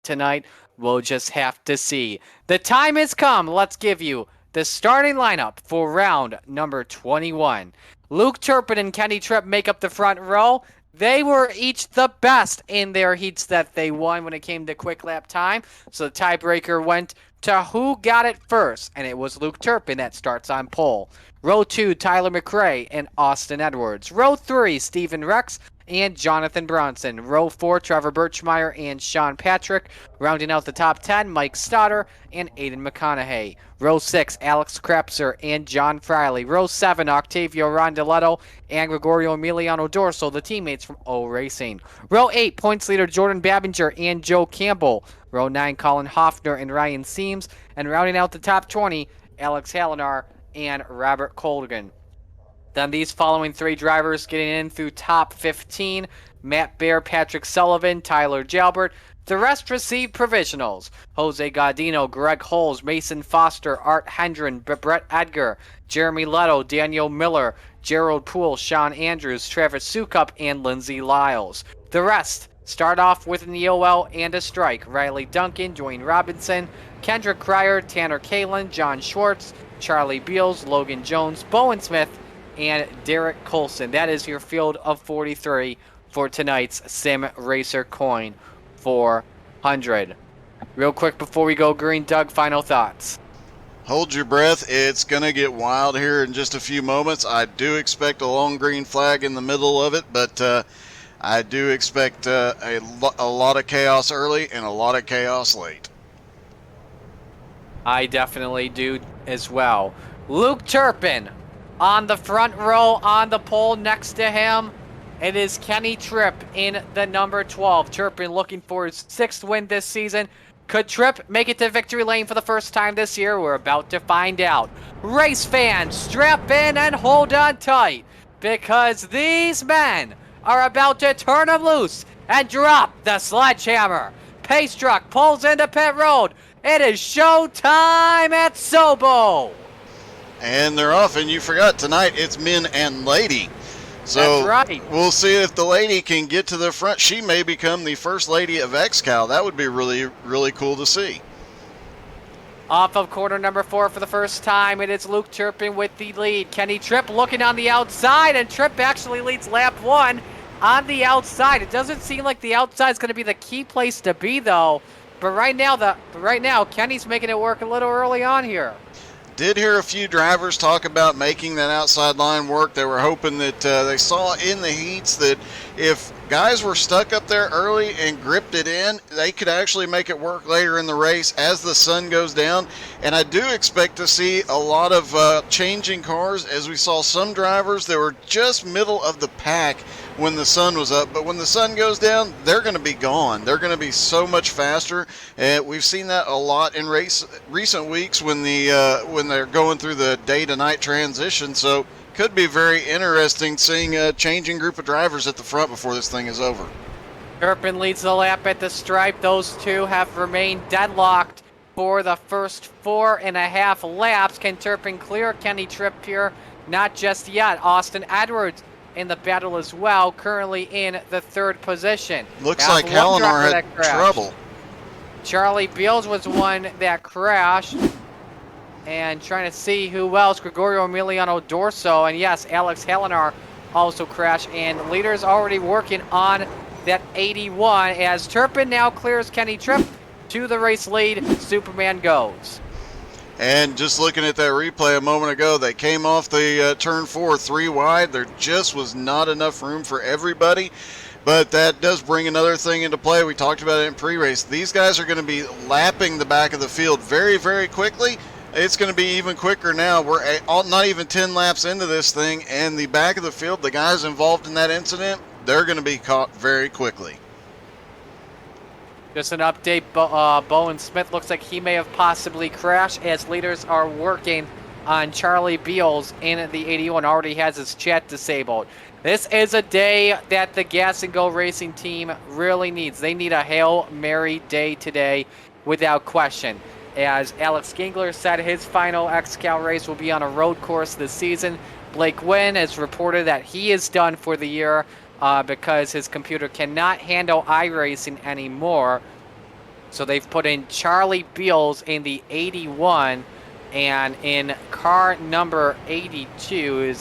tonight? We'll just have to see. The time has come. Let's give you the starting lineup for round number 21. Luke Turpin and Kenny Tripp make up the front row. They were each the best in their heats that they won when it came to quick lap time. So the tiebreaker went to who got it first, and it was Luke Turpin that starts on pole. Row 2, Tyler McRae and Austin Edwards. Row 3, Stephen Rex and Jonathan Bronson. Row 4, Trevor Birchmeyer and Sean Patrick. Rounding out the top 10, Mike Stoddard and Aiden McConaughey. Row 6, Alex Krapser and John Friley. Row 7, Octavio Rondeletto and Gregorio Emiliano Dorso, the teammates from iRacing. Row 8, points leader Jordan Babinger and Joe Campbell. Row 9, Colin Hoffner and Ryan Seams. And rounding out the top 20, Alex Hallinar and Robert Colgan. Then these following three drivers getting in through top 15, Matt Baer, Patrick Sullivan, Tyler Jalbert. The rest received provisionals. Jose Gaudino, Greg Holes, Mason Foster, Art Hendren, Brett Edgar, Jeremy Leto, Daniel Miller, Gerald Poole, Sean Andrews, Travis Sukup, and Lindsey Lyles. The rest start off with an EOL and a strike. Riley Duncan, Dwayne Robinson, Kendrick Cryer, Tanner Kalin, John Schwartz, Charlie Beals, Logan Jones, Bowen Smith, and Derek Colson. That is your field of 43 for tonight's Sim Racer Coin 400. Real quick before we go green, Doug, final thoughts. Hold your breath. It's going to get wild here in just a few moments. I do expect a long green flag in the middle of it, but I do expect a lot of chaos early and a lot of chaos late. I definitely do as well. Luke Turpin on the front row on the pole next to him. It is Kenny Tripp in the number 12. Turpin looking for his 6th win this season. Could Tripp make it to victory lane for the first time this year? We're about to find out. Race fans, strap in and hold on tight, because these men are about to turn them loose and drop the sledgehammer. Pace truck pulls into pit road. It is showtime at Sobo. And they're off, and you forgot tonight it's men and lady. So that's right. We'll see if the lady can get to the front. She may become the first lady of XCAL. That would be really, really cool to see. Off of corner number 4 for the first time, it is Luke Turpin with the lead. Kenny Tripp looking on the outside, and Tripp actually leads lap 1 on the outside. It doesn't seem like the outside is going to be the key place to be, though. But right now, Kenny's making it work a little early on here. Did hear a few drivers talk about making that outside line work. They were hoping that they saw in the heats that if guys were stuck up there early and gripped it in, they could actually make it work later in the race as the sun goes down. And I do expect to see a lot of changing cars, as we saw some drivers that were just middle of the pack when the sun was up, but when the sun goes down, they're going to be gone. They're going to be so much faster, and we've seen that a lot in recent weeks when they're going through the day to night transition. So could be very interesting seeing a changing group of drivers at the front before this thing is over. Turpin leads the lap at the stripe. Those two have remained deadlocked for the first 4.5 laps. Can Turpin clear Kenny Tripp here? Not just yet. Austin Edwards in the battle as well, currently in the 3rd position. Looks like Hallinar had trouble. Charlie Beals was one that crashed. And trying to see who else. Gregorio Emiliano Dorso. And yes, Alex Hallinar also crashed. And leaders already working on that 81 as Turpin now clears Kenny Tripp to the race lead. Superman goes. And just looking at that replay a moment ago, they came off the turn 4 3 wide. There just was not enough room for everybody. But that does bring another thing into play. We talked about it in pre-race. These guys are going to be lapping the back of the field very, very quickly. It's going to be even quicker now. We're not even 10 laps into this thing, and the back of the field, the guys involved in that incident, they're going to be caught very quickly. Just an update, Bowen Smith looks like he may have possibly crashed as leaders are working on Charlie Beals in the 81. Already has his chat disabled. This is a day that the Gas and Go Racing team really needs. They need a Hail Mary day today without question. As Alex Gingler said, his final XCAL race will be on a road course this season. Blake Wynn has reported that he is done for the year because his computer cannot handle iRacing anymore. So they've put in Charlie Beals in the 81, and in car number 82 is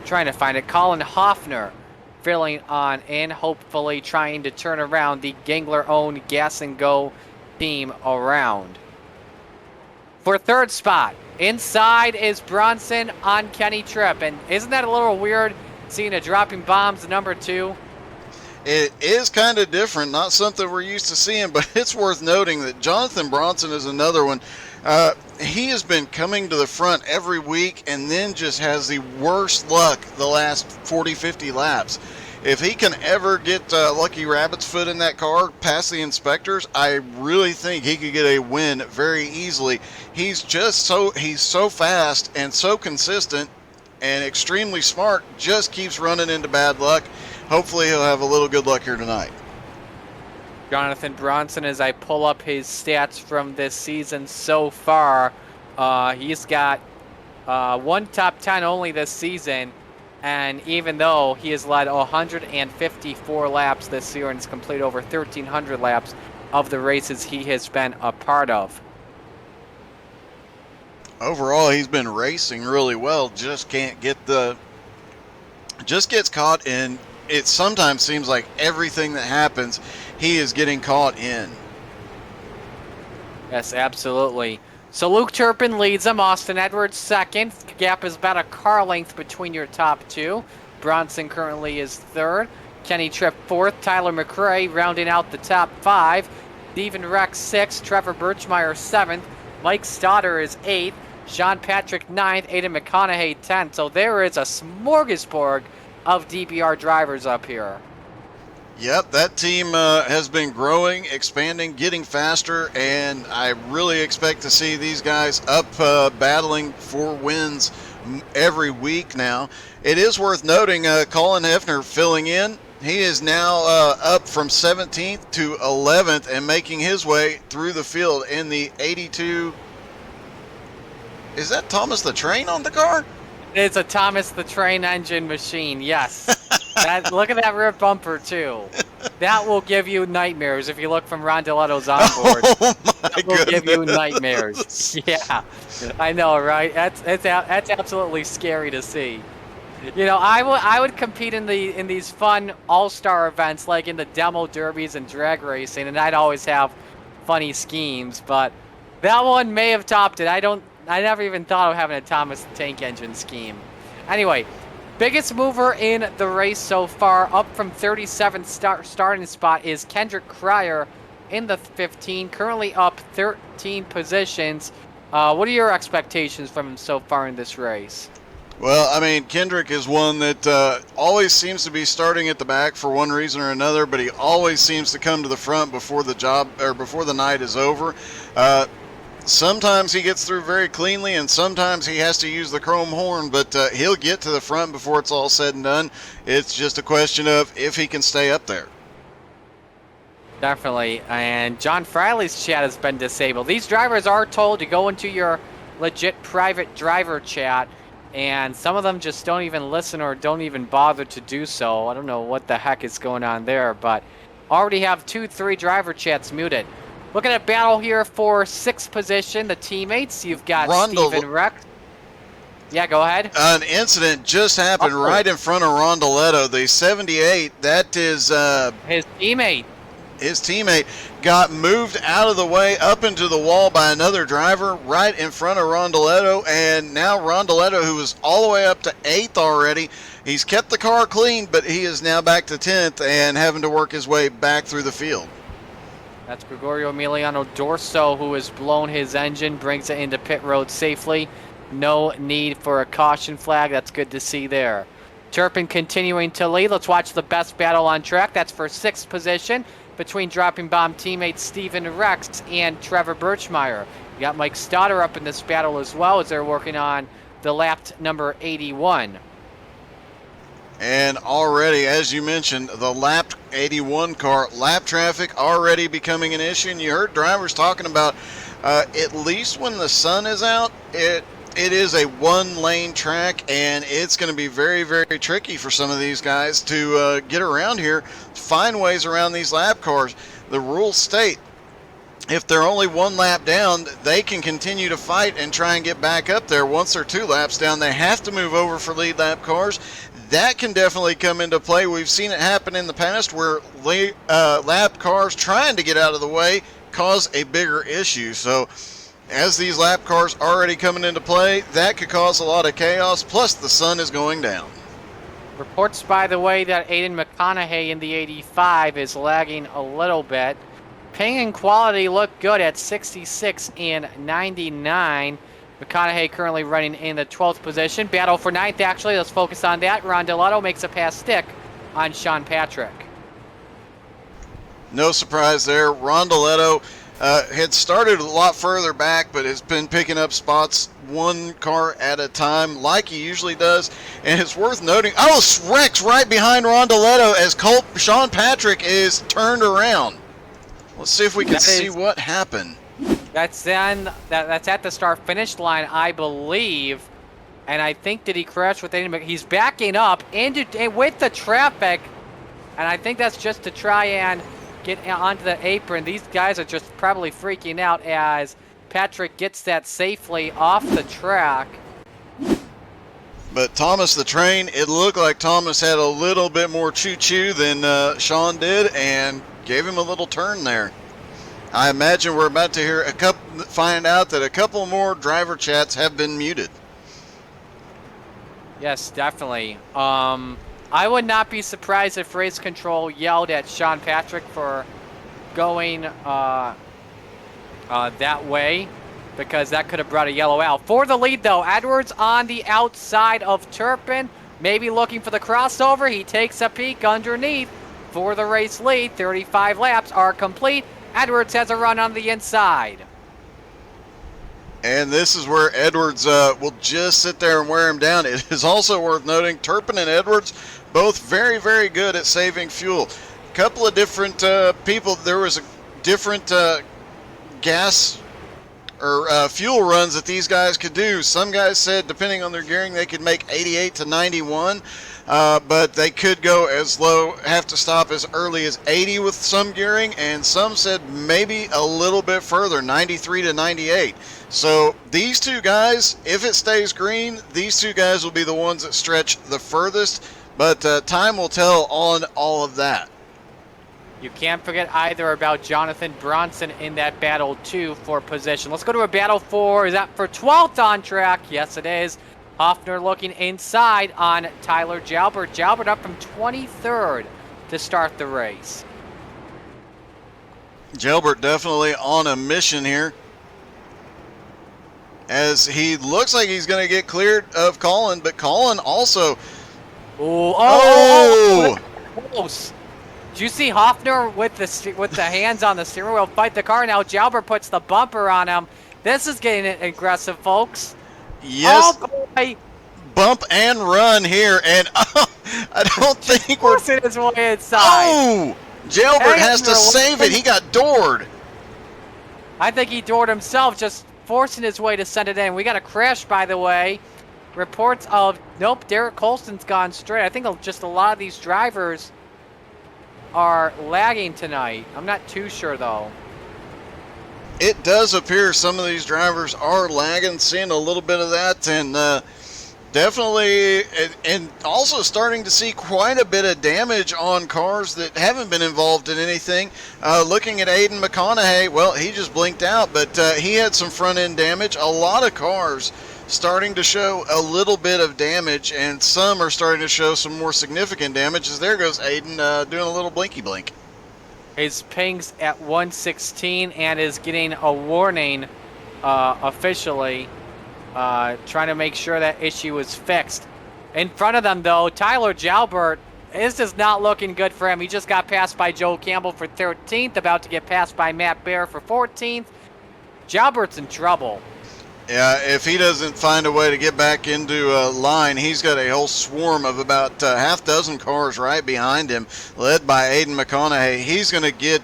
trying to find it, Colin Hoffner filling on in, hopefully trying to turn around the Gangler-owned Gas and Go team around. For third spot, inside is Bronson on Kenny Tripp, and isn't that a little weird seeing a dropping bombs number 2? It is kind of different, not something we're used to seeing, but it's worth noting that Jonathan Bronson is another one. He has been coming to the front every week and then just has the worst luck the last 40, 50 laps. If he can ever get Lucky Rabbit's foot in that car past the inspectors, I really think he could get a win very easily. He's so fast and so consistent and extremely smart, just keeps running into bad luck. Hopefully he'll have a little good luck here tonight. Jonathan Bronson, as I pull up his stats from this season so far, he's got one top 10 only this season, and even though he has led 154 laps this year and has completed over 1,300 laps of the races he has been a part of. Overall, he's been racing really well, just gets caught in. It sometimes seems like everything that happens, he is getting caught in. Yes, absolutely. So Luke Turpin leads him. Austin Edwards second. Gap is about a car length between your top two. Bronson currently is third. Kenny Tripp fourth. Tyler McRae rounding out the top five. Steven Rex sixth. Trevor Birchmeyer seventh. Mike Stoddard is eighth. Sean Patrick ninth. Aidan McConaughey 10th. So there is a smorgasbord of DBR drivers up here. Yep, that team has been growing, expanding, getting faster, and I really expect to see these guys up battling for wins every week now. It is worth noting Colin Hefner filling in. He is now up from 17th to 11th and making his way through the field in the 82. Is that Thomas the Train on the car? It's a Thomas the Train engine machine, yes. Look at that rear bumper, too. That will give you nightmares if you look from Rondeletto's onboard. Oh, my That will goodness. give you nightmares. Yeah, I know, right? That's absolutely scary to see. You know, I would compete in these fun all-star events like in the demo derbies and drag racing, and I'd always have funny schemes, but that one may have topped it. I never even thought of having a Thomas the Tank Engine scheme. Anyway, biggest mover in the race so far, up from 37th starting spot, is Kendrick Cryer in the 15, currently up 13 positions. What are your expectations from him so far in this race? Well, I mean, Kendrick is one that always seems to be starting at the back for one reason or another, but he always seems to come to the front before the night is over. Sometimes he gets through very cleanly, and sometimes he has to use the chrome horn, but he'll get to the front before it's all said and done. It's just a question of if he can stay up there. Definitely, and John Friley's chat has been disabled. These drivers are told to go into your legit private driver chat, and some of them just don't even listen or don't even bother to do so. I don't know what the heck is going on there, but already have 2-3 driver chats muted. Looking at battle here for 6th position, the teammates. You've got Steven Rex. Yeah, go ahead. An incident just happened right in front of Rondeletto. The 78, that is... his teammate. His teammate got moved out of the way up into the wall by another driver right in front of Rondeletto, and now Rondeletto, who was all the way up to 8th already, he's kept the car clean, but he is now back to 10th and having to work his way back through the field. That's Gregorio Emiliano Dorso, who has blown his engine, brings it into pit road safely. No need for a caution flag. That's good to see there. Turpin continuing to lead. Let's watch the best battle on track. That's for 6th position between dropping bomb teammates Steven Rex and Trevor Birchmeyer. You got Mike Stoddard up in this battle as well as they're working on the lap number 81. And already, as you mentioned, the lap 81 car, lap traffic already becoming an issue. And you heard drivers talking about, at least when the sun is out, it is a one-lane track, and it's going to be very, very tricky for some of these guys to get around here, find ways around these lap cars. The rules state if they're only one lap down, they can continue to fight and try and get back up there. Once they're 2 laps down, they have to move over for lead lap cars. That can definitely come into play. We've seen it happen in the past where lap cars trying to get out of the way cause a bigger issue. So as these lap cars already coming into play, that could cause a lot of chaos, plus the sun is going down. Reports, by the way, that Aiden McConaughey in the 85 is lagging a little bit. Ping and quality look good at 66 and 99. McConaughey currently running in the 12th position. Battle for 9th, actually. Let's focus on that. Rondeletto makes a pass stick on Sean Patrick. No surprise there. Rondeletto had started a lot further back, but has been picking up spots one car at a time like he usually does. And it's worth noting, Rex right behind Rondeletto as Sean Patrick is turned around. Let's see if we can see what happened. That's at the start-finish line, I believe. And I think, did he crash with Aiden? He's backing up with the traffic. And I think that's just to try and get onto the apron. These guys are just probably freaking out as Patrick gets that safely off the track. But Thomas the Train, it looked like Thomas had a little bit more choo-choo than Sean did and gave him a little turn there. I imagine we're about to find out that a couple more driver chats have been muted. Yes, definitely. I would not be surprised if race control yelled at Sean Patrick for going that way, because that could have brought a yellow out. For the lead, though, Edwards on the outside of Turpin, maybe looking for the crossover. He takes a peek underneath for the race lead. 35 laps are complete. Edwards has a run on the inside. And this is where Edwards will just sit there and wear him down. It is also worth noting Turpin and Edwards both very, very good at saving fuel. A couple of different people, there was a different gas or fuel runs that these guys could do. Some guys said, depending on their gearing, they could make 88 to 91. But they could go as low, have to stop as early as 80 with some gearing, and some said maybe a little bit further, 93 to 98. So these two guys, if it stays green, these two guys will be the ones that stretch the furthest, but time will tell on all of that. You can't forget either about Jonathan Bronson in that battle, too, for position. Let's go to a battle for, is that for 12th on track? Yes, it is. Hoffner looking inside on Tyler Jalbert. Jalbert up from 23rd to start the race. Jalbert definitely on a mission here, as he looks like he's going to get cleared of Colin, but Colin also... Close. Did you see Hoffner with the hands on the steering wheel fight the car? Now Jalbert puts the bumper on him. This is getting aggressive, folks. Yes. Oh, boy. Bump and run here, and I don't think we're forcing his way inside. Jalbert has to save it. He got doored. I think he doored himself, just forcing his way to send it in. We got a crash, by the way. Reports of, nope, Derek Colston's gone straight. I think just a lot of these drivers are lagging tonight. I'm not too sure, though. It does appear some of these drivers are lagging, seeing a little bit of that, and definitely, and also starting to see quite a bit of damage on cars that haven't been involved in anything. Looking at Aiden McConaughey, well, he just blinked out, but he had some front-end damage. A lot of cars starting to show a little bit of damage, and some are starting to show some more significant damage, as there goes Aiden doing a little blinky blink. His ping's at 116 and is getting a warning officially, trying to make sure that issue is fixed. In front of them, though, Tyler Jalbert, this is not looking good for him. He just got passed by Joe Campbell for 13th, about to get passed by Matt Bear for 14th. Jalbert's in trouble. Yeah, if he doesn't find a way to get back into a line, he's got a whole swarm of about half dozen cars right behind him, led by Aiden McConaughey. He's going to get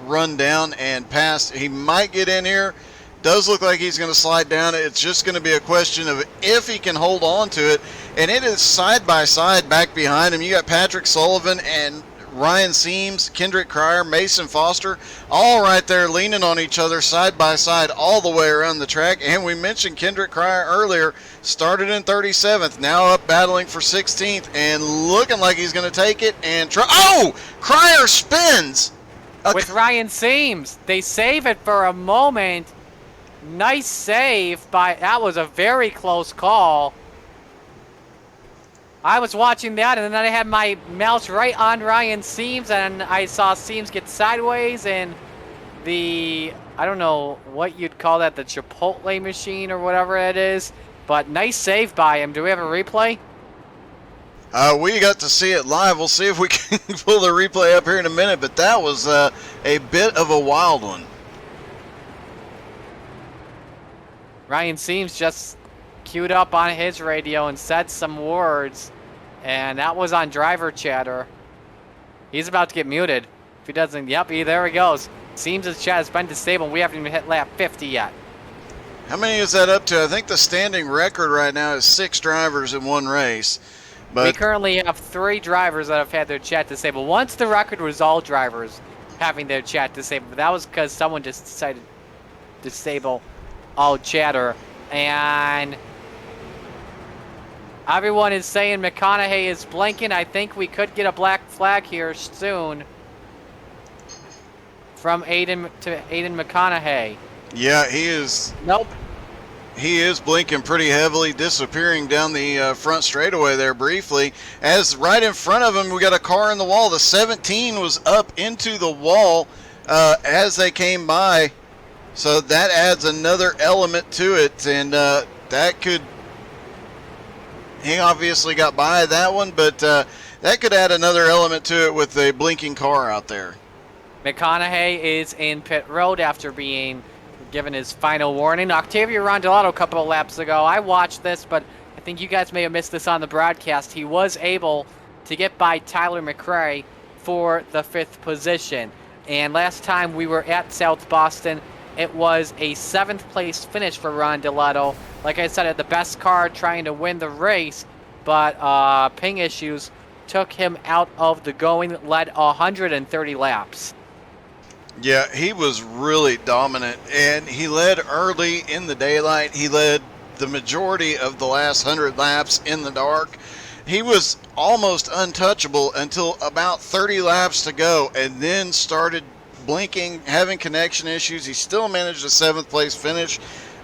run down and passed. He might get in here. Does look like he's going to slide down. It's just going to be a question of if he can hold on to it. And it is side by side back behind him. You got Patrick Sullivan and Ryan Seams, Kendrick Cryer, Mason Foster, all right there leaning on each other side by side all the way around the track. And we mentioned Kendrick Cryer earlier, started in 37th, now up battling for 16th, and looking like he's going to take it and try. Oh! Cryer spins! With Ryan Seams. They save it for a moment. Nice save by, that was a very close call. I was watching that, and then I had my mouse right on Ryan Seams, and I saw Seams get sideways, and the, I don't know what you'd call that, the Chipotle machine or whatever it is, but nice save by him. Do we have a replay? We got to see it live. We'll see if we can pull the replay up here in a minute, but that was a bit of a wild one. Ryan Seams just queued up on his radio and said some words, and that was on driver chatter. He's about to get muted. If he doesn't, yep, there he goes. Seams' chat has been disabled. We haven't even hit lap 50 yet. How many is that up to? I think the standing record right now is 6 drivers in one race. But we currently have 3 drivers that have had their chat disabled. Once the record was all drivers having their chat disabled, but that was because someone just decided to disable all chatter. And everyone is saying McConaughey is blinking. I think we could get a black flag here soon from Aiden McConaughey. Yeah, he is. Nope. He is blinking pretty heavily, disappearing down the front straightaway there briefly. As right in front of him, we got a car in the wall. The 17 was up into the wall as they came by. So that adds another element to it. And that could... He obviously got by that one, but that could add another element to it with a blinking car out there. McConaughey is in pit road after being given his final warning. Octavio Rondolato a couple of laps ago, I watched this, but I think you guys may have missed this on the broadcast. He was able to get by Tyler McRae for the 5th position. And last time we were at South Boston, it was a 7th place finish for Rondolato. Like I said, had the best car trying to win the race, but ping issues took him out of the going, led 130 laps. Yeah, he was really dominant, and he led early in the daylight. He led the majority of the last 100 laps in the dark. He was almost untouchable until about 30 laps to go, and then started blinking, having connection issues. He still managed a 7th place finish,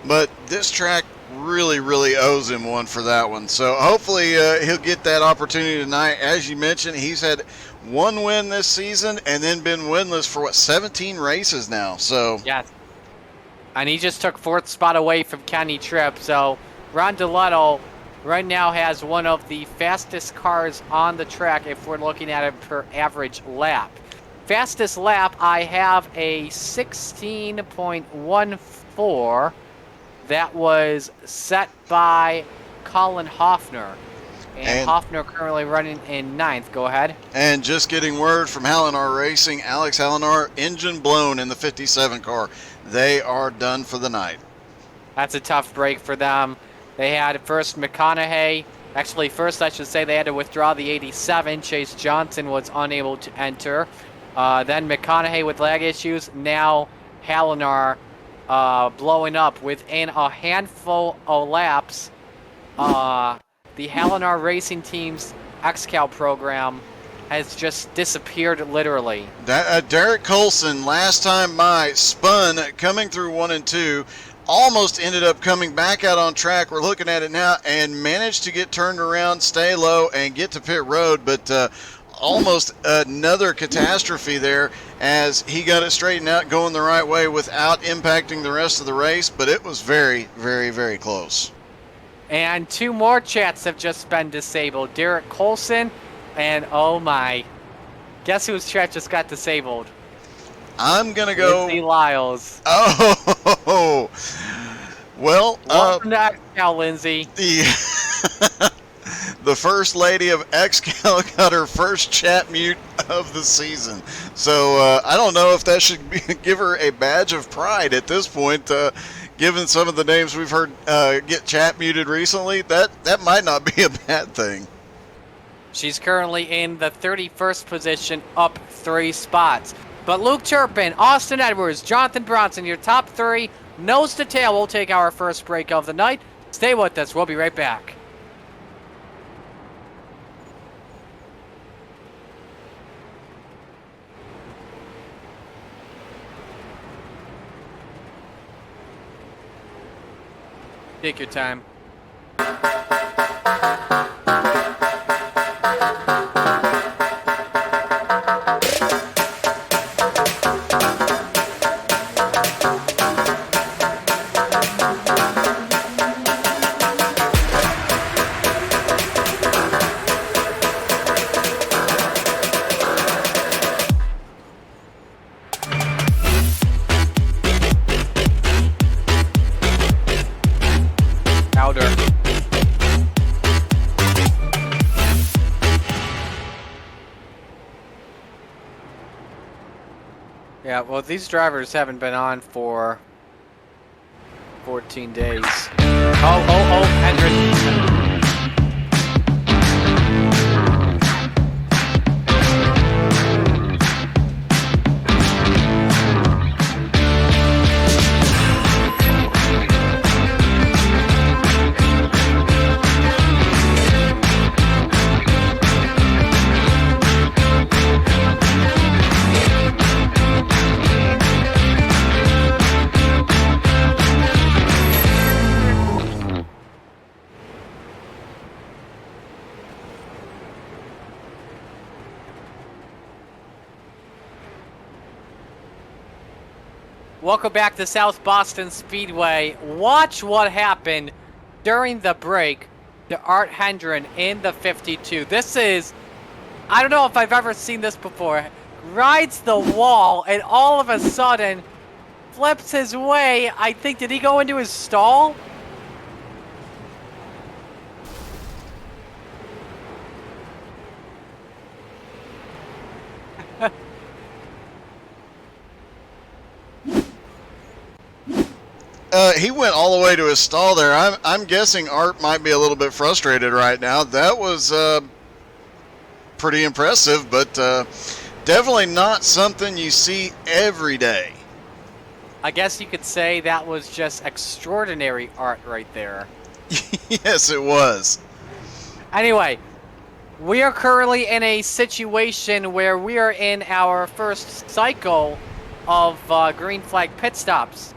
but this track really owes him one for that one. So hopefully he'll get that opportunity tonight. As you mentioned, he's had 1 win this season and then been winless for 17 races now. So yes, and he just took 4th spot away from Kenny Tripp. So Rondolato right now has one of the fastest cars on the track if we're looking at it per average lap. Fastest lap, I have a 16.14. That was set by Colin Hoffner. And Hoffner currently running in 9th. Go ahead. And just getting word from Hallinar Racing, Alex Hallinar, engine blown in the 57 car. They are done for the night. That's a tough break for them. They had first McConaughey. Actually, first I should say they had to withdraw the 87. Chase Johnson was unable to enter. Then McConaughey with lag issues. Now Hallinar blowing up within a handful of laps. The Hallinar Racing Team's XCAL program has just disappeared literally. That Derek Colson, last time by, spun coming through 1 and 2, almost ended up coming back out on track. We're looking at it now, and managed to get turned around, stay low, and get to pit road, but almost another catastrophe there as he got it straightened out going the right way without impacting the rest of the race, but it was very close. And 2 more chats have just been disabled. Derek Colson and, oh my, guess whose chat just got disabled? I'm going to go... Lindsay Lyles. Oh, well... Welcome to XCAL, Lindsay. The first lady of XCAL got her first chat mute of the season. So I don't know if that should give her a badge of pride at this point. Given some of the names we've heard get chat muted recently, that might not be a bad thing. She's currently in the 31st position, up 3 spots. But Luke Turpin, Austin Edwards, Jonathan Bronson, your top 3, nose to tail. We'll take our first break of the night. Stay with us. We'll be right back. Take your time. Yeah, well, these drivers haven't been on for 14 days. Oh, Hendrick. Welcome back to South Boston Speedway. Watch what happened during the break to Art Hendren in the 52. This is, I don't know if I've ever seen this before. Rides the wall and all of a sudden flips his way. I think, did he go into his stall? He went all the way to his stall there. I'm guessing Art might be a little bit frustrated right now. That was pretty impressive, but definitely not something you see every day. I guess you could say that was just extraordinary art right there. Yes, it was. Anyway, we are currently in a situation where we are in our first cycle of green flag pit stops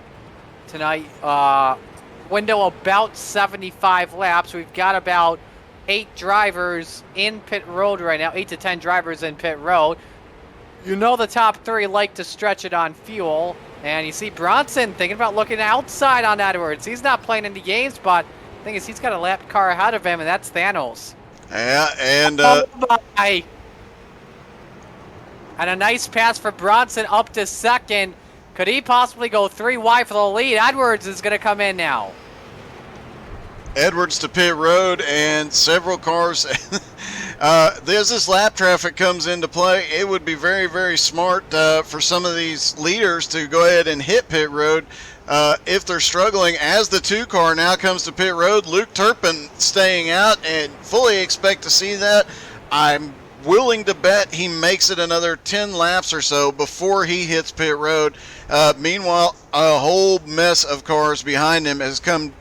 tonight. Window about 75 laps. We've got about 8 drivers in pit road right now, 8 to 10 drivers in pit road. You know the top 3 like to stretch it on fuel. And you see Bronson thinking about looking outside on Edwards. He's not playing any games, but the thing is he's got a lap car ahead of him, and that's Thanos. Yeah, and And a nice pass for Bronson up to second. Could he possibly go 3 wide for the lead? Edwards is going to come in now. Edwards to pit road, and several cars. As this lap traffic comes into play, it would be very, very smart for some of these leaders to go ahead and hit pit road if they're struggling. As the 2 car now comes to pit road, Luke Turpin staying out, and fully expect to see that. I'm willing to bet he makes it another 10 laps or so before he hits pit road. Meanwhile, a whole mess of cars behind him is coming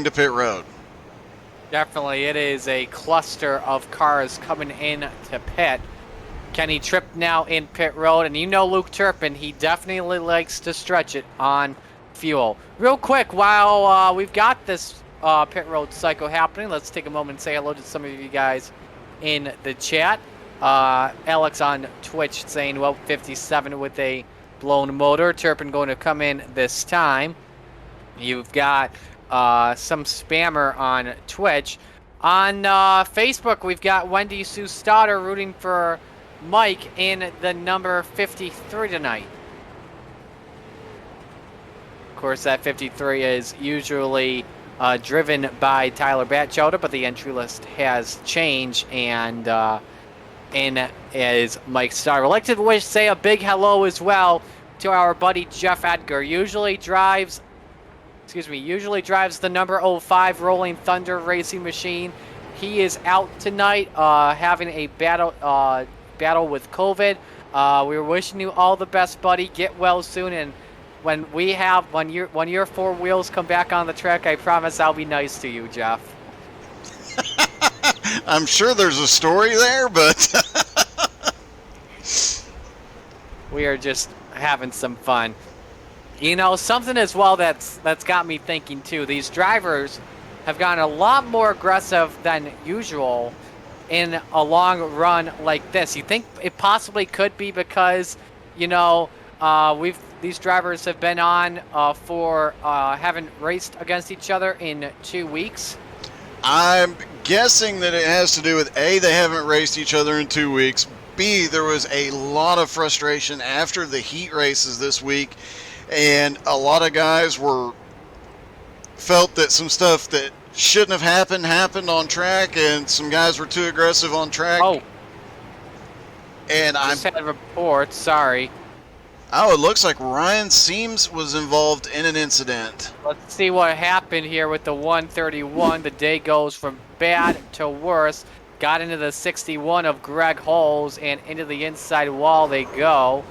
to pit road. Definitely, it is a cluster of cars coming in to pit. Kenny Tripp now in pit road, and you know Luke Turpin, he definitely likes to stretch it on fuel. Real quick, while we've got this pit road cycle happening, let's take a moment and say hello to some of you guys in the chat. Alex on Twitch saying, well, 57 with a blown motor. Turpin going to come in this time. You've got some spammer on Twitch. On Facebook, we've got Wendy Sue Stoddard rooting for Mike in the number 53 tonight. Of course, that 53 is usually driven by Tyler Batchelder, but the entry list has changed, and in is Mike Stoddard. I'd like to say a big hello as well to our buddy Jeff Edgar. Usually drives the number 05 Rolling Thunder racing machine he is out tonight, having a battle with COVID. We're wishing you all the best, buddy. Get well soon, and when your four wheels come back on the track, I promise I'll be nice to you, Jeff. I'm sure there's a story there, but We are just having some fun. You know, something as well that's got me thinking too. These drivers have gotten a lot more aggressive than usual in a long run like this. You think it possibly could be because, you know, these drivers have been on for haven't raced against each other in 2 weeks. I'm guessing that it has to do with A, they haven't raced each other in 2 weeks. B, there was a lot of frustration after the heat races this week, and a lot of guys felt that some stuff that shouldn't have happened on track, and some guys were too aggressive on track. Oh, and I just had a report. Sorry. Oh, it looks like Ryan Seams was involved in an incident. Let's see what happened here with the 131. The day goes from bad to worse. Got into the 61 of Greg Holes, and into the inside wall they go.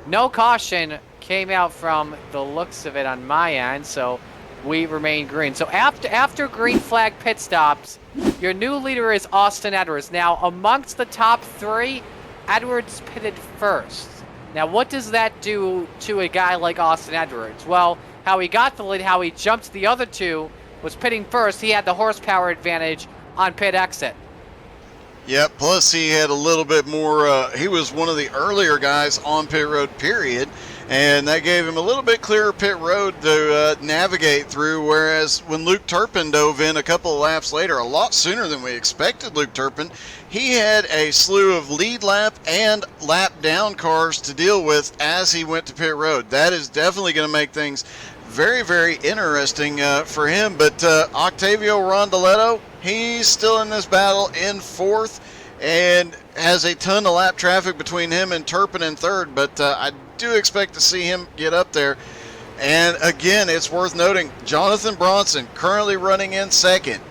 No caution came out from the looks of it on my end, so we remain green. So after green flag pit stops, your new leader is Austin Edwards. Now, amongst the top three, Edwards pitted first. Now, what does that do to a guy like Austin Edwards? Well, how he got the lead, how he jumped the other two, was pitting first. He had the horsepower advantage on pit exit. Yep, plus he had a little bit more, he was one of the earlier guys on pit road, period, and that gave him a little bit clearer pit road to navigate through, whereas when Luke Turpin dove in a couple of laps later, a lot sooner than we expected Luke Turpin, he had a slew of lead lap and lap down cars to deal with as he went to pit road. That is definitely going to make things very, very interesting for him, but Octavio Rondoletto, he's still in this battle in fourth and has a ton of lap traffic between him and Turpin in third, but I do expect to see him get up there. And again, it's worth noting, Jonathan Bronson currently running in second.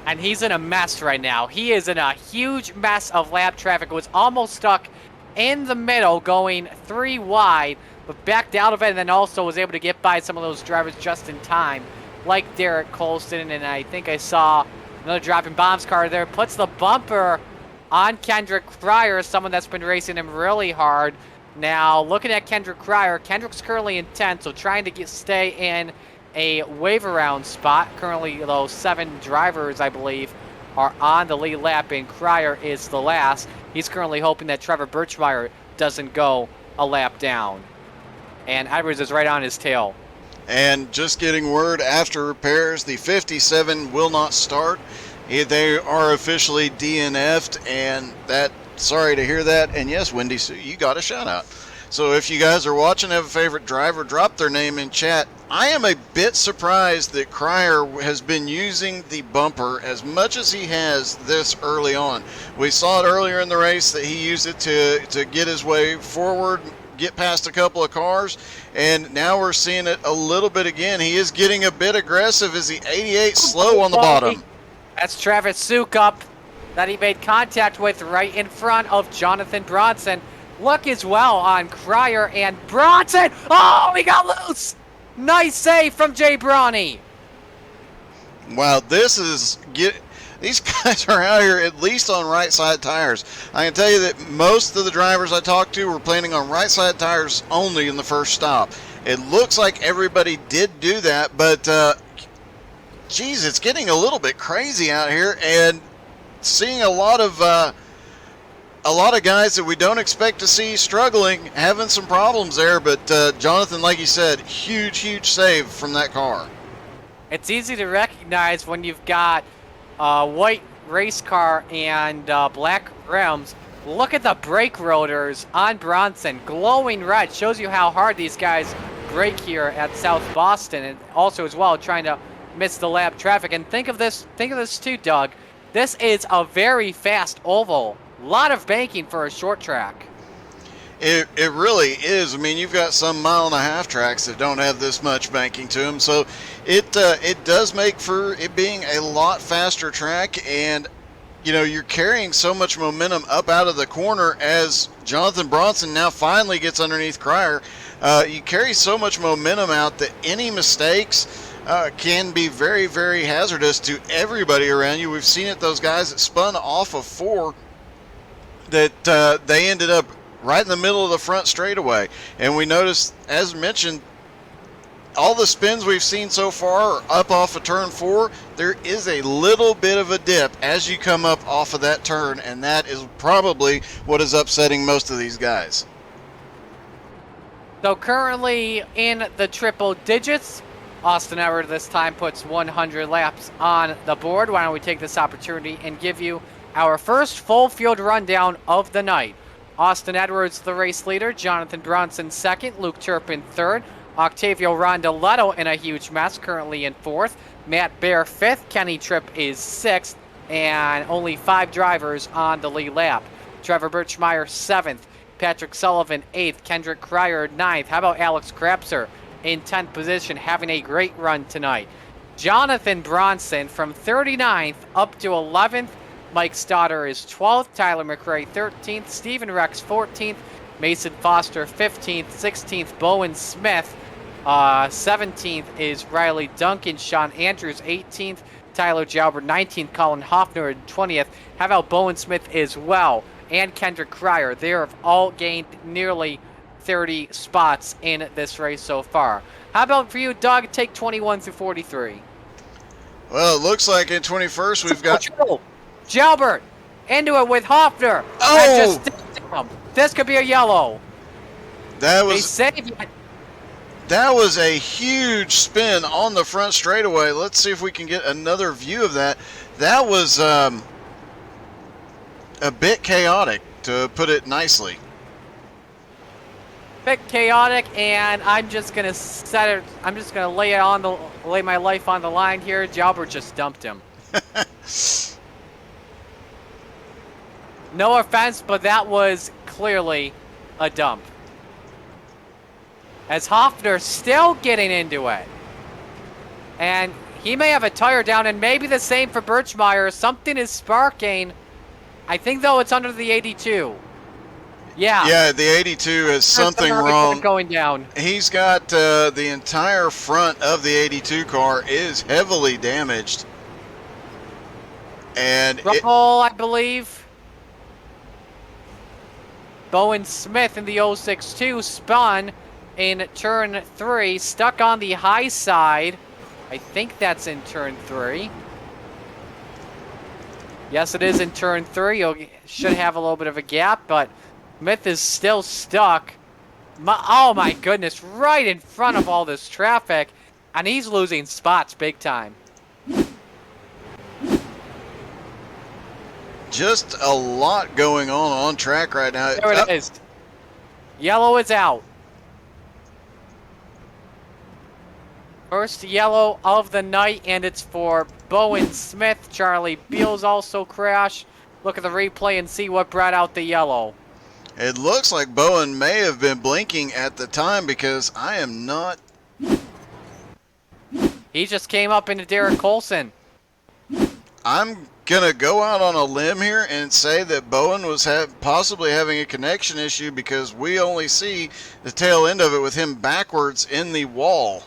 And he's in a mess right now. He is in a huge mess of lap traffic. It was almost stuck in the middle going 3 wide, but backed out of it, and then also was able to get by some of those drivers just in time, like Derek Colston, and I think I saw another dropping bombs car there. Puts the bumper on Kendrick Cryer, someone that's been racing him really hard. Now, looking at Kendrick Cryer, Kendrick's currently in 10th, so trying to stay in a wave around spot. Currently, those 7 drivers, I believe, are on the lead lap, and Cryer is the last. He's currently hoping that Trevor Birchmeyer doesn't go a lap down. And Edwards is right on his tail. And just getting word after repairs, the 57 will not start. They are officially DNF'd, and sorry to hear that. And yes, Wendy Sue, you got a shout out. So if you guys are watching, have a favorite driver, drop their name in chat. I am a bit surprised that Cryer has been using the bumper as much as he has this early on. We saw it earlier in the race that he used it to get his way forward, get past a couple of cars, and now we're seeing it a little bit again. He is getting a bit aggressive as the 88 slow on the bottom. That's Travis Sukup that he made contact with right in front of Jonathan Bronson. Look as well on Cryer and Bronson. Oh, he got loose. Nice save from Jay Brawny. Wow, these guys are out here at least on right side tires. I can tell you that most of the drivers I talked to were planning on right side tires only in the first stop. It looks like everybody did do that, but geez, it's getting a little bit crazy out here, and seeing a lot of guys that we don't expect to see struggling, having some problems there. But Jonathan, like you said, huge save from that car. It's easy to recognize when you've got white race car and black rims. Look at the brake rotors on Bronson, glowing red. Shows you how hard these guys brake here at South Boston, and also as well trying to miss the lap traffic. And think of this too, Doug. This is a very fast oval. A lot of banking for a short track. It really is. I mean, you've got some 1.5-mile tracks that don't have this much banking to them, so it does make for it being a lot faster track. And you're carrying so much momentum up out of the corner as Jonathan Bronson now finally gets underneath Cryer. You carry so much momentum out that any mistakes can be very, very hazardous to everybody around you. We've seen it, those guys that spun off of 4, that they ended up right in the middle of the front straightaway. And we noticed, as mentioned, all the spins we've seen so far are up off of turn 4. There is a little bit of a dip as you come up off of that turn, and that is probably what is upsetting most of these guys. So currently in the triple digits, Austin Edwards this time puts 100 laps on the board. Why don't we take this opportunity and give you our first full field rundown of the night. Austin Edwards, the race leader. Jonathan Bronson, second. Luke Turpin, third. Octavio Rondoletto in a huge mess, currently in fourth. Matt Bear, fifth. Kenny Tripp is sixth. And only 5 drivers on the lead lap. Trevor Birchmeyer, seventh. Patrick Sullivan, 8th. Kendrick Cryer, 9th. How about Alex Krapser in 10th position, having a great run tonight. Jonathan Bronson from 39th up to 11th. Mike Stoddard is 12th. Tyler McRae, 13th. Stephen Rex, 14th. Mason Foster, 15th. 16th, Bowen Smith. 17th is Riley Duncan. Sean Andrews, 18th. Tyler Jalbert, 19th. Colin Hoffner, 20th. How about Bowen Smith as well? And Kendrick Cryer. They have all gained nearly 30 spots in this race so far. How about for you, Doug? Take 21 through 43. Well, it looks like in 21st we've got Jalbert into it with Hoffner. Oh! This could be a yellow. That They saved it. That was a huge spin on the front straightaway. Let's see if we can get another view of that. That was a bit chaotic, to put it nicely. Bit chaotic, and I'm just gonna set it. I'm just gonna lay my life on the line here. Jalbert just dumped him. No offense, but that was clearly a dump. As Hoffner still getting into it. And he may have a tire down, and maybe the same for Birchmeyer. Something is sparking. I think, though, it's under the 82. Yeah. Yeah, the 82 has something wrong. Going down. He's got the entire front of the 82 car is heavily damaged. And Ruffle, I believe. Bowen Smith in the 062 spun in turn 3, stuck on the high side. I think that's in turn 3. Yes, it is in turn 3. You should have a little bit of a gap, but Smith is still stuck. Oh my goodness, right in front of all this traffic, and he's losing spots big time. Just a lot going on track right now. There it is. Yellow is out. First yellow of the night, and it's for Bowen Smith. Charlie Beals also crashed. Look at the replay and see what brought out the yellow. It looks like Bowen may have been blinking at the time, because I am not. He just came up into Derek Colson. I'm going to go out on a limb here and say that Bowen was possibly having a connection issue, because we only see the tail end of it with him backwards in the wall.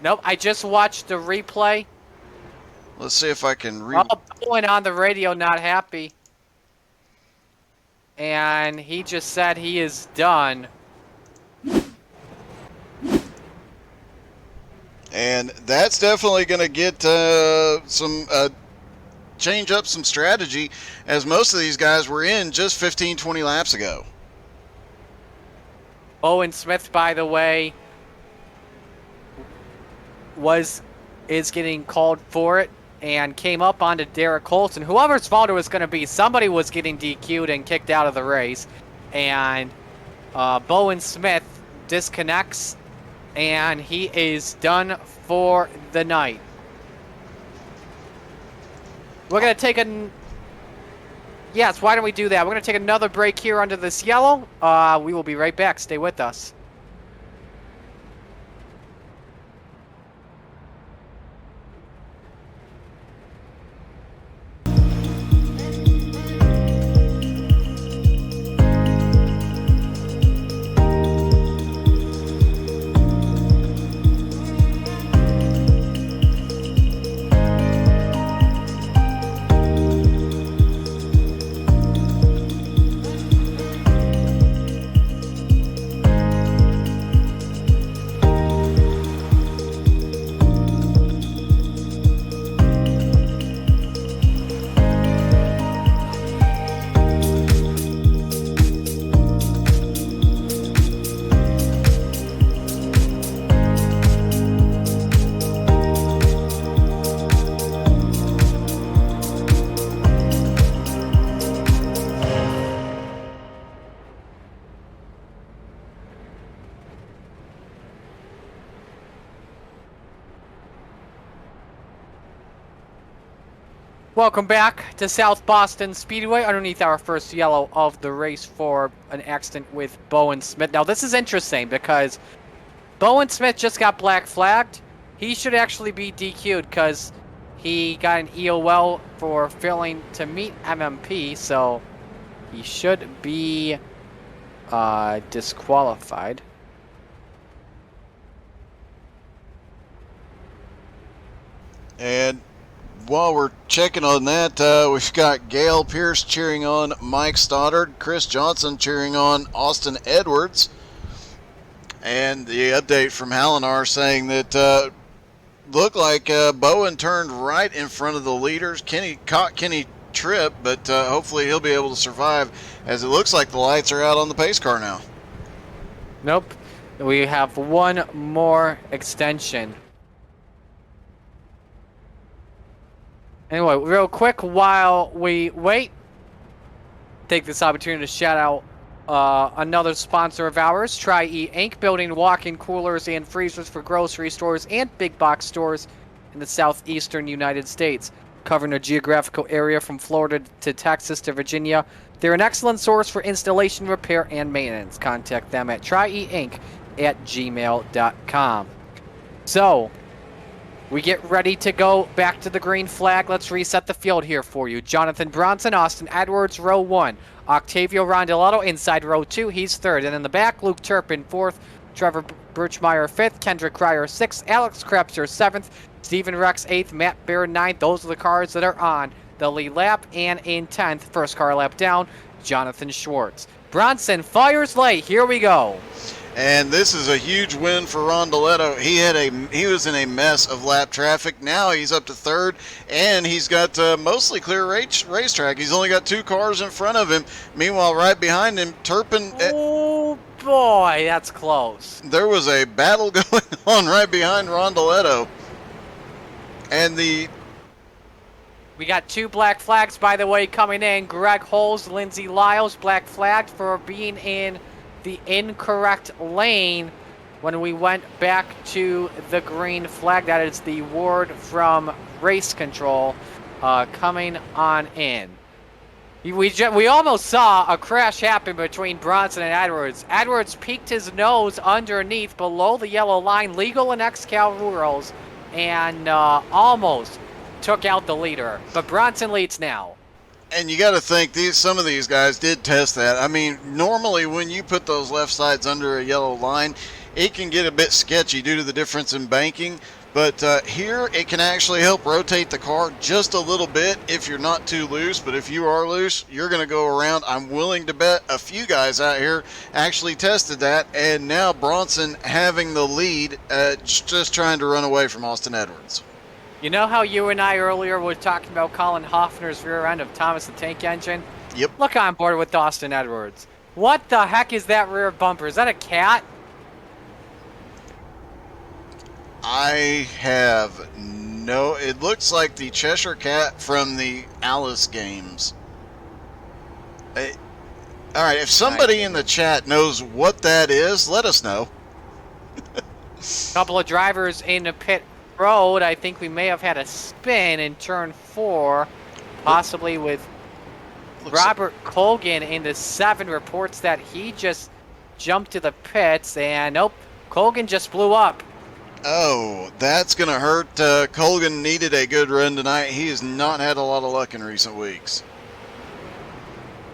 Nope, I just watched the replay. Let's see if I can Bowen on the radio not happy. And he just said he is done. And that's definitely going to get some change up some strategy, as most of these guys were in just 15, 20 laps ago. Bowen Smith, by the way, is getting called for it and came up onto Derek Colson. Whoever's fault it was going to be, somebody was getting DQ'd and kicked out of the race. And Bowen Smith disconnects, and he is done for the night. We're going to take a... Yes, why don't we do that? We're going to take another break here under this yellow. We will be right back. Stay with us. Welcome back to South Boston Speedway. Underneath our first yellow of the race for an accident with Bowen Smith. Now, this is interesting because Bowen Smith just got black flagged. He should actually be DQ'd because he got an EOL for failing to meet MMP, so he should be disqualified. And while we're checking on that, we've got Gail Pierce cheering on Mike Stoddard, Chris Johnson cheering on Austin Edwards, and the update from Hallinar saying that looked like Bowen turned right in front of the leaders. Kenny Tripp, but hopefully he'll be able to survive, as it looks like the lights are out on the pace car now. Nope. We have one more extension. Anyway, real quick, while we wait, take this opportunity to shout out another sponsor of ours, Tri-E Inc., building walk-in coolers and freezers for grocery stores and big box stores in the southeastern United States, covering a geographical area from Florida to Texas to Virginia. They're an excellent source for installation, repair, and maintenance. Contact them at trieinc@gmail.com. So, we get ready to go back to the green flag. Let's reset the field here for you. Jonathan Bronson, Austin Edwards, row 1. Octavio Rondeletto inside row 2. He's 3rd. And in the back, Luke Turpin 4th. Trevor Birchmeyer 5th. Kendrick Cryer 6th. Alex Krebser 7th. Stephen Rex 8th. Matt Baird 9th. Those are the cars that are on the lead lap. And in 10th, first car lap down, Jonathan Schwartz. Bronson fires late. Here we go. And this is a huge win for Rondeletto. He was in a mess of lap traffic. Now he's up to 3rd, and he's got mostly clear racetrack. He's only got 2 cars in front of him. Meanwhile, right behind him, Turpin. Oh boy, that's close. There was a battle going on right behind Rondeletto, and we got 2 black flags, by the way, coming in. Greg Holes, Lindsey Lyles, black flagged for being in the incorrect lane when we went back to the green flag. That is the word from race control coming on in. We almost saw a crash happen between Bronson and Edwards. Edwards peeked his nose underneath below the yellow line, legal in XCAL rules, and almost took out the leader. But Bronson leads now. And you got to think some of these guys did test that. I mean, normally when you put those left sides under a yellow line, it can get a bit sketchy due to the difference in banking. But here, it can actually help rotate the car just a little bit if you're not too loose. But if you are loose, you're going to go around. I'm willing to bet a few guys out here actually tested that. And now Bronson having the lead, just trying to run away from Austin Edwards. You know how you and I earlier were talking about Colin Hoffner's rear end of Thomas the Tank Engine? Yep. Look on board with Austin Edwards. What the heck is that rear bumper? Is that a cat? I have no... It looks like the Cheshire Cat from the Alice games. Alright, if somebody in the chat knows what that is, let us know. Couple of drivers in the pit road. I think we may have had a spin in turn 4, possibly with Robert Colgan in the 7. Reports that he just jumped to the pits, and nope, Colgan just blew up. Oh, that's going to hurt. Colgan needed a good run tonight. He has not had a lot of luck in recent weeks.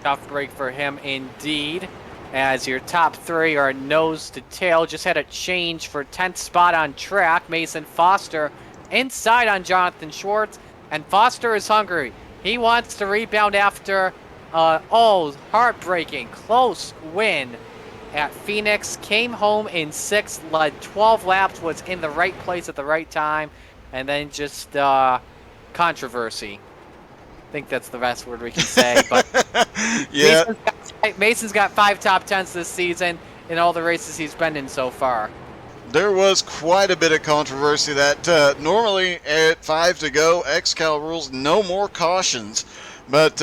Tough break for him indeed, as your top 3 are nose to tail. Just had a change for 10th spot on track. Mason Foster inside on Jonathan Schwartz, and Foster is hungry. He wants to rebound after heartbreaking close win at Phoenix. Came home in 6th, led 12 laps, was in the right place at the right time, and then just controversy. I think that's the best word we can say. But yeah, Mason's got 5 top 10s this season in all the races he's been in so far. There was quite a bit of controversy that normally at 5 to go, XCAL rules no more cautions. But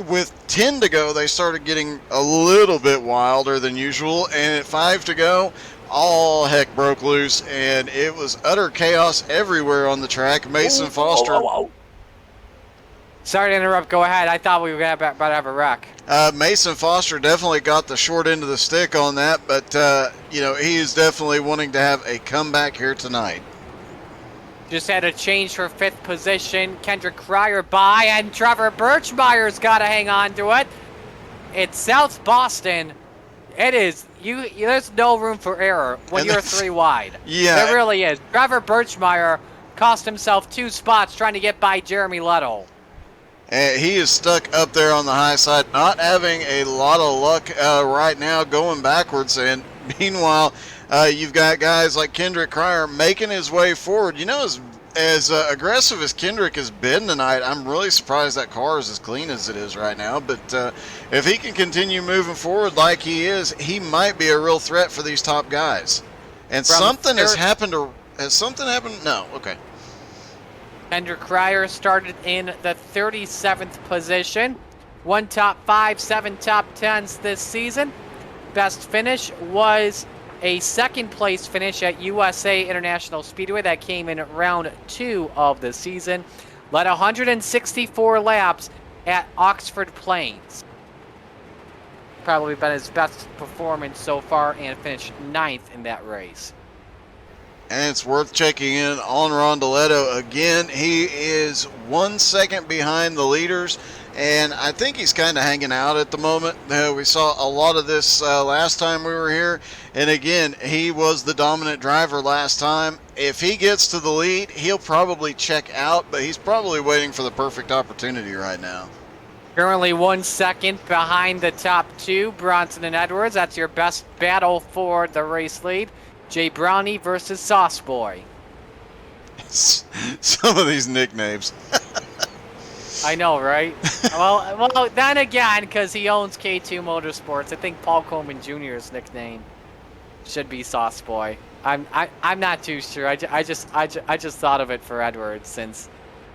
with 10 to go, they started getting a little bit wilder than usual. And at 5 to go, all heck broke loose. And it was utter chaos everywhere on the track. Mason Foster... Sorry to interrupt. Go ahead. I thought we were about to have a wreck. Mason Foster definitely got the short end of the stick on that, but he is definitely wanting to have a comeback here tonight. Just had a change for 5th position. Kendrick Cryer by, and Trevor Birchmeyer's got to hang on to it. It's South Boston. It is. There's no room for error when you're 3 wide. Yeah. There really is. Trevor Birchmeyer cost himself 2 spots trying to get by Jeremy Lettle. And he is stuck up there on the high side, not having a lot of luck right now, going backwards. And meanwhile, you've got guys like Kendrick Cryer making his way forward. As aggressive as Kendrick has been tonight, I'm really surprised that car is as clean as it is right now. But if he can continue moving forward like he is, he might be a real threat for these top guys. And something has happened. Has something happened? No. Okay. Kendrick Cryer started in the 37th position. 1 top 5, 7 top 10s this season. Best finish was a 2nd place finish at USA International Speedway that came in round 2 of the season. Led 164 laps at Oxford Plains. Probably been his best performance so far and finished 9th in that race. And it's worth checking in on Rondoletto again. He is 1 second behind the leaders, and I think he's kind of hanging out at the moment. We saw a lot of this last time we were here, and again, he was the dominant driver last time. If he gets to the lead, he'll probably check out, but he's probably waiting for the perfect opportunity right now. Currently 1 second behind the top 2, Bronson and Edwards. That's your best battle for the race lead. Jay Brownie versus Sauce Boy. Some of these nicknames. I know, right? well, then again, because he owns K2 Motorsports, I think Paul Coleman Jr.'s nickname should be Sauce Boy. I'm not too sure. I just thought of it for Edwards since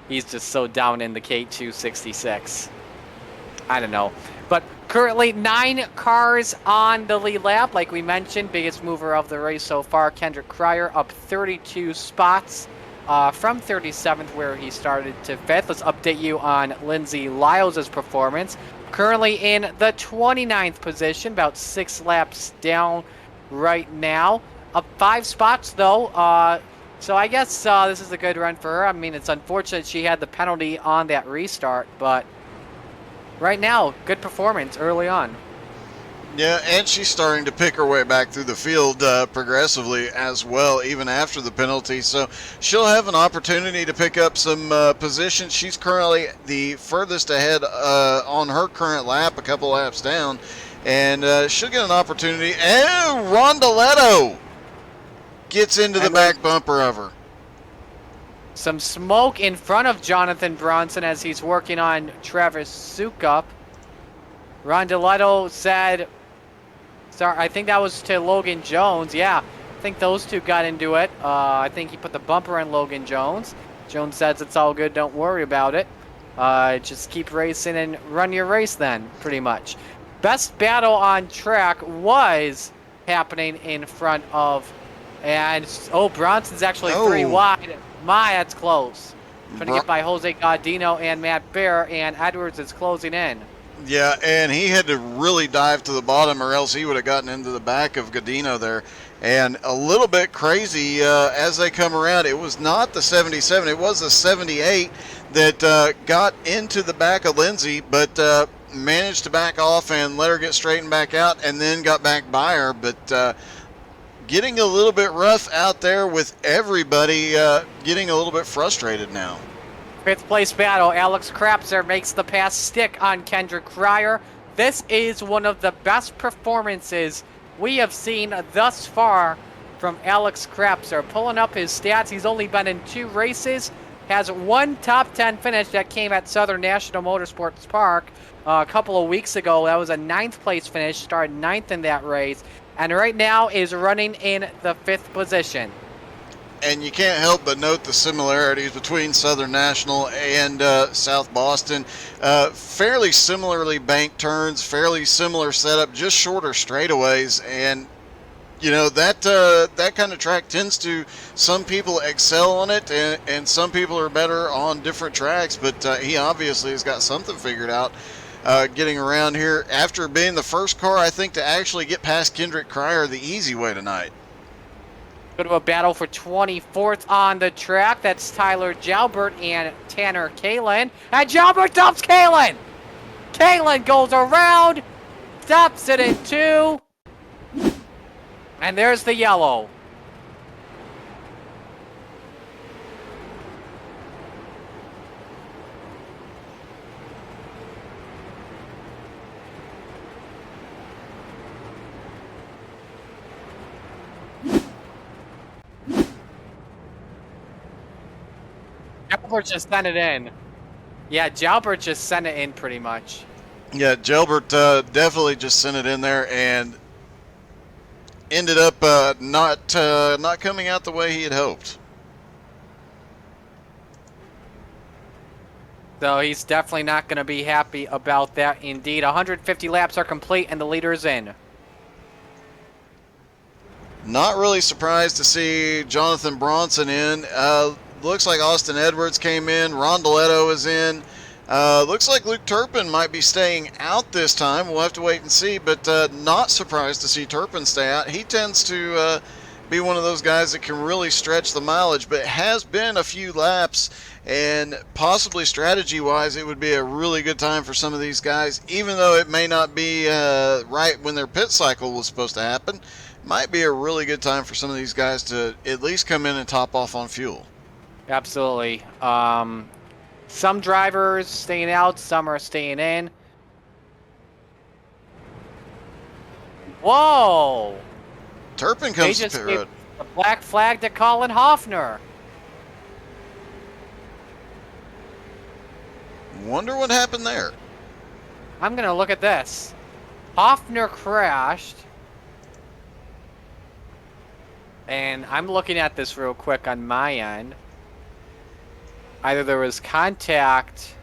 he's just so down in the K2 66. I don't know. But currently 9 cars on the lead lap. Like we mentioned, biggest mover of the race so far, Kendrick Cryer, up 32 spots from 37th where he started to 5th. Let's update you on Lindsay Lyles' performance. Currently in the 29th position, about 6 laps down right now. Up 5 spots though. So I guess this is a good run for her. I mean, it's unfortunate she had the penalty on that restart, but right now, good performance early on. Yeah, and she's starting to pick her way back through the field progressively as well, even after the penalty. So she'll have an opportunity to pick up some positions. She's currently the furthest ahead on her current lap, a couple laps down. And she'll get an opportunity. And Rondoletto gets into the back bumper of her. Some smoke in front of Jonathan Bronson as he's working on Travis Sukup. Rondoletto said, sorry, I think that was to Logan Jones. Yeah, I think those two got into it. I think he put the bumper on Logan Jones. Jones says it's all good, don't worry about it. Just keep racing and run your race then, pretty much. Best battle on track was happening in front of, and Bronson's actually 3 wide. That's close. Trying to get by Jose Gaudino and Matt Bear, and Edwards is closing in. Yeah, and he had to really dive to the bottom or else he would have gotten into the back of Gaudino there. And a little bit crazy as they come around. It was not the 77. It was the 78 that got into the back of Lindsay, but managed to back off and let her get straightened back out and then got back by her. But getting a little bit rough out there with everybody getting a little bit frustrated now. 5th place battle. Alex Krapser makes the pass stick on Kendrick Cryer. This is one of the best performances we have seen thus far from Alex Krapser. Pulling up his stats, he's only been in 2 races, has 1 top 10 finish that came at Southern National Motorsports Park a couple of weeks ago. That was a 9th place finish, started 9th in that race, and right now is running in the 5th position. And you can't help but note the similarities between Southern National and South Boston. Fairly similarly banked turns, fairly similar setup, just shorter straightaways. And You know, that kind of track tends to, some people excel on it, and some people are better on different tracks. But he obviously has got something figured out. Getting around here after being the first car, I think, to actually get past Kendrick Cryer the easy way tonight. Go to a battle for 24th on the track. That's Tyler Jalbert and Tanner Kalin. And Jalbert dumps Kalin! Kalin goes around, stops it in 2. And there's the yellow. Jalbert just sent it in. Yeah, Jalbert just sent it in pretty much. Yeah, Jalbert definitely just sent it in there and ended up not coming out the way he had hoped. So he's definitely not going to be happy about that indeed. 150 laps are complete and the leader's in. Not really surprised to see Jonathan Bronson in. Looks like Austin Edwards came in. Rondeletto is in. Looks like Luke Turpin might be staying out this time. We'll have to wait and see, but not surprised to see Turpin stay out. He tends to be one of those guys that can really stretch the mileage, but it has been a few laps, and possibly strategy-wise, it would be a really good time for some of these guys, even though it may not be right when their pit cycle was supposed to happen. Might be a really good time for some of these guys to at least come in and top off on fuel. Absolutely. Some drivers staying out, some are staying in. Whoa! Turpin They comes to just pit gave road. the black flag to Colin Hoffner. Wonder what happened there. I'm going to look at this. Hoffner crashed. And I'm looking at this real quick on my end. Either there was contact.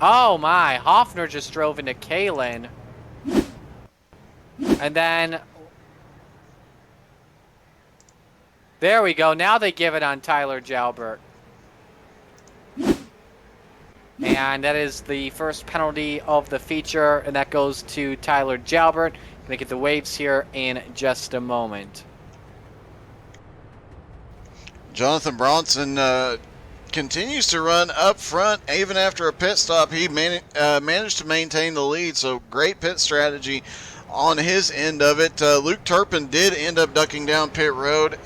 Oh my, Hoffner just drove into Kalin. And then there we go. Now they give it on Tyler Jalbert. And that is the first penalty of the feature, and that goes to Tyler Jalbert. Gonna get the waves here in just a moment. Jonathan Bronson continues to run up front even after a pit stop. He managed to maintain the lead, so great pit strategy on his end of it. Luke Turpin did end up ducking down pit road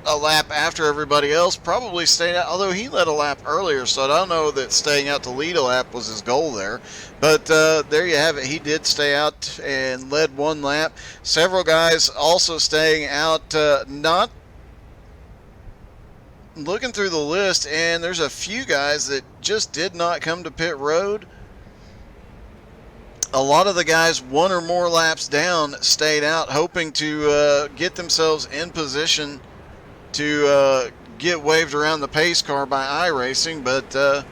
a lap after everybody else, probably stayed out, although he led a lap earlier, so I don't know that staying out to lead a lap was his goal there. But there you have it. He did stay out and led one lap. Several guys also staying out, not looking through the list, and there's a few guys that just did not come to pit road. A lot of the guys 1 or more laps down stayed out, hoping to get themselves in position to get waved around the pace car by iRacing, but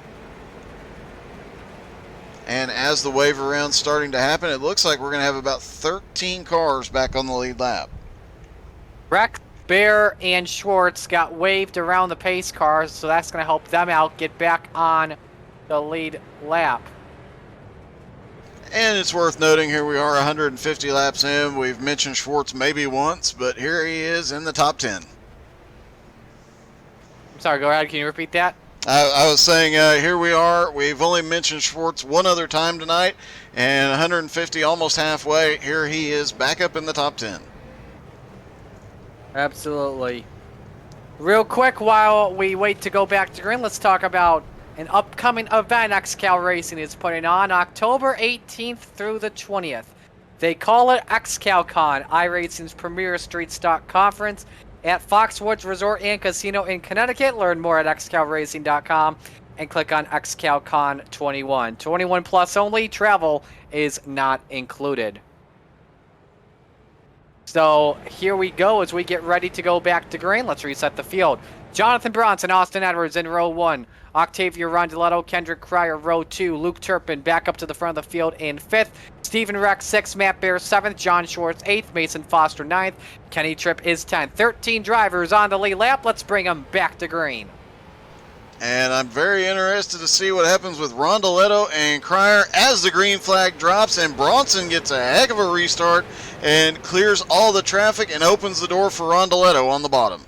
and as the wave around's starting to happen, it looks like we're going to have about 13 cars back on the lead lap. Rex, Bear, and Schwartz got waved around the pace cars, so that's going to help them out get back on the lead lap. And it's worth noting, here we are 150 laps in. We've mentioned Schwartz maybe once, but here he is in the top 10. I'm sorry, go ahead. Can you repeat that? I was saying, here we are. We've only mentioned Schwartz one other time tonight, and 150 almost halfway. Here he is back up in the top 10. Absolutely. Real quick, while we wait to go back to green, let's talk about an upcoming event XCAL Racing is putting on October 18th through the 20th. They call it XCAL Con, iRacing's premier street stock conference at Foxwoods Resort and Casino in Connecticut. Learn more at xcalracing.com and click on XCAL Con 21. 21 plus only. Travel is not included. So here we go as we get ready to go back to green. Let's reset the field. Jonathan Bronson, Austin Edwards in row 1. Octavio Rondeletto, Kendrick Cryer, row 2. Luke Turpin back up to the front of the field in 5th. Stephen Rex, 6th. Matt Bear, 7th. John Schwartz, 8th. Mason Foster, 9th. Kenny Tripp is 10th. 13 drivers on the lead lap. Let's bring them back to green. And I'm very interested to see what happens with Rondeletto and Cryer as the green flag drops and Bronson gets a heck of a restart and clears all the traffic and opens the door for Rondeletto on the bottom.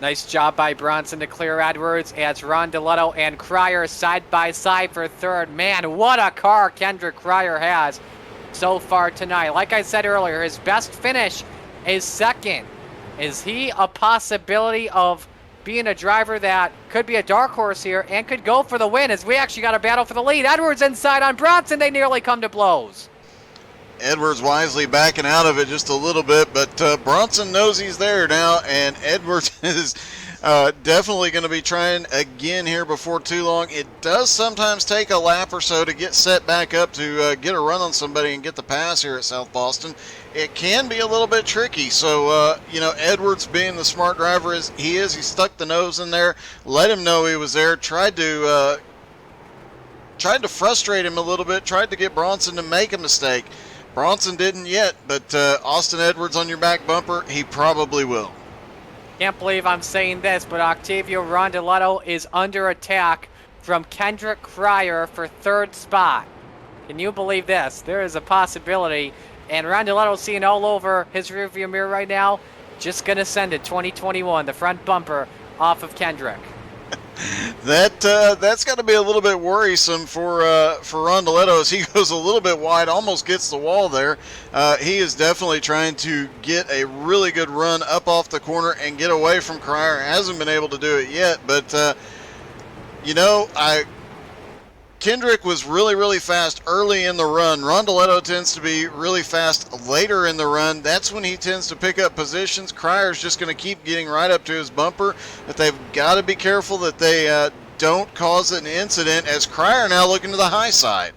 Nice job by Bronson to clear Edwards as Rondeletto and Cryer side by side for 3rd. Man, what a car Kendrick Cryer has so far tonight. Like I said earlier, his best finish is 2nd. Is he a possibility of being a driver that could be a dark horse here and could go for the win, as we actually got a battle for the lead? Edwards inside on Bronson. They nearly come to blows. Edwards wisely backing out of it just a little bit, but Bronson knows he's there now, and Edwards is definitely going to be trying again here before too long. It does sometimes take a lap or so to get set back up to get a run on somebody and get the pass here at South Boston. It can be a little bit tricky, so Edwards, being the smart driver as he is, he stuck the nose in there, let him know he was there, tried to frustrate him a little bit, tried to get Bronson to make a mistake. Bronson didn't yet, but Austin Edwards on your back bumper, he probably will. Can't believe I'm saying this, but Octavio Rondeletto is under attack from Kendrick Cryer for 3rd spot. Can you believe this? There is a possibility, and Rondeletto seeing all over his rearview mirror right now, just going to send it 2021, the front bumper off of Kendrick. That's got to be a little bit worrisome for Rondeletto as he goes a little bit wide, almost gets the wall there. He is definitely trying to get a really good run up off the corner and get away from Cryer. Hasn't been able to do it yet, but Kendrick was really, really fast early in the run. Rondeletto tends to be really fast later in the run. That's when he tends to pick up positions. Cryer's just going to keep getting right up to his bumper, but they've got to be careful that they don't cause an incident, as Cryer now looking to the high side.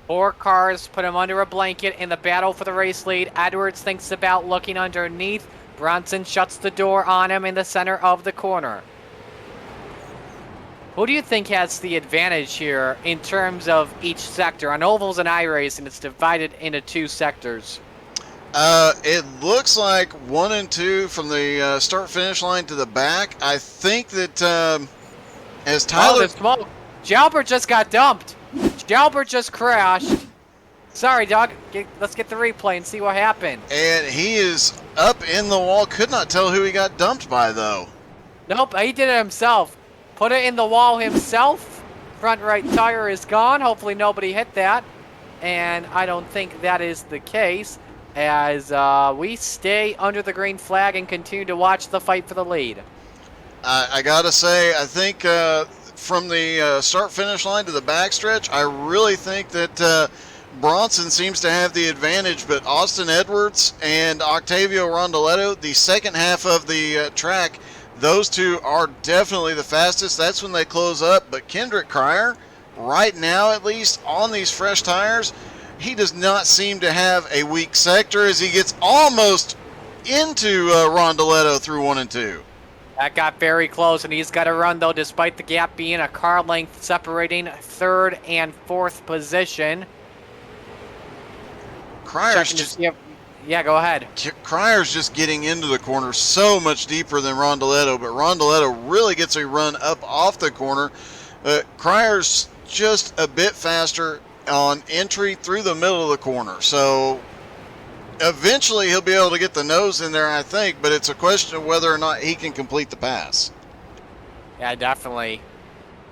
4 cars put him under a blanket in the battle for the race lead. Edwards thinks about looking underneath. Bronson shuts the door on him in the center of the corner. Who do you think has the advantage here in terms of each sector? On ovals and iRacing, it's divided into 2 sectors. It looks like 1 and 2 from the start-finish line to the back. I think that as Tyler... smoke. Jalbert just got dumped. Jalbert just crashed. Sorry, Doug. Let's get the replay and see what happened. And he is up in the wall. Could not tell who he got dumped by, though. Nope, he did it himself. Put it in the wall himself. Front right tire is gone. Hopefully nobody hit that. And I don't think that is the case, as we stay under the green flag and continue to watch the fight for the lead. I gotta say, I think from the start-finish line to the backstretch, I really think that Bronson seems to have the advantage, but Austin Edwards and Octavio Rondeletto, the second half of the track, those two are definitely the fastest. That's when they close up. But Kendrick Cryer, right now at least, on these fresh tires, he does not seem to have a weak sector as he gets almost into Rondeletto through 1 and 2. That got very close, and he's got to run, though, despite the gap being a car length separating 3rd and 4th position. Cryer's just... Yeah, go ahead. Cryer's just getting into the corner so much deeper than Rondeletto, but Rondeletto really gets a run up off the corner. Cryer's just a bit faster on entry through the middle of the corner. So eventually he'll be able to get the nose in there, I think, but it's a question of whether or not he can complete the pass. Yeah, definitely.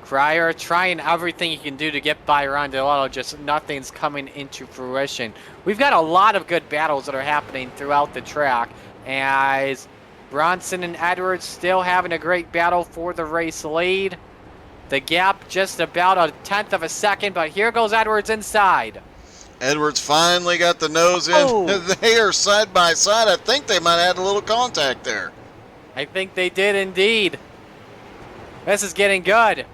Cryer trying everything he can do to get by Rondeletto, just nothing's coming into fruition. We've got a lot of good battles that are happening throughout the track, as Bronson and Edwards still having a great battle for the race lead. The gap just about 1/10 of a second, but here goes Edwards inside. Edwards finally got the nose in. Oh. They are side by side. I think they might have had a little contact there. I think they did indeed. This is getting good.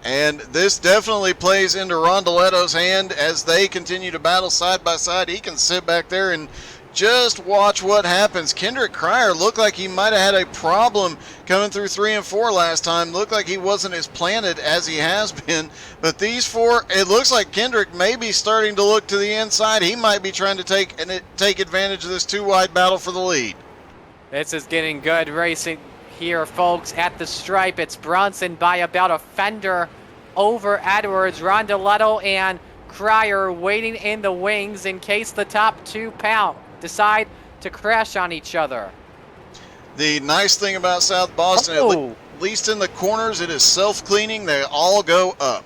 And this definitely plays into Rondeletto's hand as they continue to battle side by side. He can sit back there and just watch what happens. Kendrick Cryer looked like he might have had a problem coming through 3 and 4 last time. Looked like he wasn't as planted as he has been. But these four, it looks like Kendrick may be starting to look to the inside. He might be trying to take advantage of this two-wide battle for the lead. This is getting good racing here, folks. At the stripe, it's Bronson by about a fender over Edwards. Rondeletto and Cryer waiting in the wings in case the top two decide to crash on each other. The nice thing about South Boston, at least in the corners, it is self-cleaning. They all go up.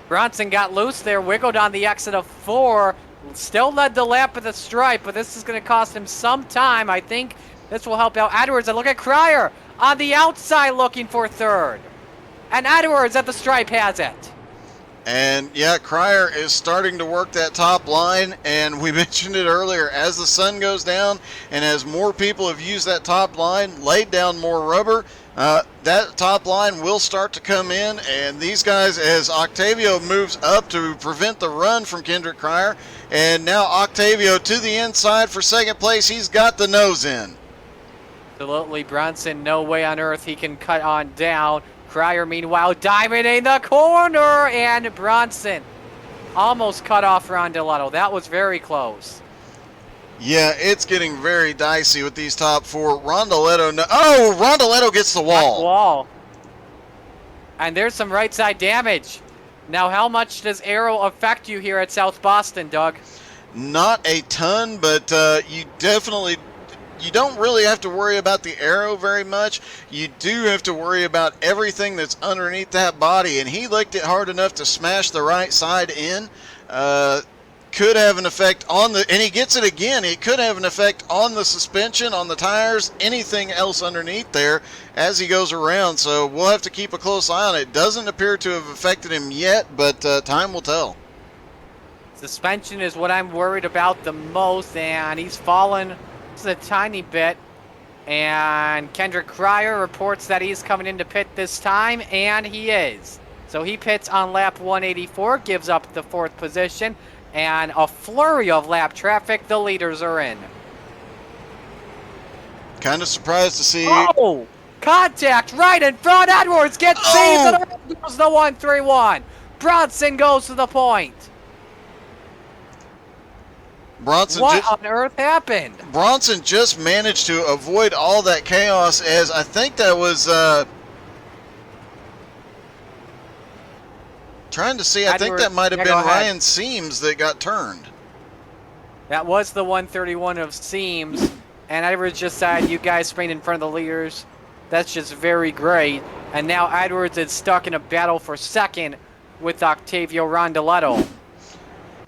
Bronson got loose there, wiggled on the exit of 4, still led the lap at the stripe, but this is going to cost him some time. I think this will help out Edwards. And look at Cryer on the outside looking for third. And Edwards at the stripe has it. And yeah, Cryer is starting to work that top line, and we mentioned it earlier, as the sun goes down and as more people have used that top line, laid down more rubber, that top line will start to come in, and these guys, as Octavio moves up to prevent the run from Kendrick Cryer, and now Octavio to the inside for second place, he's got the nose in. Absolutely, Bronson, no way on earth he can cut on down. Cryer, meanwhile, diving in the corner, and Bronson almost cut off Rondeletto. That was very close. Yeah, it's getting very dicey with these top four. Rondeletto gets the wall. And there's some right side damage. Now, how much does aero affect you here at South Boston, Doug? Not a ton, but you don't really have to worry about the aero very much. You do have to worry about everything that's underneath that body, and he licked it hard enough to smash the right side in. Could have an effect on and he gets it again, it could have an effect on the suspension, on the tires, anything else underneath there as he goes around. So we'll have to keep a close eye on it. Doesn't appear to have affected him yet, but time will tell. Suspension is what I'm worried about the most, and he's fallen just a tiny bit. And Kendrick Cryer reports that he's coming into pit this time, and he is. So he pits on lap 184, gives up the 4th position, and a flurry of lap traffic. The leaders are in. Kind of surprised to see. Oh! Contact right in front. Edwards gets saved, and around goes the 131. Bronson goes to the point. What on earth happened? Bronson just managed to avoid all that chaos, as I think that was trying to see. I think that might have been Ryan Seams that got turned. That was the 131 of Seams, and Edwards just said, "You guys sprayed in front of the leaders. That's just very great." And now Edwards is stuck in a battle for second with Octavio Rondeletto.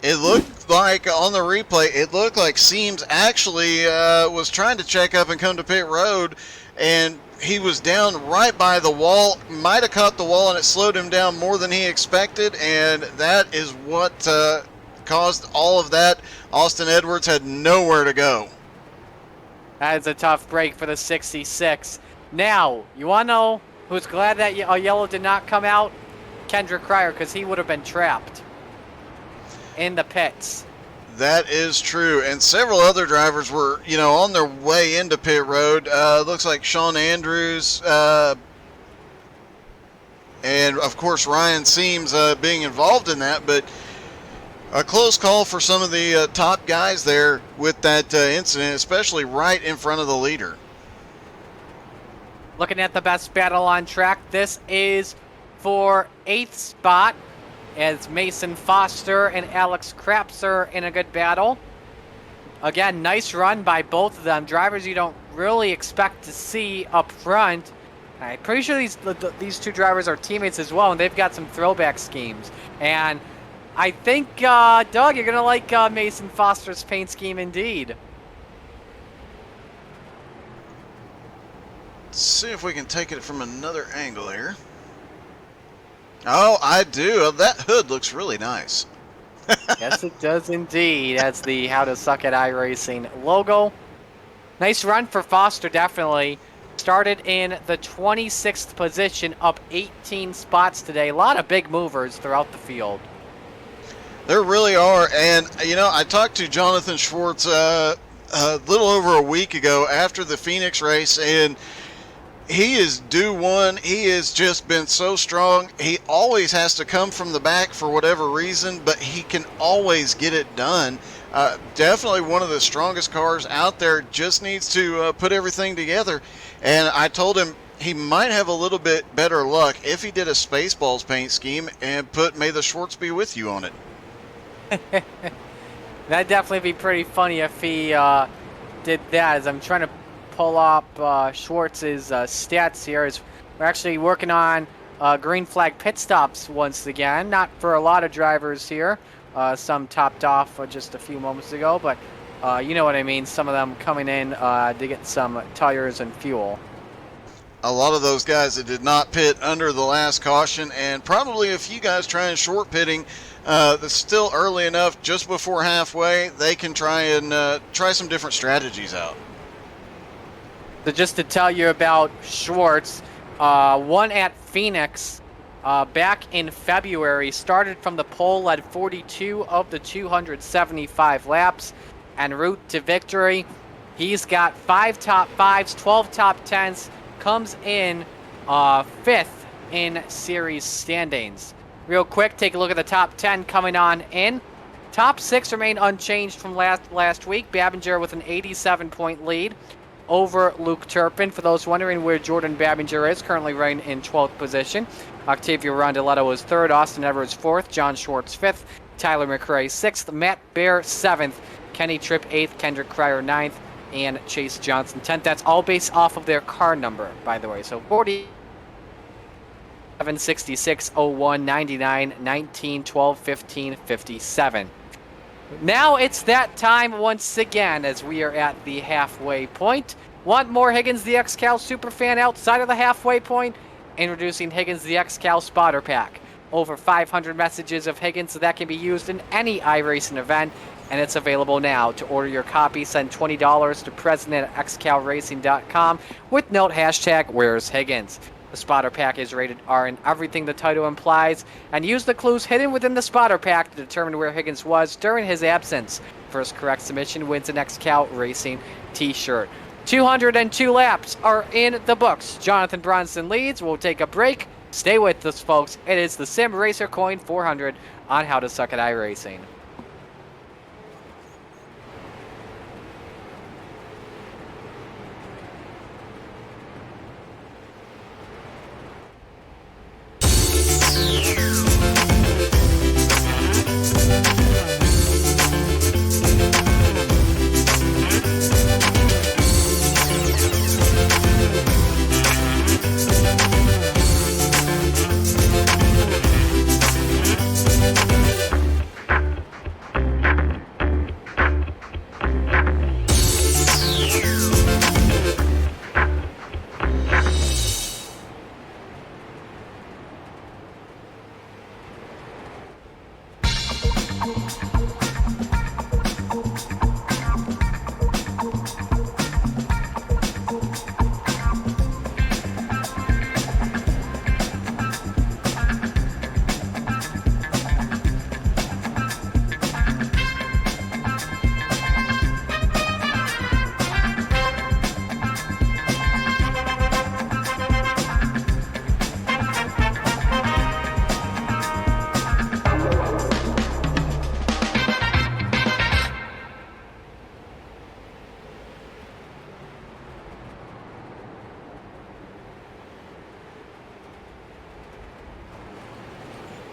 It looked like, on the replay, it looked like Seams actually was trying to check up and come to pit road, and he was down right by the wall, might have caught the wall, and it slowed him down more than he expected, and that is what caused all of that. Austin Edwards had nowhere to go. That is a tough break for the 66. Now, you want to know who's glad that a yellow did not come out? Kendrick Cryer, because he would have been trapped in the pits. That is true, and several other drivers were, on their way into pit road. Looks like Sean Andrews, and of course Ryan Seams being involved in that, but a close call for some of the top guys there with that incident, especially right in front of the leader. Looking at the best battle on track, this is for 8th spot, as Mason Foster and Alex Krapser in a good battle. Again, nice run by both of them. Drivers you don't really expect to see up front. I'm pretty sure these two drivers are teammates as well, and they've got some throwback schemes. And I think, Doug, you're going to like Mason Foster's paint scheme indeed. Let's see if we can take it from another angle here. Oh, I do. That hood looks really nice. Yes, it does indeed. That's the How to Suck at iRacing logo. Nice run for Foster, definitely. Started in the 26th position, up 18 spots today. A lot of big movers throughout the field. There really are. And, I talked to Jonathan Schwartz a little over a week ago after the Phoenix race, and he is due one. He has just been so strong. He always has to come from the back for whatever reason, but he can always get it done. Definitely one of the strongest cars out there. Just needs to put everything together. And I told him he might have a little bit better luck if he did a Spaceballs paint scheme and put "May the Schwartz be with you" on it. That'd definitely be pretty funny if he did that. As I'm trying to pull up Schwartz's stats here, as we're actually working on green flag pit stops once again. Not for a lot of drivers here. Some topped off just a few moments ago, but you know what I mean. Some of them coming in to get some tires and fuel. A lot of those guys that did not pit under the last caution, and probably a few guys trying short pitting. That's still early enough, just before halfway. They can try some different strategies out. So just to tell you about Schwartz, one at Phoenix back in February, started from the pole, led 42 of the 275 laps, en route to victory. He's got 5 top 5s, 12 top 10s, comes in 5th in series standings. Real quick, take a look at the top 10 coming on in. Top 6 remain unchanged from last week. Babinger with an 87-point lead over Luke Turpin. For those wondering where Jordan Babinger is, currently running in 12th position. Octavio Rondeletto is 3rd, Austin Edwards 4th, John Schwartz 5th, Tyler McRae 6th, Matt Bear 7th, Kenny Tripp 8th, Kendrick Cryer 9th, and Chase Johnson 10th. That's all based off of their car number, by the way. So 40, 66, 01, 99, 19, 12, 15, 57. Now it's that time once again, as we are at the halfway point. Want more Higgins the XCAL Superfan outside of the halfway point? Introducing Higgins the XCAL Spotter Pack. Over 500 messages of Higgins that can be used in any iRacing event, and it's available now. To order your copy, send $20 to president@xcalracing.com with note hashtag Where's Higgins. The Spotter Pack is rated R in everything the title implies, and use the clues hidden within the Spotter Pack to determine where Higgins was during his absence. First correct submission wins an XCAL Racing t-shirt. 202 laps are in the books. Jonathan Bronson leads. We'll take a break. Stay with us, folks. It is the Sim Racer Coin 400 on How to Suck at iRacing.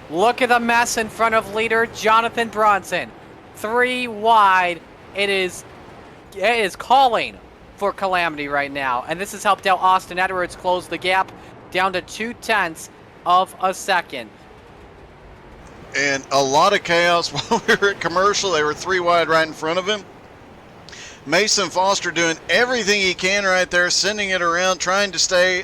Look at the mess in front of leader Jonathan Bronson. 3 wide. It is calling for calamity right now. And this has helped out Austin Edwards close the gap down to 0.2 of a second. And a lot of chaos while we were at commercial. They were 3 wide right in front of him. Mason Foster doing everything he can right there, sending it around, trying to stay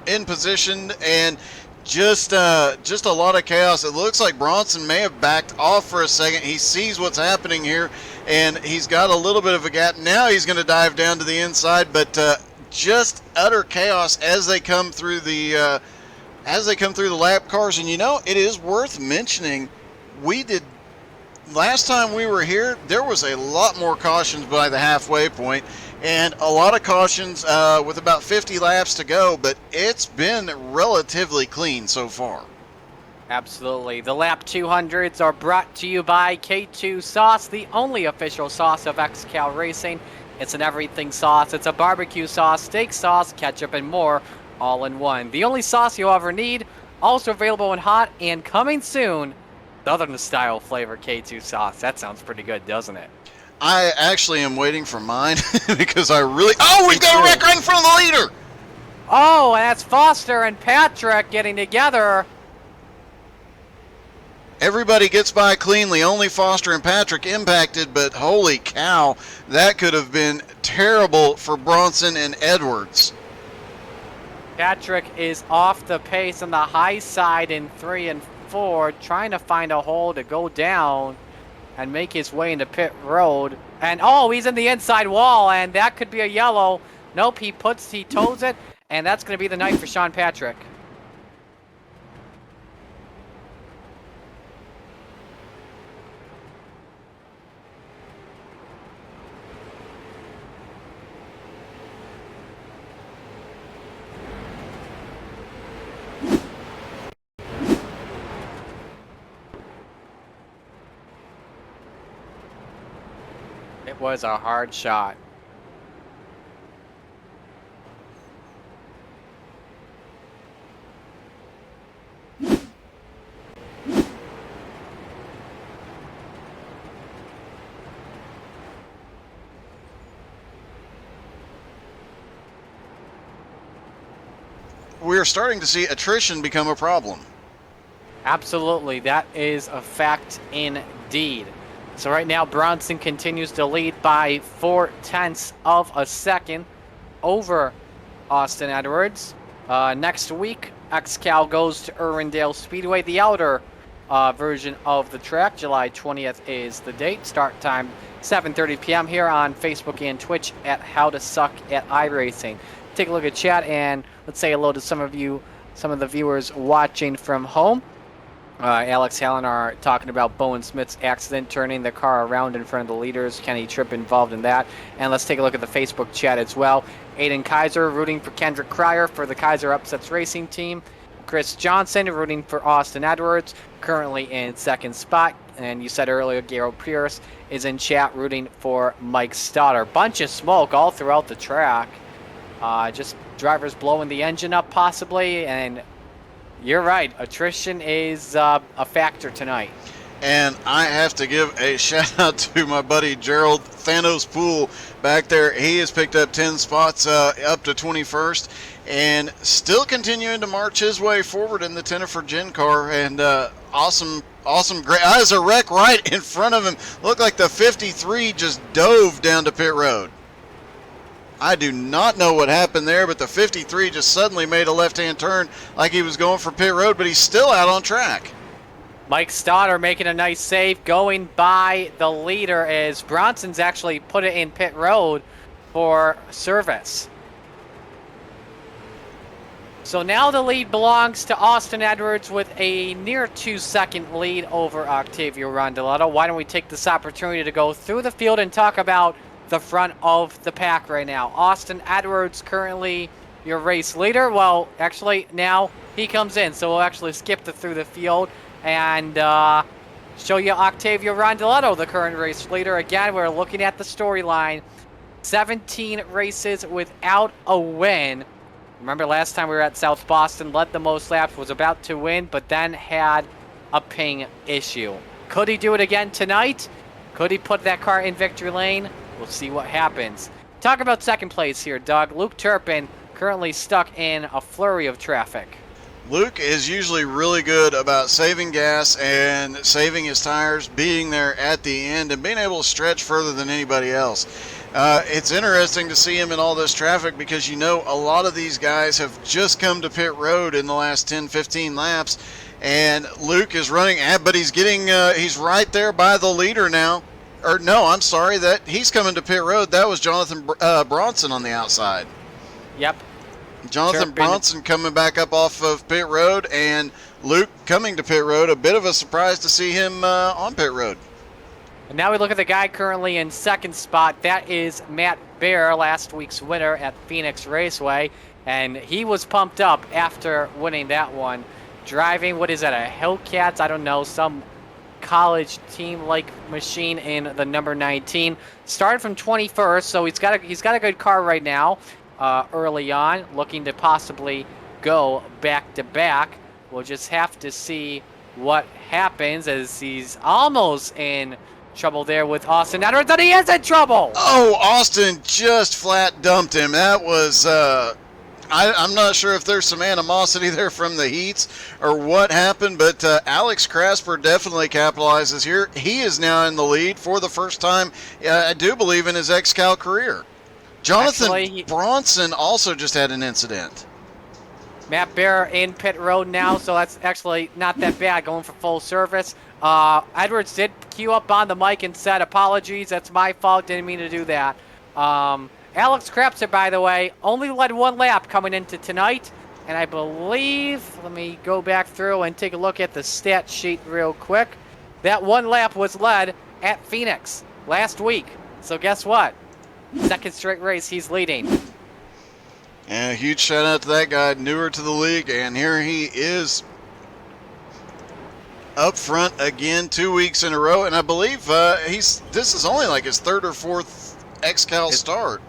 in position, and just a lot of chaos. It looks like Bronson may have backed off for a second. He sees what's happening here, and he's got a little bit of a gap. Now he's going to dive down to the inside, but just utter chaos as they come through the lap cars. And you know, it is worth mentioning, we did last time we were here, there was a lot more cautions by the halfway point, and a lot of cautions with about 50 laps to go, but it's been relatively clean so far. Absolutely. The lap 200s are brought to you by K2 Sauce, the only official sauce of XCAL Racing. It's an everything sauce. It's a barbecue sauce, steak sauce, ketchup, and more, all in one. The only sauce you'll ever need, also available in hot and coming soon, Southern style flavor K2 sauce. That sounds pretty good, doesn't it? I actually am waiting for mine because I really... Oh, we've got a wreck right in front of the leader! Oh, and that's Foster and Patrick getting together. Everybody gets by cleanly, only Foster and Patrick impacted, but holy cow, that could have been terrible for Bronson and Edwards. Patrick is off the pace on the high side in 3 and 4, trying to find a hole to go down and make his way into pit road. And oh, he's in the inside wall, and that could be a yellow. Nope, he toes it, and that's going to be the night for Sean Patrick. It was a hard shot. We're starting to see attrition become a problem. Absolutely, that is a fact indeed. So right now, Bronson continues to lead by 0.4 of a second over Austin Edwards. Next week, XCAL goes to Irwindale Speedway, the outer version of the track. July 20th is the date. Start time 7:30 p.m. here on Facebook and Twitch at How to Suck at iRacing. Take a look at chat and let's say hello to some of the viewers watching from home. Alex Hallen are talking about Bowen Smith's accident, turning the car around in front of the leaders. Kenny Tripp involved in that. And let's take a look at the Facebook chat as well. Aiden Kaiser rooting for Kendrick Cryer for the Kaiser Upsets Racing team. Chris Johnson rooting for Austin Edwards, currently in second spot. And you said earlier, Garrett Pierce is in chat rooting for Mike Stoddard. Bunch of smoke all throughout the track. Just drivers blowing the engine up possibly, and you're right, attrition is a factor tonight. And I have to give a shout out to my buddy Gerald Thanos Poole back there. He has picked up 10 spots up to 21st and still continuing to march his way forward in the Tennifer Gen car. And awesome, great. There's a wreck right in front of him. Looked like the 53 just dove down to pit road. I do not know what happened there, but the 53 just suddenly made a left-hand turn like he was going for pit road, but he's still out on track. Mike Stoddard making a nice save, going by the leader as Bronson's actually put it in pit road for service. So now the lead belongs to Austin Edwards with a near 2-second lead over Octavio Rondeletto. Why don't we take this opportunity to go through the field and talk about the front of the pack right now. Austin Edwards currently your race leader. Well, actually now he comes in, so we'll actually skip through the field and show you Octavio Rondeletto, the current race leader. Again, we're looking at the storyline. 17 races without a win. Remember last time we were at South Boston, led the most laps, was about to win, but then had a ping issue. Could he do it again tonight? Could he put that car in victory lane? We'll see what happens. Talk about second place here, Doug. Luke Turpin currently stuck in a flurry of traffic. Luke is usually really good about saving gas and saving his tires, being there at the end, and being able to stretch further than anybody else. It's interesting to see him in all this traffic because you know a lot of these guys have just come to pit road in the last 10-15 laps, and Luke is running, but he's right there by the leader now. Or no, I'm sorry, that he's coming to pit road. That was Jonathan Bronson on the outside. Yep. Jonathan Bronson coming back up off of pit road, and Luke coming to pit road. A bit of a surprise to see him on pit road. And now we look at the guy currently in second spot. That is Matt Bear, last week's winner at Phoenix Raceway. And he was pumped up after winning that one. Driving, what is that, a Hellcats? I don't know, some college team-like machine in the number 19. Started from 21st, so he's got a good car right now. Early on, looking to possibly go back-to-back. We'll just have to see what happens, as he's almost in trouble there with Austin Edwards, and he is in trouble! Oh, Austin just flat dumped him. That was, I'm not sure if there's some animosity there from the heats or what happened, but Alex Crasper definitely capitalizes here. He is now in the lead for the first time, I do believe, in his XCAL career. Jonathan Bronson also just had an incident. Matt Bear in pit road now, so that's actually not that bad, going for full service. Edwards did queue up on the mic and said, apologies, that's my fault, didn't mean to do that. Alex Krapser, by the way, only led one lap coming into tonight, and I believe, let me go back through and take a look at the stat sheet real quick. That one lap was led at Phoenix last week, so guess what? Second straight race, he's leading. And a huge shout out to that guy, newer to the league, and here he is up front again 2 weeks in a row, and I believe this is only like his third or fourth XCAL start.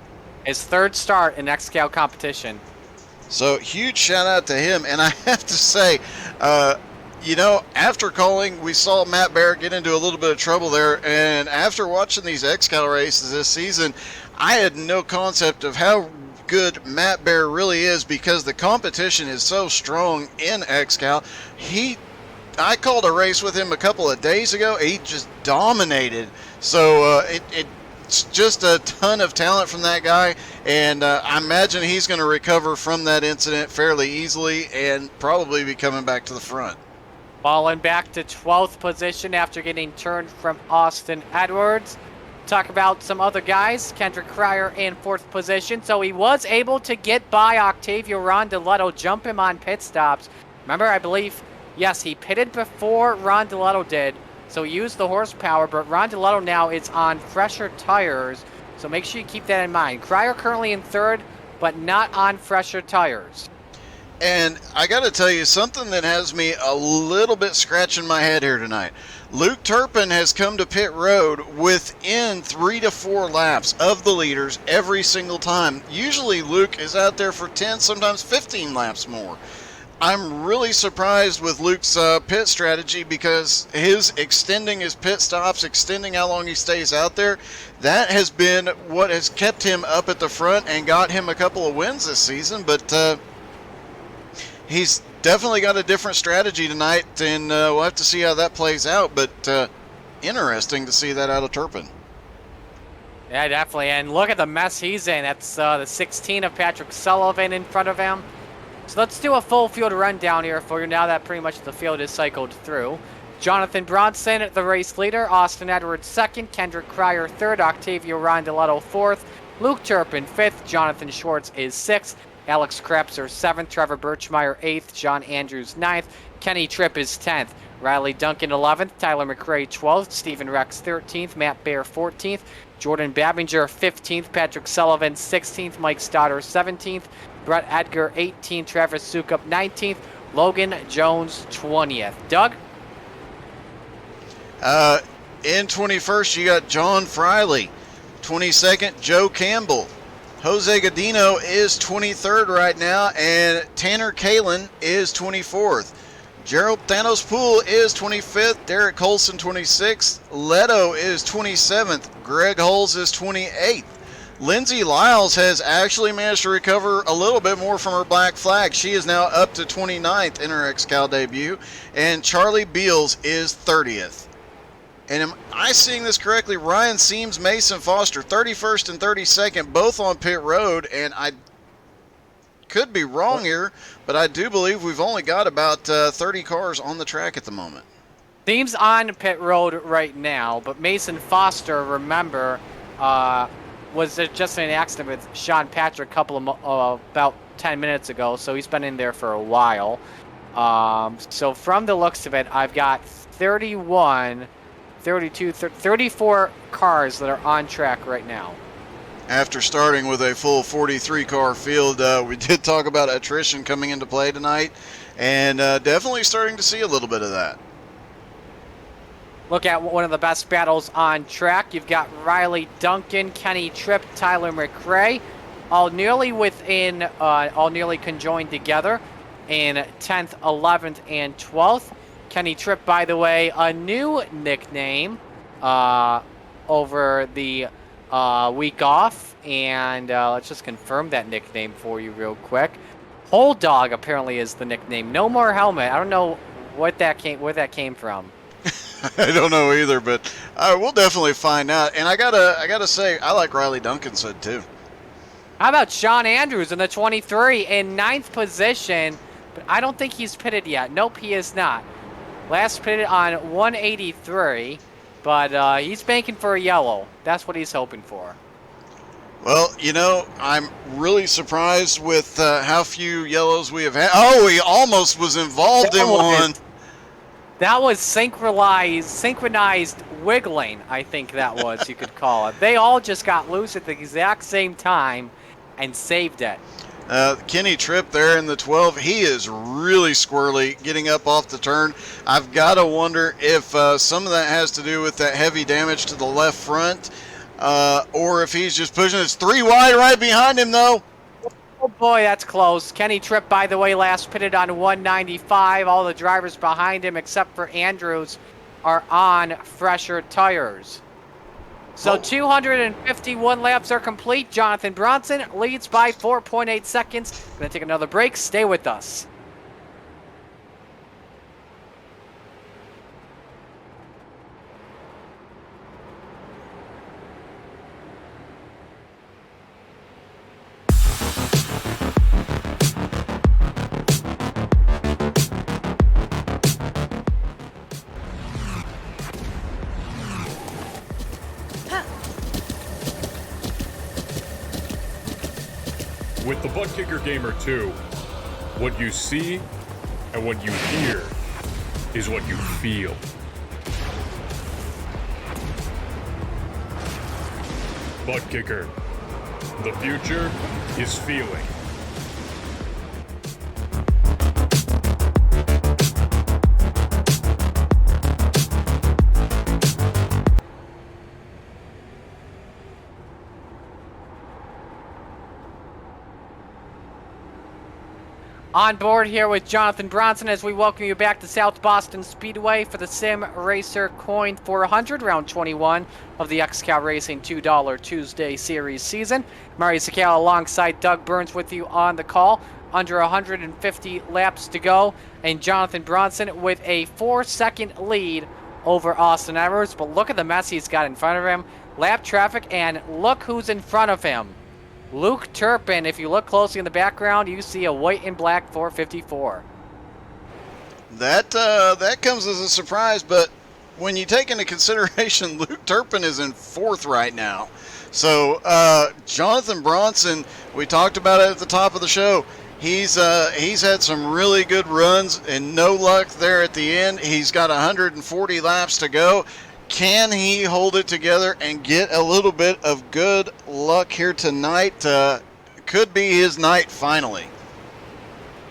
His third start in XCAL competition. So huge shout out to him, and I have to say, you know, after calling, we saw Matt Barrett get into a little bit of trouble there, and after watching these XCAL races this season, I had no concept of how good Matt Bear really is, because the competition is so strong in XCAL. I called a race with him a couple of days ago. He just dominated. So it's just a ton of talent from that guy, and I imagine he's going to recover from that incident fairly easily and probably be coming back to the front. Falling back to 12th position after getting turned from Austin Edwards. Talk about some other guys. Kendrick Cryer in 4th position. So he was able to get by Octavio Rondeletto, jump him on pit stops. Remember, I believe, yes, he pitted before Rondeletto did, so he used the horsepower, but Rondeletto now is on fresher tires, so make sure you keep that in mind. Cryer currently in 3rd, but not on fresher tires. And I got to tell you, something that has me a little bit scratching my head here tonight. Luke Turpin has come to pit road within 3 to 4 laps of the leaders every single time. Usually Luke is out there for 10, sometimes 15 laps more. I'm really surprised with Luke's pit strategy, because his extending his pit stops, extending how long he stays out there, that has been what has kept him up at the front and got him a couple of wins this season. But he's definitely got a different strategy tonight, and we'll have to see how that plays out. But interesting to see that out of Turpin. Yeah, definitely. And look at the mess he's in. That's the 16 of Patrick Sullivan in front of him. So let's do a full field rundown here for you now that pretty much the field is cycled through. Jonathan Bronson, the race leader. Austin Edwards, 2nd. Kendrick Cryer, 3rd. Octavio Rondeletto, 4th. Luke Turpin, 5th. Jonathan Schwartz is 6th. Alex Krapser, 7th. Trevor Birchmeyer, 8th. John Andrews, 9th. Kenny Tripp is 10th. Riley Duncan, 11th. Tyler McRae, 12th. Stephen Rex, 13th. Matt Bear, 14th. Jordan Babinger, 15th. Patrick Sullivan, 16th. Mike Stoddard, 17th. Brett Edgar, 18th. Travis Sukup, 19th. Logan Jones, 20th. Doug? In 21st, you got John Friley. 22nd, Joe Campbell. Jose Godino is 23rd right now, and Tanner Kalin is 24th. Gerald Thanos Poole is 25th. Derek Colson, 26th. Leto is 27th. Greg Hulls is 28th. Lindsay Lyles has actually managed to recover a little bit more from her black flag. She is now up to 29th in her XCAL debut. And Charlie Beals is 30th. And am I seeing this correctly? Ryan Seams, Mason Foster, 31st and 32nd, both on pit road. And I could be wrong here, but I do believe we've only got about 30 cars on the track at the moment. Seams on pit road right now, but Mason Foster, remember, was just in an accident with Sean Patrick a couple of about 10 minutes ago, so he's been in there for a while. So from the looks of it, I've got 31, 34 cars that are on track right now. After starting with a full 43 car field, we did talk about attrition coming into play tonight, and definitely starting to see a little bit of that. Look at one of the best battles on track. You've got Riley Duncan, Kenny Tripp, Tyler McRae, all nearly conjoined together in 10th, 11th, and 12th. Kenny Tripp, by the way, a new nickname over the week off, and let's just confirm that nickname for you real quick. Whole Dog apparently is the nickname. No more helmet. I don't know where that came from. I don't know either, but we'll definitely find out. And I gotta say, I like Riley Duncanson too. How about Sean Andrews in the 23 in 9th position? But I don't think he's pitted yet. Nope, he is not. Last pitted on 183, but he's banking for a yellow. That's what he's hoping for. Well, you know, I'm really surprised with how few yellows we have had. Oh, he almost was involved in one. That was synchronized wiggling, I think that was, you could call it. They all just got loose at the exact same time and saved it. Kenny Tripp there in the 12, he is really squirrely getting up off the turn. I've got to wonder if some of that has to do with that heavy damage to the left front, or if he's just pushing. It's 3 wide right behind him, though. Oh boy, that's close. Kenny Tripp, by the way, last pitted on 195. All the drivers behind him, except for Andrews, are on fresher tires. So 251 laps are complete. Jonathan Bronson leads by 4.8 seconds. Gonna take another break. Stay with us. With the Butt Kicker Gamer 2, what you see and what you hear is what you feel. Butt Kicker. The future is feeling. On board here with Jonathan Bronson as we welcome you back to South Boston Speedway for the Sim Racer Coin 400, round 21 of the XCAL Racing $2 Tuesday Series season. Murray XCAL alongside Doug Burns with you on the call. Under 150 laps to go, and Jonathan Bronson with a 4-second lead over Austin Edwards. But look at the mess he's got in front of him. Lap traffic, and look who's in front of him. Luke Turpin. If you look closely in the background, you see a white and black 454. That comes as a surprise, but when you take into consideration Luke Turpin is in 4th right now. So Jonathan Bronson, we talked about it at the top of the show. He's had some really good runs and no luck there at the end. He's got 140 laps to go. Can he hold it together and get a little bit of good luck here tonight? Could be his night finally.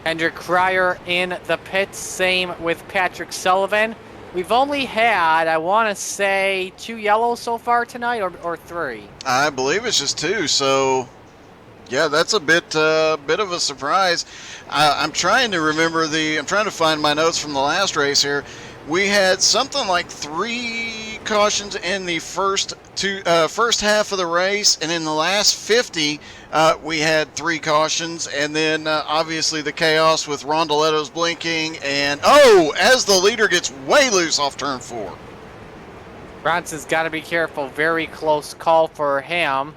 Hendrik Cryer in the pits, same with Patrick Sullivan. We've only had, I want to say, 2 yellows so far tonight, or 3? I believe it's just 2, so yeah, that's a bit of a surprise. I'm trying to remember I'm trying to find my notes from the last race here. We had something like 3 cautions in the first half of the race, and in the last 50, we had 3 cautions, and then obviously the chaos with Rondoletto's blinking, and as the leader gets way loose off turn 4. Bronson's got to be careful. Very close call for him.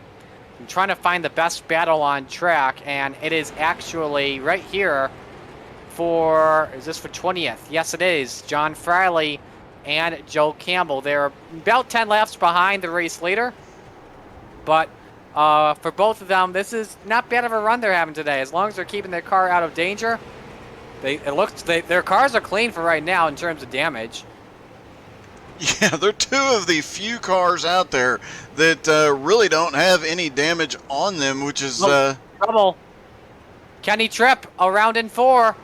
I'm trying to find the best battle on track, and it is actually right here. Is this for 20th? Yes, it is. John Friley and Joe Campbell. They're about 10 laps behind the race leader. But for both of them, this is not bad of a run they're having today. As long as they're keeping their car out of danger, their cars are clean for right now in terms of damage. Yeah, they're two of the few cars out there that really don't have any damage on them, which is Oh, trouble. Kenny Tripp around in 4.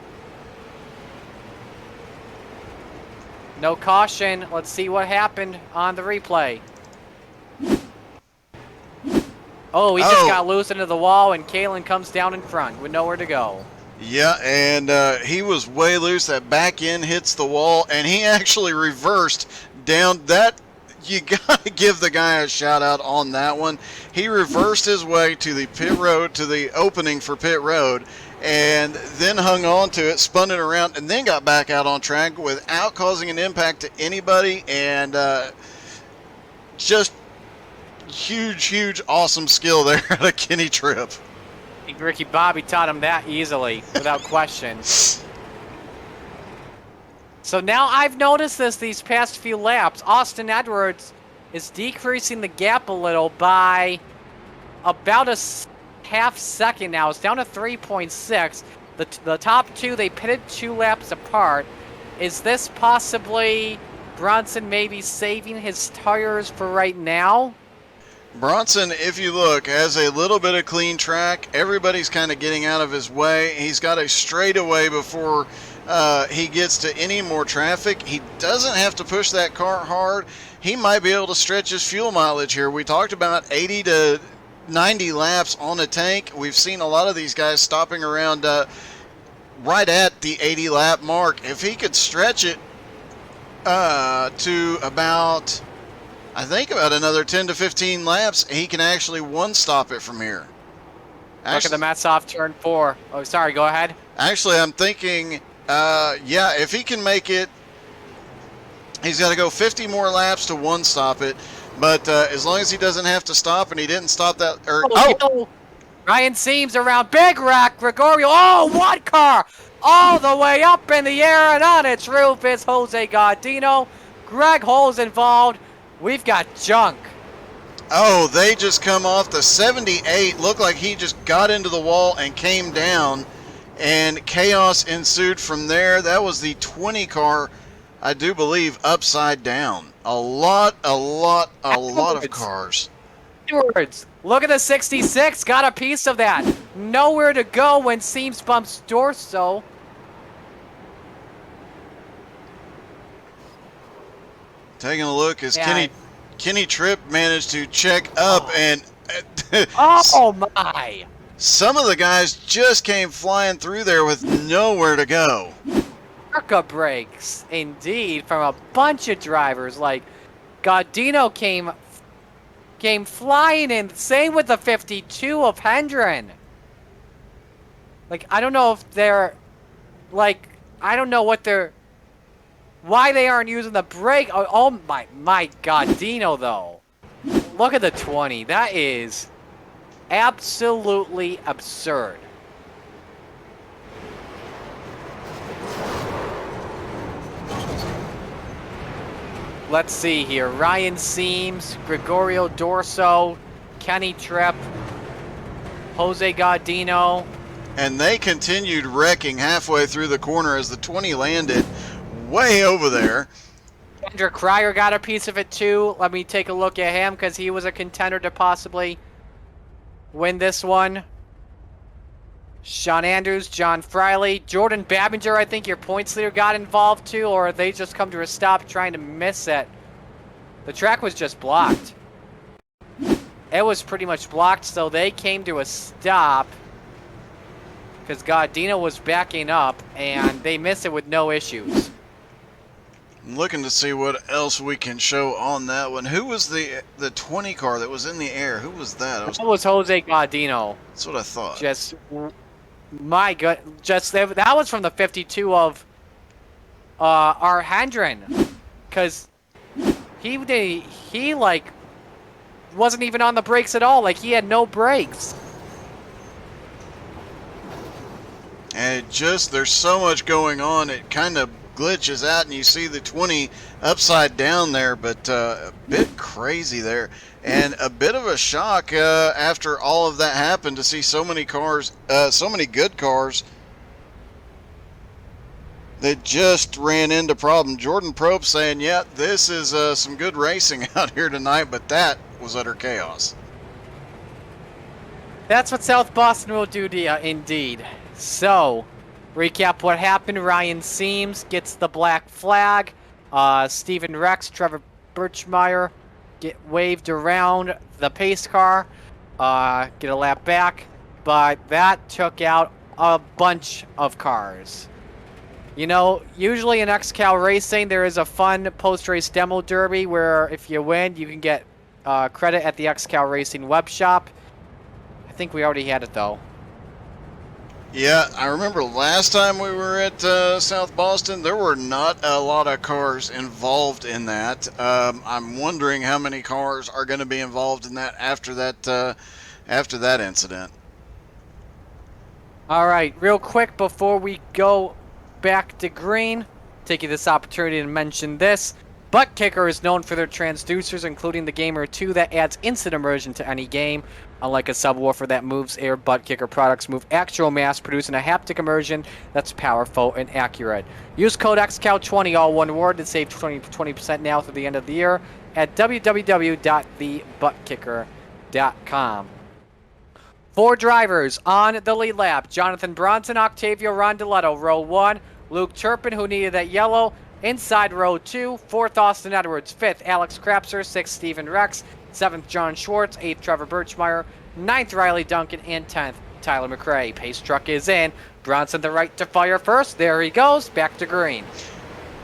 No caution. Let's see what happened on the replay. Oh, he just got loose into the wall, and Kalen comes down in front with nowhere to go. Yeah, and he was way loose. That back end hits the wall, and he actually reversed down. That you gotta give the guy a shout out on that one. He reversed his way to the pit road, to the opening for pit road, and then hung on to it, spun it around, and then got back out on track without causing an impact to anybody. And just huge, awesome skill there out of Kenny Tripp. I think Ricky Bobby taught him that easily, without question. So now I've noticed these past few laps. Austin Edwards is decreasing the gap a little by about a half second now. It's down to 3.6. The top two, they pitted 2 laps apart. Is this possibly Bronson maybe saving his tires for right now? Bronson, if you look, has a little bit of clean track. Everybody's kind of getting out of his way. He's got a straightaway before he gets to any more traffic. He doesn't have to push that car hard. He might be able to stretch his fuel mileage here. We talked about 80 to 90 laps on a tank. We've seen a lot of these guys stopping around right at the 80 lap mark. If he could stretch it to about, I think, about another 10 to 15 laps, he can actually one-stop it from here. Look at the Matsoff turn 4. Oh, sorry, go ahead. Actually, I'm thinking, yeah, if he can make it, he's got to go 50 more laps to one-stop it. But as long as he doesn't have to stop, and he didn't stop that, Ryan Seams around Big Rock, Gregorio. Oh, what car? All the way up in the air, and on its roof is Jose Gardino. Greg Hull's involved. We've got junk. Oh, they just come off the 78. Looked like he just got into the wall and came down, and chaos ensued from there. That was the 20 car, I do believe, upside down. A lot of cars. Edwards, look at the 66. Got a piece of that. Nowhere to go when Seams bumps Dorso. Taking a look as Kenny Tripp managed to check up, and oh my! some of the guys just came flying through there with nowhere to go. Circa breaks, indeed, from a bunch of drivers. Like Gardino came flying in. Same with the 52 of Hendren. Like, I don't know if they're, like, I don't know what they're, why they aren't using the brake. Oh my Gardino though. Look at the 20. That is absolutely absurd. Let's see here. Ryan Seams, Gregorio Dorso, Kenny Tripp, Jose Gardino. And they continued wrecking halfway through the corner as the 20 landed way over there. Kendrick Cryer got a piece of it too. Let me take a look at him because he was a contender to possibly win this one. Sean Andrews, John Friley, Jordan Babinger, I think your points leader got involved too, or they just come to a stop trying to miss it. The track was just blocked. It was pretty much blocked, so they came to a stop because Gardino was backing up, and they missed it with no issues. I'm looking to see what else we can show on that one. Who was the 20 car that was in the air? Who was that? That was Jose Gardino. That's what I thought. Just, my God, that was from the 52 of our Hendren, because he like wasn't even on the brakes at all. Like, he had no brakes. And there's so much going on, it kind of glitches out, and you see the 20 upside down there, but a bit crazy there. And a bit of a shock after all of that happened to see so many cars, so many good cars They just ran into problem. Jordan Probe saying, yeah, this is some good racing out here tonight, but that was utter chaos. That's what South Boston will do to you, indeed. So, recap what happened. Ryan Seams gets the black flag. Stephen Rex, Trevor Birchmeyer get waved around the pace car, get a lap back, but that took out a bunch of cars. You know, usually in XCAL Racing, there is a fun post-race demo derby where if you win, you can get credit at the XCAL Racing web shop. I think we already had it, though. Yeah, I remember last time we were at South Boston, there were not a lot of cars involved in that. I'm wondering how many cars are going to be involved in that after that incident. All right, real quick before we go back to green, taking this opportunity to mention this. Butt Kicker is known for their transducers, including the Gamer 2 that adds instant immersion to any game. Unlike a subwoofer that moves air, Butt Kicker products move actual mass, producing a haptic immersion that's powerful and accurate. Use code XCAL20, all one word, to save 20% now through the end of the year at www.thebuttkicker.com. 4 drivers on the lead lap. Jonathan Bronson, Octavio Rondeletto, row 1. Luke Turpin, who needed that yellow, inside row 2. 4th, Austin Edwards. 5th, Alex Krapser. 6th, Stephen Rex. 7th, John Schwartz. 8th, Trevor Birchmeyer. 9th, Riley Duncan. And 10th, Tyler McRae. Pace truck is in. Bronson the right to fire first. There he goes. Back to green.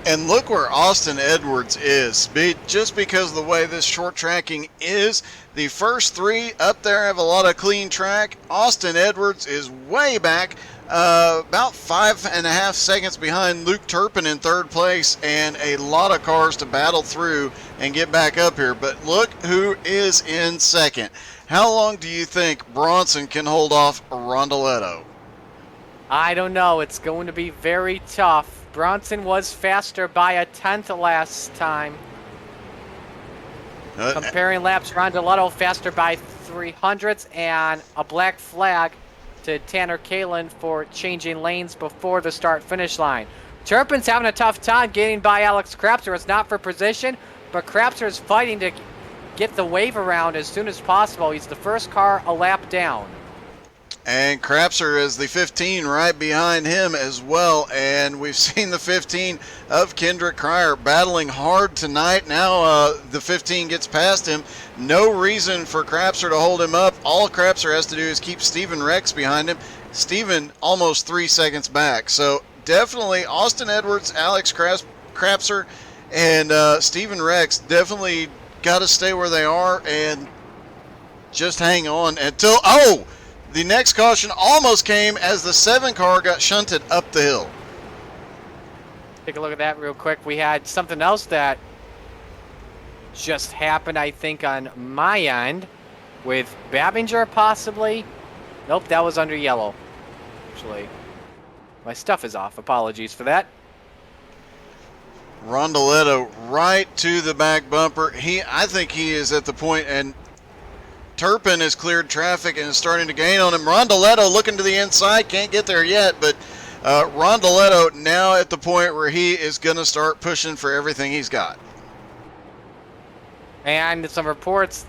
And look where Austin Edwards is. Just because of the way this short tracking is, the first 3 up there have a lot of clean track. Austin Edwards is way back, about 5.5 seconds behind Luke Turpin in 3rd place, and a lot of cars to battle through and get back up here. But look who is in 2nd. How long do you think Bronson can hold off Rondeletto? I don't know. It's going to be very tough. Bronson was faster by a 10th last time. Comparing laps, Rondeletto faster by 300ths, and a black flag to Tanner Kalin for changing lanes before the start-finish line. Turpin's having a tough time getting by Alex Krapser. It's not for position, but Krapser is fighting to get the wave around as soon as possible. He's the first car a lap down. And Krapser is the 15 right behind him as well. And we've seen the 15 of Kendrick Cryer battling hard tonight. Now the 15 gets past him. No reason for Krapser to hold him up. All Krapser has to do is keep Stephen Rex behind him. Stephen almost 3 seconds back. So definitely Austin Edwards, Alex Krapser, and Stephen Rex definitely got to stay where they are and just hang on until... Oh! The next caution almost came as the 7 car got shunted up the hill. Take a look at that real quick. We had something else that just happened, I think, on my end with Babinger, possibly. Nope, that was under yellow. Actually, my stuff is off. Apologies for that. Rondeletto right to the back bumper. I think he is at the point, and Turpin has cleared traffic and is starting to gain on him. Rondeletto looking to the inside, can't get there yet, but Rondeletto now at the point where he is going to start pushing for everything he's got. And some reports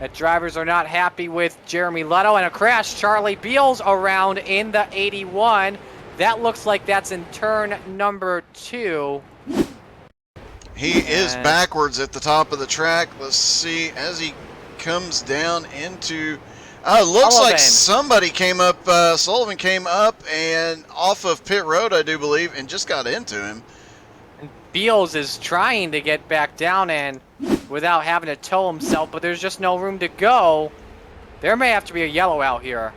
that drivers are not happy with Jeremy Leto, and a crash. Charlie Beals around in the 81. That looks like that's in turn number 2. He is backwards at the top of the track. Let's see as he comes down into... looks Sullivan. like somebody came up, Sullivan came up and off of pit road, I do believe, and just got into him. And Beals is trying to get back down and without having to tow himself, but there's just no room to go. There may have to be a yellow out here.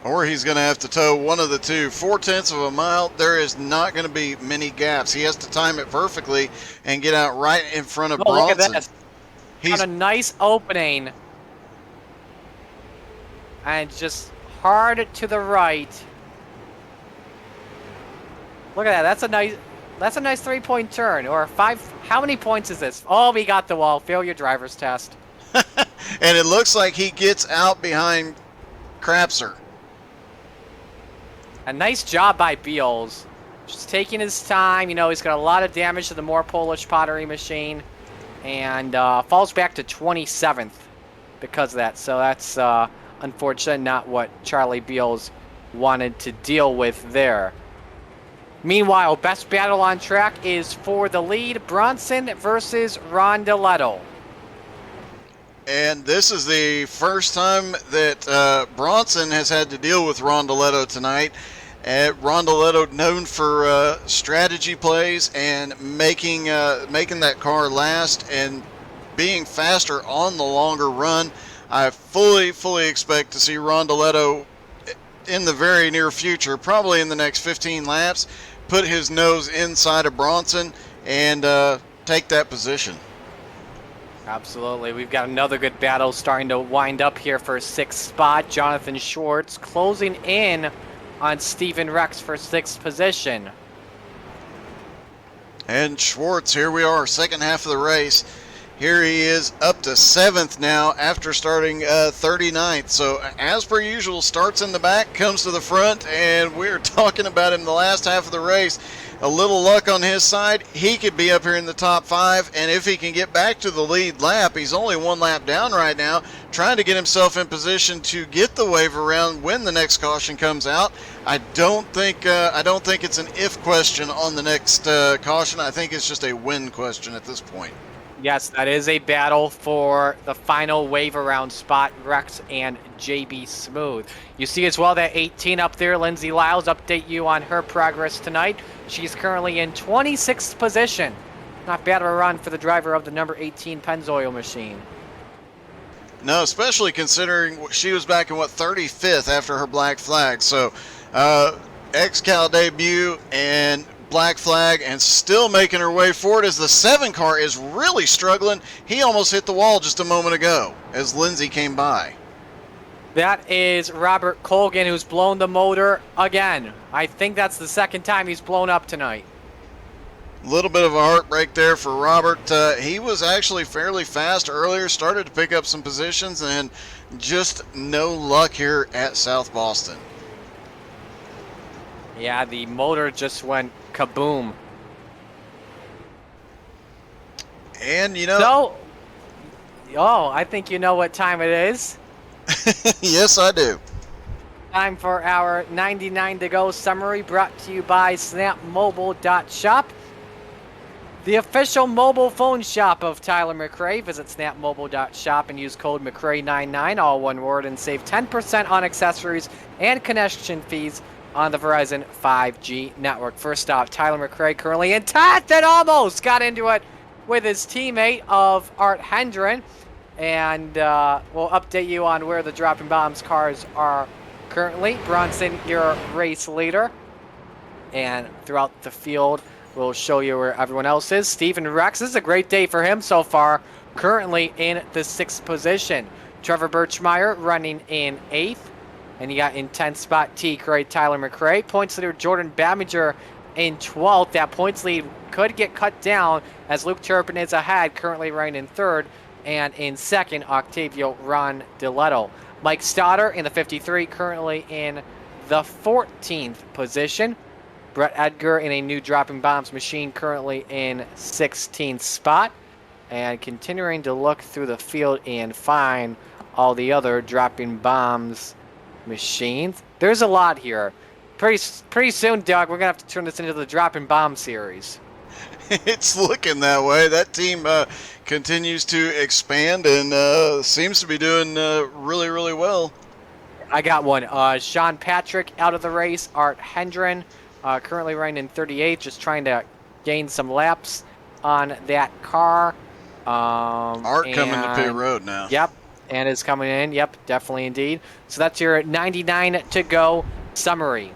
Or he's going to have to tow one of the two. 0.4 of a mile, there is not going to be many gaps. He has to time it perfectly and get out right in front of Bronson. Look at this. He's on a nice opening. And just hard to the right. Look at that. That's a nice 3-point turn. Or 5. How many points is this? Oh, we got the wall. Fail your driver's test. And it looks like he gets out behind Krapser. A nice job by Beals. Just taking his time. He's got a lot of damage to the more Polish pottery machine. And falls back to 27th because of that. So that's unfortunate, not what Charlie Beals wanted to deal with there. Meanwhile, best battle on track is for the lead, Bronson versus Rondeletto. And this is the first time that Bronson has had to deal with Rondeletto tonight. Rondeletto known for strategy plays and making that car last and being faster on the longer run. I fully expect to see Rondeletto in the very near future, probably in the next 15 laps, put his nose inside of Bronson and take that position. Absolutely. We've got another good battle starting to wind up here for 6th spot. Jonathan Schwartz closing in on Steven Rex for 6th position. And Schwartz, here we are, second half of the race. Here he is up to 7th now after starting 39th. So as per usual, starts in the back, comes to the front, and we're talking about him the last half of the race. A little luck on his side, he could be up here in the top 5, and if he can get back to the lead lap, he's only 1 lap down right now, trying to get himself in position to get the wave around when the next caution comes out. I don't think it's an if question on the next caution. I think it's just a when question at this point. Yes, that is a battle for the final wave around spot, Rex and JB Smooth. You see as well that 18 up there, Lindsay Lyles, update you on her progress tonight. She's currently in 26th position. Not bad of a run for the driver of the number 18 Pennzoil machine. No, especially considering she was back in, 35th after her black flag. So, XCAL debut and black flag and still making her way forward as the 7 car is really struggling. He almost hit the wall just a moment ago as Lindsay came by. That is Robert Colgan, who's blown the motor again. I think that's the second time he's blown up tonight. A little bit of a heartbreak there for Robert. He was actually fairly fast earlier, started to pick up some positions, and just no luck here at South Boston. Yeah, the motor just went kaboom. And I think you know what time it is. Yes, I do. Time for our 99 to go summary brought to you by snapmobile.shop. The official mobile phone shop of Tyler McRae. Visit snapmobile.shop and use code McRae99, all one word, and save 10% on accessories and connection fees on the Verizon 5G network. First stop, Tyler McRae currently intact and almost got into it with his teammate of Art Hendren. And we'll update you on where the Dropping Bombs cars are currently. Bronson, your race leader. And throughout the field, we'll show you where everyone else is. Steven Rex, this is a great day for him so far. Currently in the 6th position. Trevor Birchmeyer running in 8th. And you got in 10th spot T. Cray, Tyler McRae. Points leader Jordan Baminger in 12th. That points lead could get cut down as Luke Turpin is ahead, currently running in 3rd. And in 2nd, Octavio Rondeletto. Mike Stoddard in the 53, currently in the 14th position. Brett Edgar in a new Dropping Bombs machine, currently in 16th spot. And continuing to look through the field and find all the other Dropping Bombs machines. There's a lot here. Pretty soon, Doug, we're going to have to turn this into the Dropping Bomb series. It's looking that way. That team continues to expand and seems to be doing really, really well. I got one. Sean Patrick out of the race. Art Hendren currently running in 38, just trying to gain some laps on that car. Art coming to pit road now. Yep, and is coming in. Yep, definitely indeed. So that's your 99 to go summary.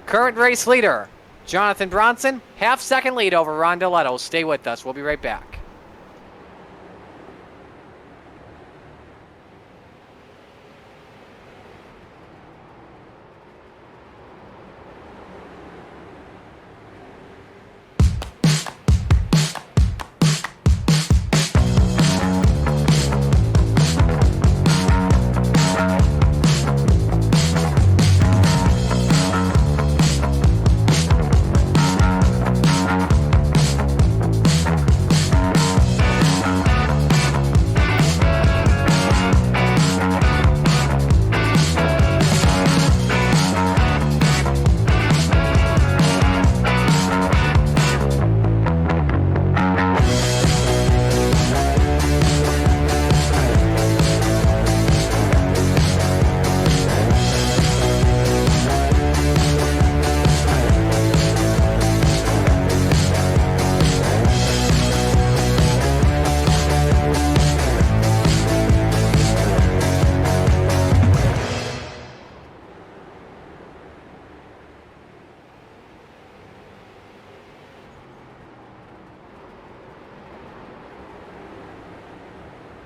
Current race leader, Jonathan Bronson, half-second lead over Rondeletto. Stay with us. We'll be right back.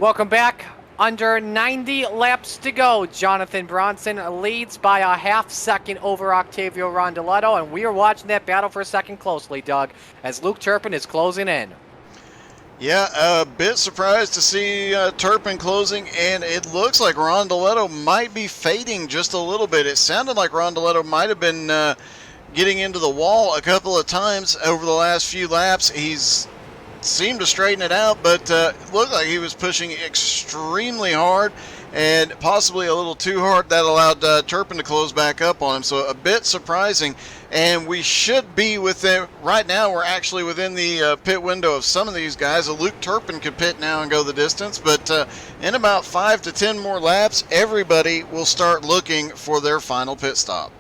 Welcome back. Under 90 laps to go. Jonathan Bronson leads by a half second over Octavio Rondeletto, and we are watching that battle for a second closely, Doug, as Luke Turpin is closing in. Yeah, a bit surprised to see Turpin closing, and it looks like Rondeletto might be fading just a little bit. It sounded like Rondeletto might have been getting into the wall a couple of times over the last few laps. He's seemed to straighten it out, but it looked like he was pushing extremely hard and possibly a little too hard. That allowed Turpin to close back up on him, so a bit surprising. And we should be within, right now we're actually within the pit window of some of these guys. Luke Turpin could pit now and go the distance, but in about 5 to 10 more laps, everybody will start looking for their final pit stop.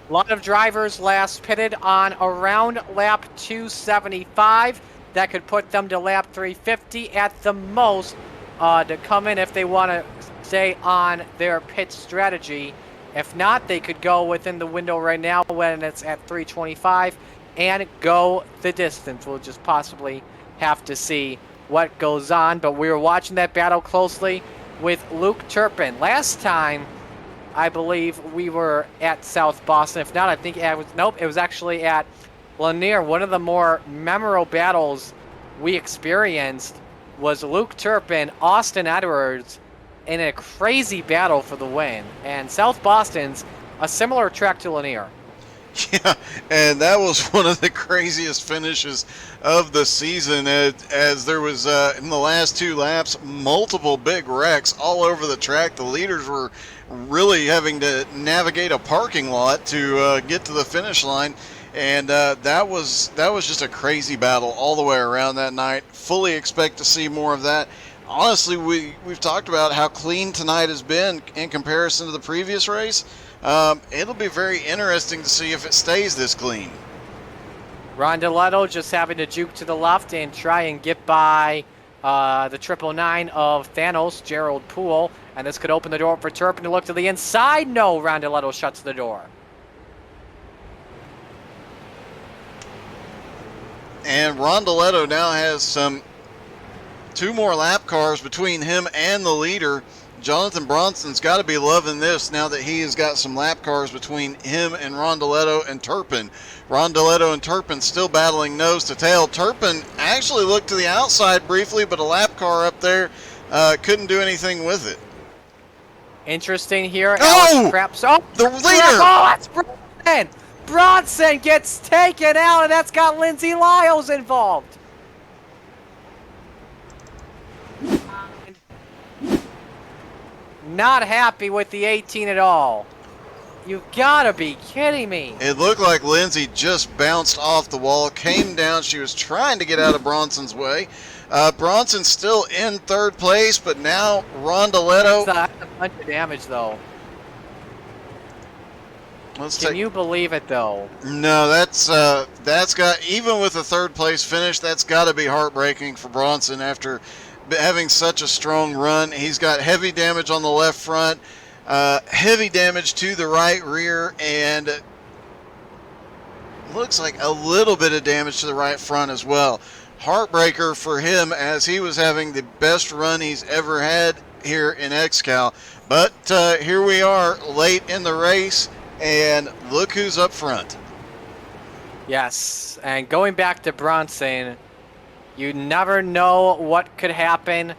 A lot of drivers last pitted on around lap 275. That could put them to lap 350 at the most to come in if they want to stay on their pit strategy. If not, they could go within the window right now when it's at 325 and go the distance. We'll just possibly have to see what goes on, but we were watching that battle closely with Luke Turpin. Last time, I believe we were at South Boston. If not, I think it was actually at Lanier. One of the more memorable battles we experienced was Luke Turpin, Austin Edwards, in a crazy battle for the win. And South Boston's a similar track to Lanier. Yeah, and that was one of the craziest finishes of the season, as there was, in the last 2 laps, multiple big wrecks all over the track. The leaders were really having to navigate a parking lot to get to the finish line. And that was just a crazy battle all the way around that night. Fully expect to see more of that. Honestly, we've talked about how clean tonight has been in comparison to the previous race. It'll be very interesting to see if it stays this clean. Rondeletto just having to juke to the left and try and get by the 999 of Thanos, Gerald Poole. And this could open the door for Turpin to look to the inside. No, Rondeletto shuts the door. And Rondeletto now has 2 more lap cars between him and the leader. Jonathan Bronson's got to be loving this now that he has got some lap cars between him and Rondeletto and Turpin. Rondeletto and Turpin still battling nose to tail. Turpin actually looked to the outside briefly, but a lap car up there couldn't do anything with it. Interesting here. Oh! The leader! Oh, that's Bronson! Bronson gets taken out, and that's got Lindsay Lyles involved. Not happy with the 18 at all. You've got to be kidding me. It looked like Lindsay just bounced off the wall, came down. She was trying to get out of Bronson's way. Bronson's still in 3rd place, but now Rondeletto. That's a bunch of damage, though. Can you believe it, though? No, that's got, even with a 3rd place finish, that's got to be heartbreaking for Bronson after having such a strong run. He's got heavy damage on the left front, heavy damage to the right rear, and looks like a little bit of damage to the right front as well. Heartbreaker for him, as he was having the best run he's ever had here in XCAL. But here we are late in the race, and look who's up front. Yes, and going back to Bronson, you never know what could happen.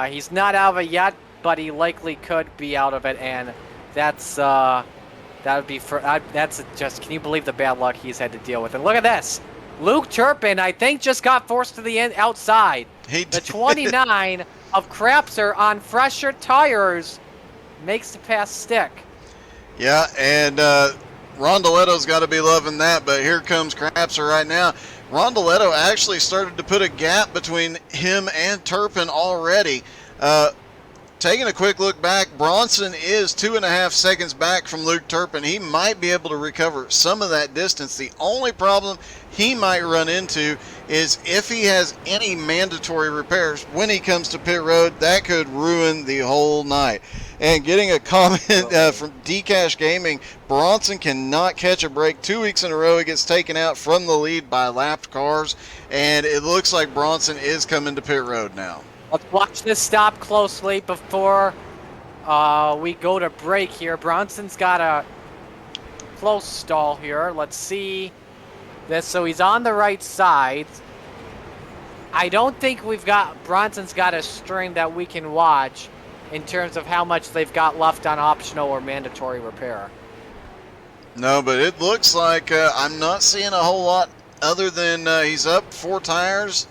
He's not out of it yet, but he likely could be out of it, and that's just, can you believe the bad luck he's had to deal with? And look at this. Luke Turpin, I think, just got forced to the outside. The 29 of Crapser on fresher tires makes the pass stick. Yeah, and Rondeletto's got to be loving that, but here comes Crapser right now. Rondeletto actually started to put a gap between him and Turpin already. Taking a quick look back, Bronson is 2.5 seconds back from Luke Turpin. He might be able to recover some of that distance. The only problem he might run into is if he has any mandatory repairs when he comes to pit road. That could ruin the whole night. And getting a comment from Dcash Gaming, Bronson cannot catch a break. 2 weeks in a row, he gets taken out from the lead by lapped cars, and it looks like Bronson is coming to pit road now. Let's watch this stop closely before we go to break here. Bronson's got a close stall here. Let's see this. So he's on the right side. I don't think Bronson's got a string that we can watch in terms of how much they've got left on optional or mandatory repair. No, but it looks like I'm not seeing a whole lot other than he's up 4 tires.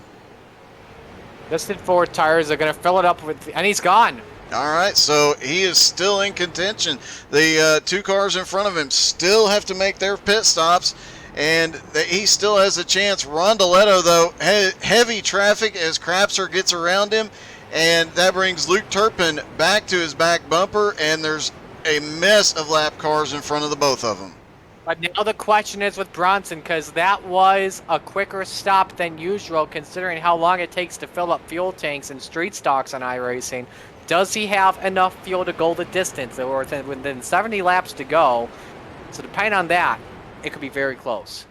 Listed 4 tires. They're going to fill it up with, and he's gone. All right, so he is still in contention. The 2 cars in front of him still have to make their pit stops, and he still has a chance. Rondoletto, though, heavy traffic as Crapser gets around him, and that brings Luke Turpin back to his back bumper, and there's a mess of lap cars in front of the both of them. But now the question is with Bronson, because that was a quicker stop than usual, considering how long it takes to fill up fuel tanks and street stocks on iRacing. Does he have enough fuel to go the distance? There were within 70 laps to go, so depending on that, it could be very close.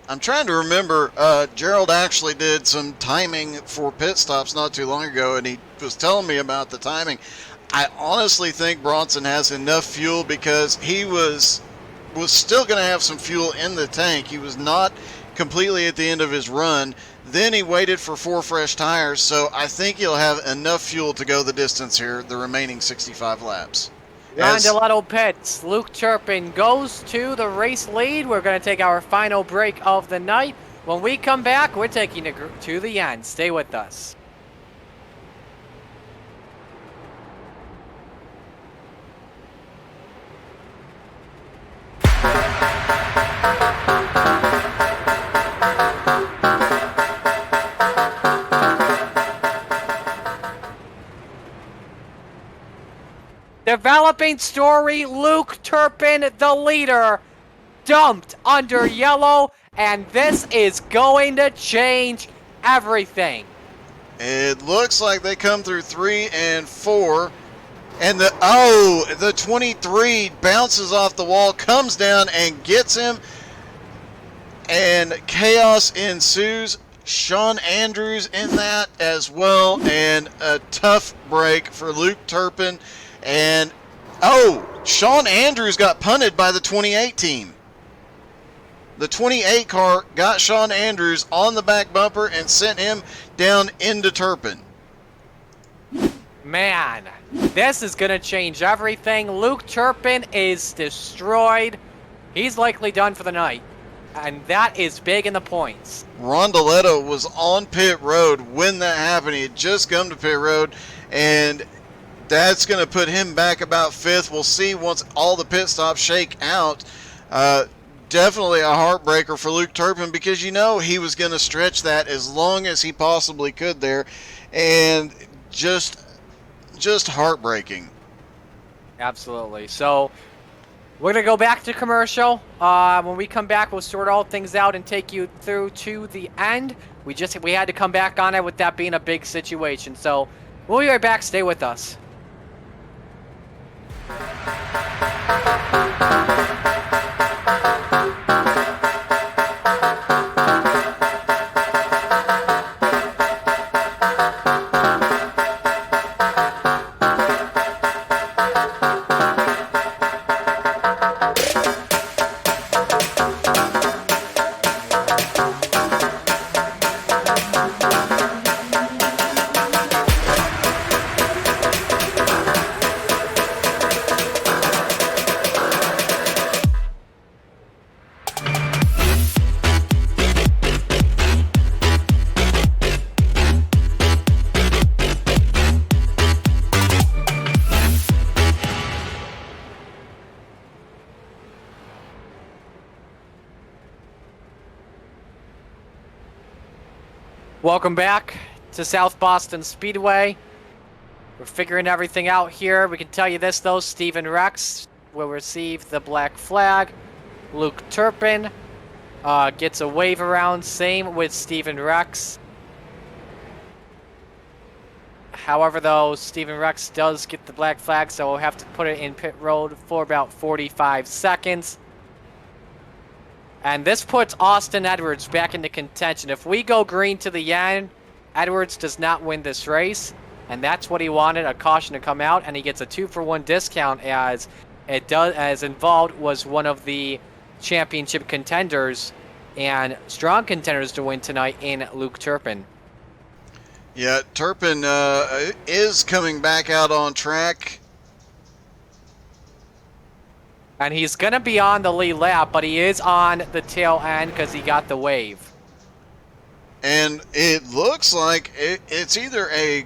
I'm trying to remember, Gerald actually did some timing for pit stops not too long ago, and he was telling me about the timing. I honestly think Bronson has enough fuel because he was still going to have some fuel in the tank. He was not completely at the end of his run. Then he waited for 4 fresh tires, so I think he'll have enough fuel to go the distance here, the remaining 65 laps. Rondoletto pits. Luke Turpin goes to the race lead. We're going to take our final break of the night. When we come back, we're taking it to the end. Stay with us. Developing story, Luke Turpin, the leader, dumped under yellow, and this is going to change everything. It looks like they come through 3 and 4, and the 23 bounces off the wall, comes down and gets him, and chaos ensues. Sean Andrews in that as well, and a tough break for Luke Turpin. And, Sean Andrews got punted by the 28 team. The 28 car got Sean Andrews on the back bumper and sent him down into Turpin. Man, this is going to change everything. Luke Turpin is destroyed. He's likely done for the night. And that is big in the points. Rondoletto was on pit road when that happened. He had just come to pit road, and that's going to put him back about 5th. We'll see once all the pit stops shake out. Definitely a heartbreaker for Luke Turpin because he was going to stretch that as long as he possibly could there, and just heartbreaking. Absolutely. So we're going to go back to commercial. When we come back, we'll sort all things out and take you through to the end. We had to come back on it with that being a big situation. So we'll be right back. Stay with us. Welcome back to South Boston Speedway. We're figuring everything out here. We can tell you this, though. Steven Rex will receive the black flag. Luke Turpin gets a wave around. Same with Steven Rex. However, though, Steven Rex does get the black flag, so we'll have to put it in pit road for about 45 seconds. And this puts Austin Edwards back into contention. If we go green to the end, Edwards does not win this race. and that's what he wanted, a caution to come out, and he gets a 2-for-1 discount as involved was one of the championship contenders and strong contenders to win tonight in Luke Turpin. Yeah, Turpin is coming back out on track. And he's going to be on the lead lap, but he is on the tail end because he got the wave. And it looks like it's either a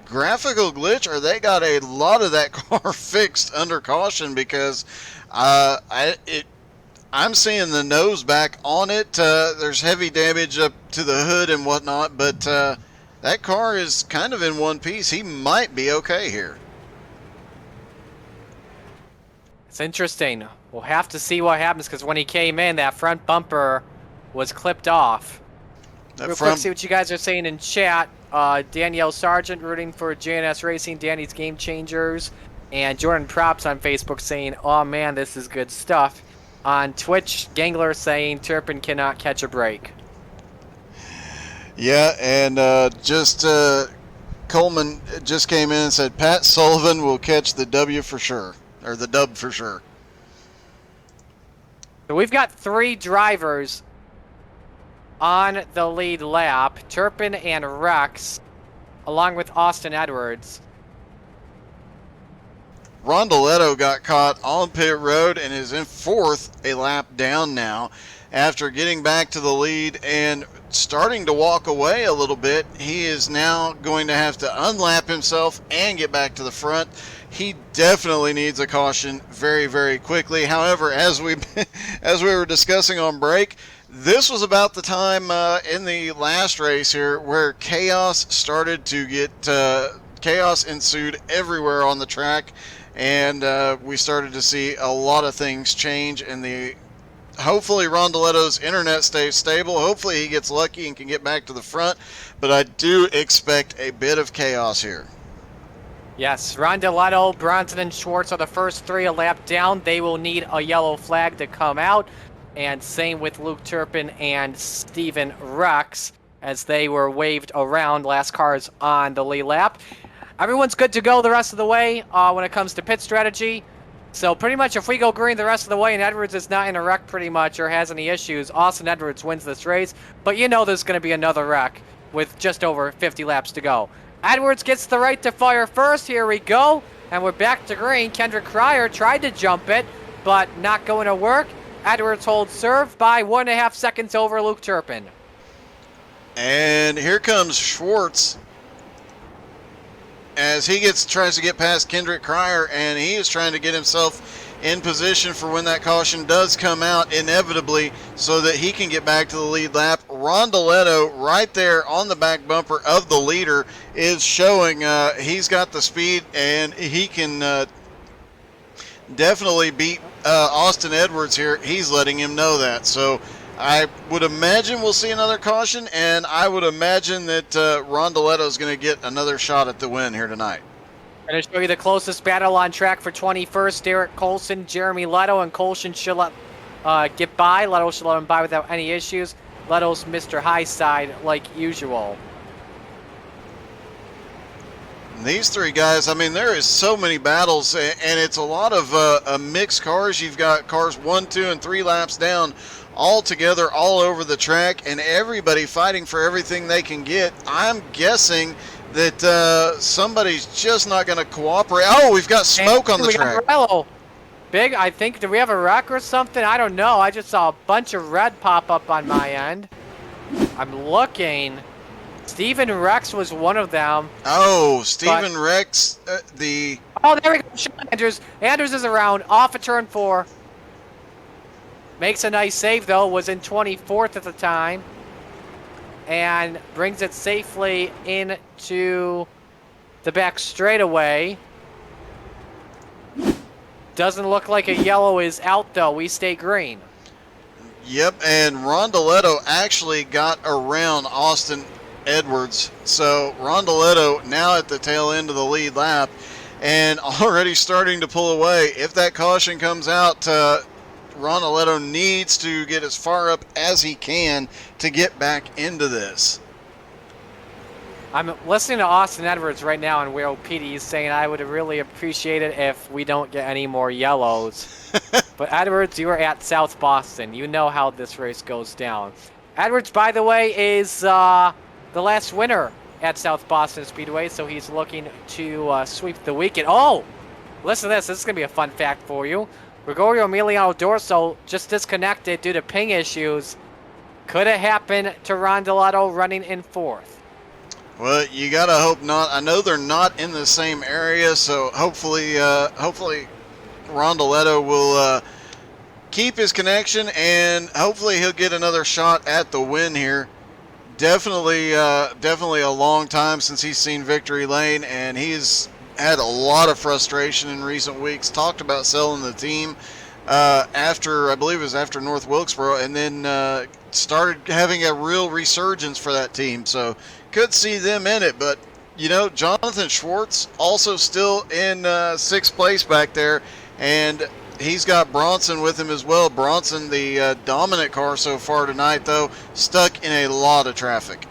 graphical glitch or they got a lot of that car fixed under caution, because I'm seeing the nose back on it. There's heavy damage up to the hood and whatnot, but that car is kind of in one piece. He might be okay here. It's interesting. We'll have to see what happens, because when he came in, that front bumper was clipped off. Real quick, see what you guys are saying in chat. Danielle Sargent rooting for JNS Racing, Danny's Game Changers, and Jordan Props on Facebook saying, oh man, this is good stuff. On Twitch, Gangler saying Turpin cannot catch a break. Yeah, and Coleman just came in and said Pat Sullivan will catch the W for sure, or the dub for sure. So we've got 3 drivers on the lead lap, Turpin and Rex, along with Austin Edwards. Rondoletto got caught on pit road and is in 4th, a lap down now. After getting back to the lead and starting to walk away a little bit, he is now going to have to unlap himself and get back to the front. He definitely needs a caution very, very quickly. However, as we were discussing on break, this was about the time in the last race here where chaos started to get chaos ensued everywhere on the track, and we started to see a lot of things change. And hopefully Rondoletto's internet stays stable. Hopefully he gets lucky and can get back to the front, but I do expect a bit of chaos here. Yes, Rondoletto, Bronson, and Schwartz are the first 3 a lap down. They will need a yellow flag to come out. And same with Luke Turpin and Steven Rex, as they were waved around. Last cars on the lead lap. Everyone's good to go the rest of the way when it comes to pit strategy. So pretty much if we go green the rest of the way and Edwards is not in a wreck pretty much or has any issues, Austin Edwards wins this race. But you know there's going to be another wreck with just over 50 laps to go. Edwards gets the right to fire first. Here we go. And we're back to green. Kendrick Cryer tried to jump it, but not going to work. Edwards holds serve by 1.5 seconds over Luke Turpin. And here comes Schwartz as he tries to get past Kendrick Cryer, and he is trying to get himself in position for when that caution does come out inevitably so that he can get back to the lead lap. Rondoletto right there on the back bumper of the leader is showing he's got the speed, and he can definitely beat Austin Edwards here. He's letting him know that. So I would imagine we'll see another caution, and I would imagine that Rondoletto is going to get another shot at the win here tonight. I'm going to show you the closest battle on track for 21st. Derek Colson, Jeremy Leto, and Colson should get by. Leto should let him by without any issues. Leto's Mr. High Side like usual. These 3 guys, I mean, there is so many battles, and it's a lot of mixed cars. You've got cars 1, 2, and 3 laps down all together all over the track, and everybody fighting for everything they can get. I'm guessing that somebody's just not going to cooperate. Oh, we've got smoke on the track. Big, I think, do we have a wreck or something? I don't know. I just saw a bunch of red pop up on my end. I'm looking. Steven Rex was one of them. Oh, Steven Rex, Oh, there we go. Andrews. Andrews is around, off of turn 4. Makes a nice save, though. Was in 24th at the time. And brings it safely into the back straightaway. Doesn't look like a yellow is out, though. We stay green. Yep, and Rondoletto actually got around Austin Edwards. So Rondoletto now at the tail end of the lead lap and already starting to pull away. If that caution comes out, Rondoletto needs to get as far up as he can to get back into this. I'm listening to Austin Edwards right now on Wheel PD. He's saying I would really appreciate it if we don't get any more yellows. But Edwards, you are at South Boston. You know how this race goes down. Edwards, by the way, is the last winner at South Boston Speedway, so he's looking to sweep the weekend. Oh, listen to this. This is going to be a fun fact for you. Gregorio Emiliano Dorso just disconnected due to ping issues. Could have happened to Rondeletto running in fourth. Well, you gotta hope not. I know they're not in the same area, so hopefully Rondeletto will keep his connection, and hopefully he'll get another shot at the win here. Definitely a long time since he's seen victory lane, and he's had a lot of frustration in recent weeks. Talked about selling the team after, I believe it was after North Wilkesboro, and then started having a real resurgence for that team. So could see them in it, but you know, Jonathan Schwartz also still in sixth place back there, and he's got Bronson with him as well. Bronson, the dominant car so far tonight, though, stuck in a lot of traffic.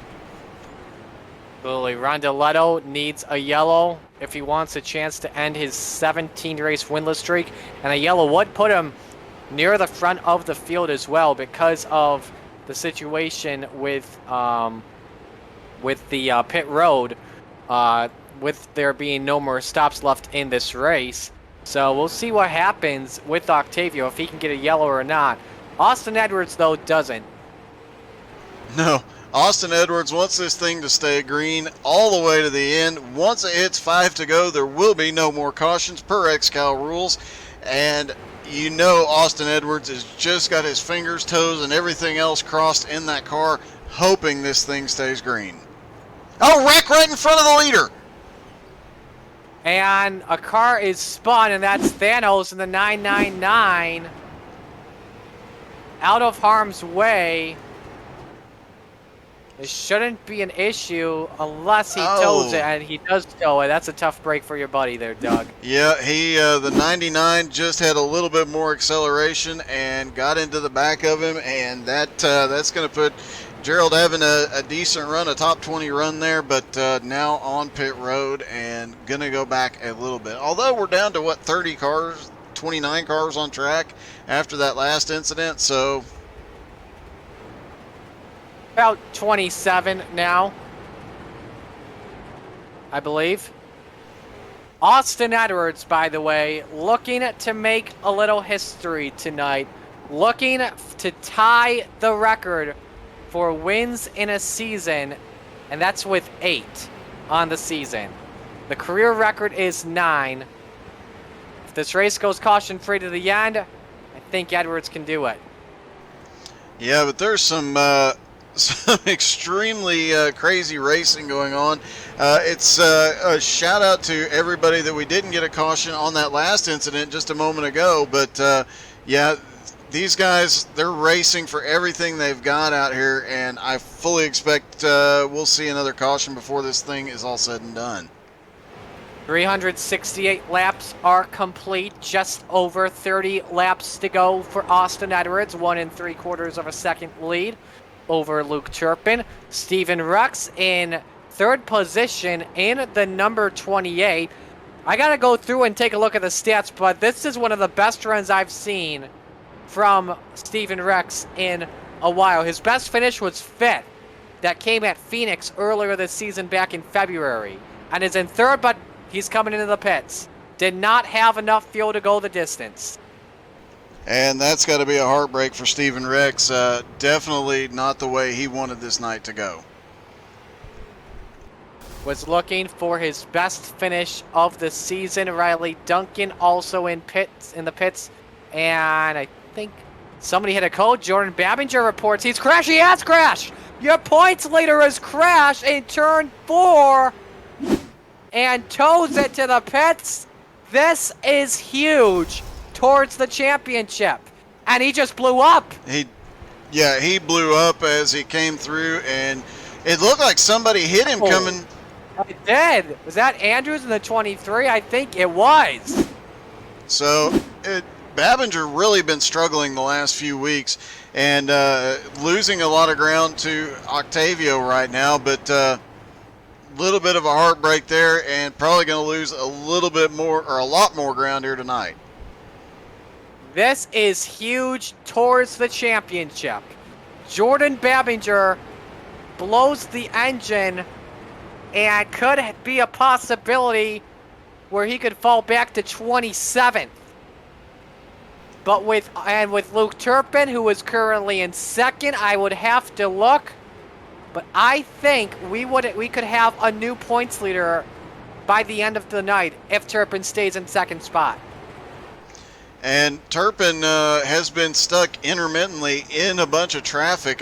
Absolutely. Rondeletto needs a yellow if he wants a chance to end his 17-race winless streak, and a yellow would put him near the front of the field as well because of the situation with the pit road, with there being no more stops left in this race. So we'll see what happens with Octavio, if he can get a yellow or not. Austin Edwards, though, doesn't. No, Austin Edwards wants this thing to stay green all the way to the end. Once it hits 5 to go, there will be no more cautions per XCAL rules. And you know Austin Edwards has just got his fingers, toes, and everything else crossed in that car, hoping this thing stays green. Oh, wreck right in front of the leader! And a car is spun, and that's Thanos in the 999. Out of harm's way. It shouldn't be an issue unless he tows it, and he does tow it. That's a tough break for your buddy there, Doug. Yeah, the 99 just had a little bit more acceleration and got into the back of him, and that's going to put Gerald having a decent run, a top 20 run there, but now on pit road and going to go back a little bit. Although we're down to, 30 cars, 29 cars on track after that last incident, so... About 27 now, I believe. Austin Edwards, by the way, looking to make a little history tonight. Looking to tie the record for wins in a season, and that's with 8 on the season. The career record is 9. If this race goes caution-free to the end, I think Edwards can do it. Yeah, but there's some extremely crazy racing going on. It's a shout out to everybody that we didn't get a caution on that last incident just a moment ago, but yeah, these guys, they're racing for everything they've got out here, and I fully expect we'll see another caution before this thing is all said and done. 368 laps are complete. Just over 30 laps to go for Austin Edwards. 1 3/4 of a second lead over Luke Turpin. Steven Rex in third position in the number 28. I got to go through and take a look at the stats, but this is one of the best runs I've seen from Steven Rex in a while. His best finish was 5th. That came at Phoenix earlier this season back in February. And is in third, but he's coming into the pits. Did not have enough fuel to go the distance. And that's got to be a heartbreak for Steven Rex. Definitely not the way he wanted this night to go. Was looking for his best finish of the season. Riley Duncan also in the pits. And I think somebody hit a code. Jordan Babinger reports he's crashed. He has crashed. Your points leader has crashed in turn 4 and tows it to the pits. This is huge towards the championship. And he just blew up. He blew up as he came through, and it looked like somebody hit him coming. It did. Was that Andrews in the 23? I think it was. So Babinger really been struggling the last few weeks and losing a lot of ground to Octavio right now, but little bit of a heartbreak there, and probably going to lose a little bit more or a lot more ground here tonight. This is huge towards the championship. Jordan Babinger blows the engine and could be a possibility where he could fall back to 27th. But with Luke Turpin, who is currently in second, I would have to look. But I think we could have a new points leader by the end of the night if Turpin stays in second spot. And Turpin has been stuck intermittently in a bunch of traffic.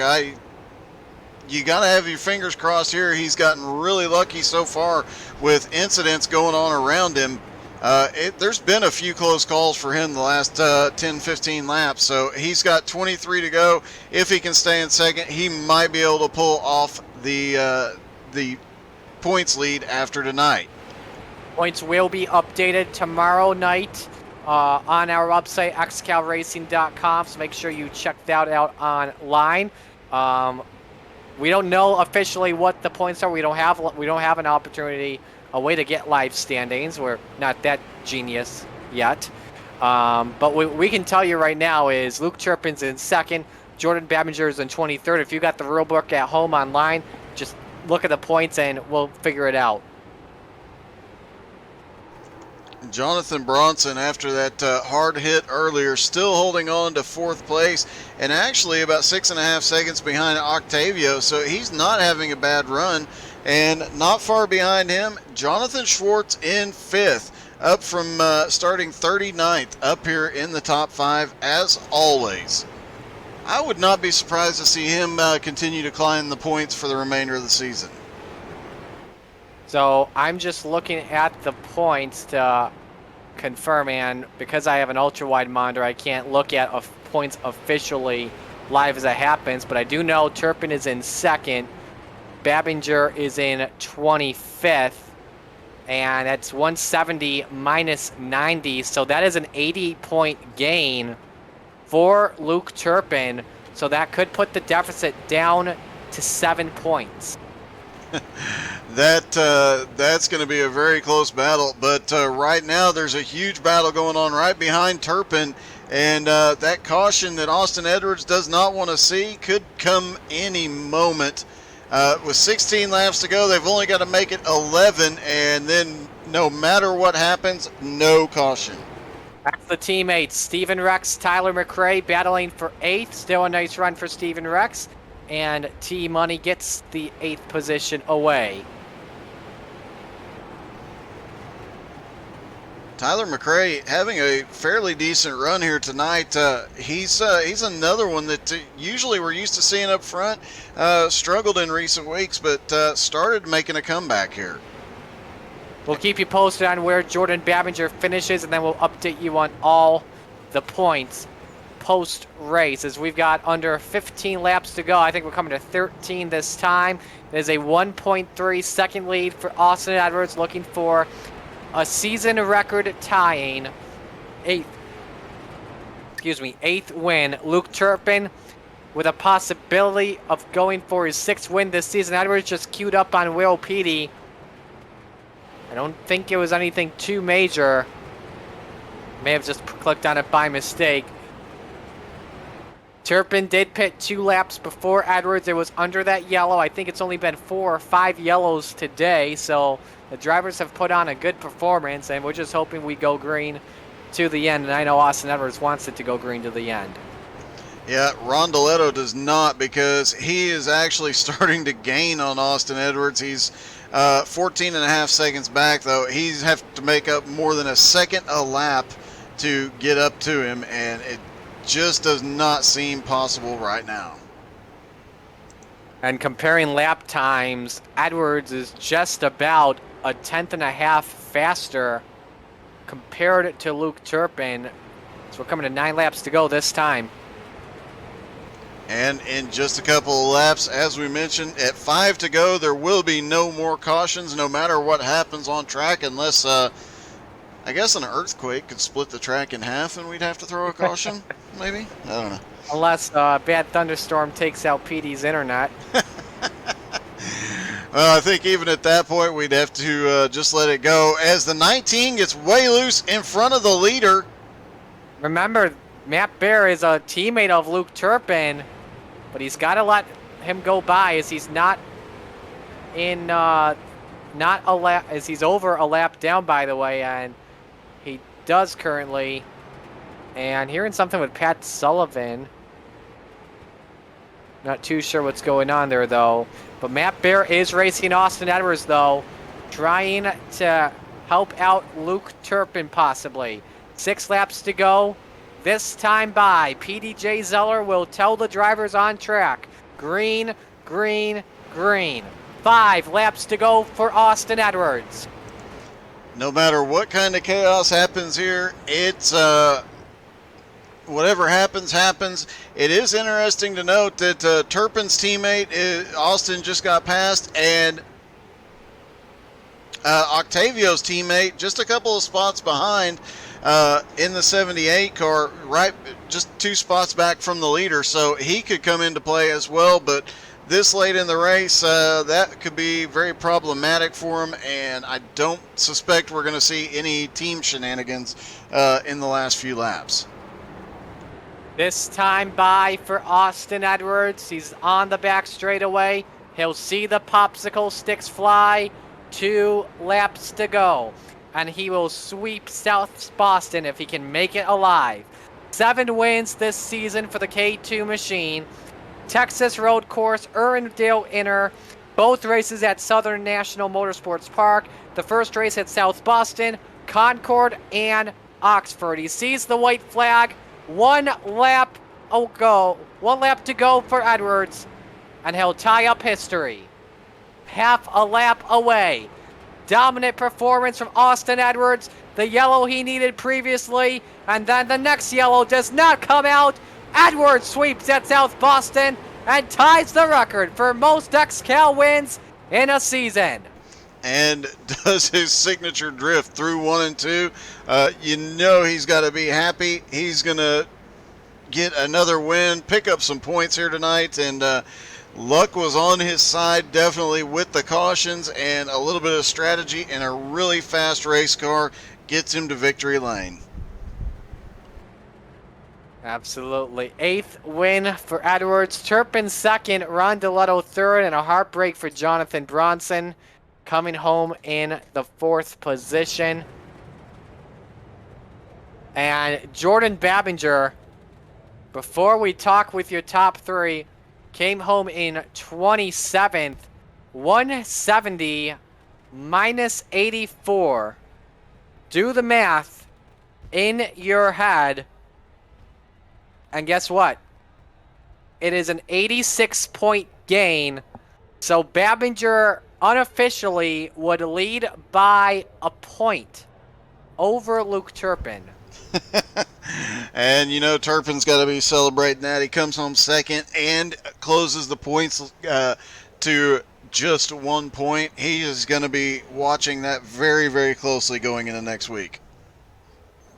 You got to have your fingers crossed here. He's gotten really lucky so far with incidents going on around him. There's been a few close calls for him the last 10, 15 laps. So he's got 23 to go. If he can stay in second, he might be able to pull off the points lead after tonight. Points will be updated tomorrow night on our website, xcalracing.com. So make sure you check that out online. We don't know officially what the points are. We don't have an opportunity, a way to get live standings. We're not that genius yet. But we can tell you right now is Luke Turpin's in second, Jordan Babinger is in 23rd. If you got the rule book at home online, just look at the points and we'll figure it out. Jonathan Bronson, after that hard hit earlier, still holding on to fourth place and actually about 6.5 seconds behind Octavio, so he's not having a bad run. And not far behind him, Jonathan Schwartz in fifth, up from starting 39th, up here in the top 5 as always. I would not be surprised to see him continue to climb the points for the remainder of the season. So I'm just looking at the points to confirm, and because I have an ultra-wide monitor, I can't look at points officially live as it happens, but I do know Turpin is in second, Babinger is in 25th, and that's 170 minus 90, so that is an 80-point gain for Luke Turpin, so that could put the deficit down to 7 points. That's going to be a very close battle, but right now there's a huge battle going on right behind Turpin, and that caution that Austin Edwards does not want to see could come any moment. With 16 laps to go, they've only got to make it 11, and then no matter what happens, no caution. That's the teammates. Stephen Rex, Tyler McRae battling for 8th. Still a nice run for Stephen Rex. And T-Money gets the 8th position away. Tyler McRae having a fairly decent run here tonight. He's another one that usually we're used to seeing up front. Struggled in recent weeks, but started making a comeback here. We'll keep you posted on where Jordan Babinger finishes, and then we'll update you on all the points post-race, as we've got under 15 laps to go. I think we're coming to 13 this time. There's a 1.3 second lead for Austin Edwards, looking for a season record tying eighth win. Luke Turpin with a possibility of going for his 6th win this season. Edwards just queued up on Will Petey. I don't think it was anything too major. May have just clicked on it by mistake. Turpin did pit 2 laps before Edwards. It was under that yellow. I think it's only been 4 or 5 yellows today, so the drivers have put on a good performance, and we're just hoping we go green to the end, and I know Austin Edwards wants it to go green to the end. Yeah, Rondoletto does not, because he is actually starting to gain on Austin Edwards. He's 14.5 seconds back, though. He's have to make up more than a second a lap to get up to him, and it just does not seem possible right now. And comparing lap times, Edwards is just about a 10.5 faster compared to Luke Turpin. So we're coming to 9 laps to go this time. And in just a couple of laps, as we mentioned, at 5 to go, there will be no more cautions no matter what happens on track, unless I guess an earthquake could split the track in half and we'd have to throw a caution, maybe? I don't know. Unless a bad thunderstorm takes out Petey's internet. Well, I think even at that point, we'd have to just let it go as the 19 gets way loose in front of the leader. Remember, Matt Bear is a teammate of Luke Turpin, but he's got to let him go by as he's not in, not a lap, as he's over a lap down, by the way, and he does currently. And hearing something with Pat Sullivan. Not too sure what's going on there, though. But Matt Bear is racing Austin Edwards, though, trying to help out Luke Turpin, possibly. 6 laps to go. This time by PDJ Zeller will tell the drivers on track. Green, green, green. 5 laps to go for Austin Edwards. No matter what kind of chaos happens here, it's whatever happens, happens. It is interesting to note that Turpin's teammate, Austin, just got passed, and Octavio's teammate, just a couple of spots behind in the 78 car, right, just 2 spots back from the leader, so he could come into play as well, but this late in the race, that could be very problematic for him, and I don't suspect we're going to see any team shenanigans in the last few laps. This time by for Austin Edwards. He's on the back straightaway. He'll see the popsicle sticks fly. 2 laps to go. And he will sweep South Boston if he can make it alive. 7 wins this season for the K2 machine. Texas Road Course, Irwindale Inner. Both races at Southern National Motorsports Park. The first race at South Boston, Concord, and Oxford. He sees the white flag. 1 lap to go for Edwards, and he'll tie up history. Half a lap away. Dominant performance from Austin Edwards. The yellow he needed previously, and then the next yellow does not come out. Edwards sweeps at South Boston and ties the record for most XCAL wins in a season. And does his signature drift through 1 and 2. You know he's got to be happy. He's going to get another win, pick up some points here tonight, and luck was on his side definitely with the cautions, and a little bit of strategy and a really fast race car gets him to victory lane. Absolutely. 8th win for Edwards. Turpin 2nd, Ron DeLetto 3rd, and a heartbreak for Jonathan Bronson, coming home in the 4th position. And Jordan Babinger, before we talk with your top 3, came home in 27th, 170 minus 84. Do the math in your head. And guess what? It is an 86-point gain. So Babinger unofficially would lead by a point over Luke Turpin. And you know Turpin's got to be celebrating that. He comes home 2nd and closes the points to just 1 point. He is going to be watching that very, very closely going into next week.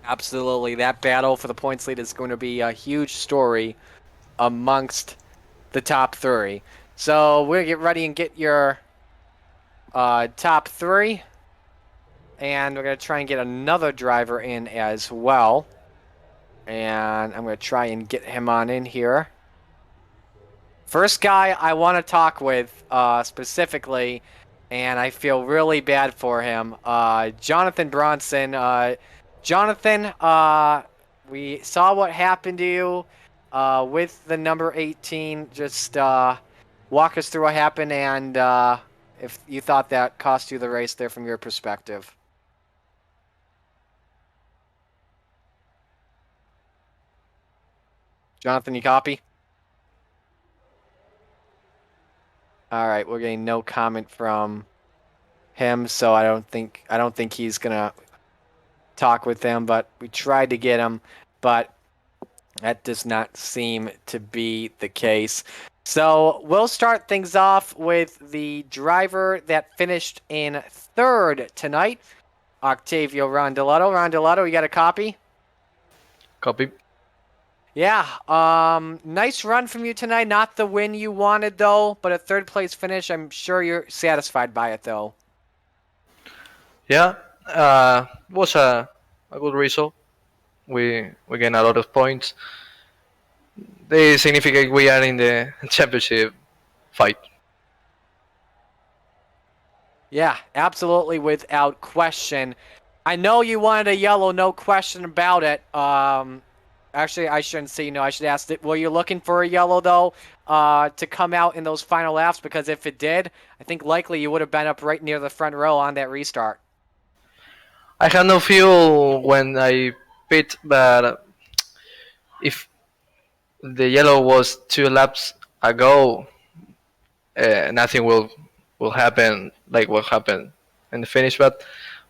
Absolutely. That battle for the points lead is going to be a huge story amongst the top 3. So we're going to get ready and get your top 3. And we're going to try and get another driver in as well. And I'm going to try and get him on in here. First guy I want to talk with specifically, and I feel really bad for him, Jonathan Bronson. Jonathan, we saw what happened to you with the number 18. Just walk us through what happened and if you thought that cost you the race there from your perspective. Jonathan, you copy? All right, we're getting no comment from him, so I don't think he's gonna talk with them. But we tried to get him, but that does not seem to be the case. So we'll start things off with the driver that finished in 3rd tonight, Octavio Rondeletto. Rondeletto, you got a copy? Copy. Yeah, nice run from you tonight. Not the win you wanted, though, but a third place finish. I'm sure you're satisfied by it, though. Yeah, was a good result. We gain a lot of points. They significant we are in the championship fight. Yeah, absolutely, without question. I know you wanted a yellow, no question about it. Actually, I shouldn't say no. I should ask it. Were you looking for a yellow though, to come out in those final laps? Because if it did, I think likely you would have been up right near the front row on that restart. I had no fuel when I pit, but if the yellow was 2 laps ago, nothing will happen like what happened in the finish. But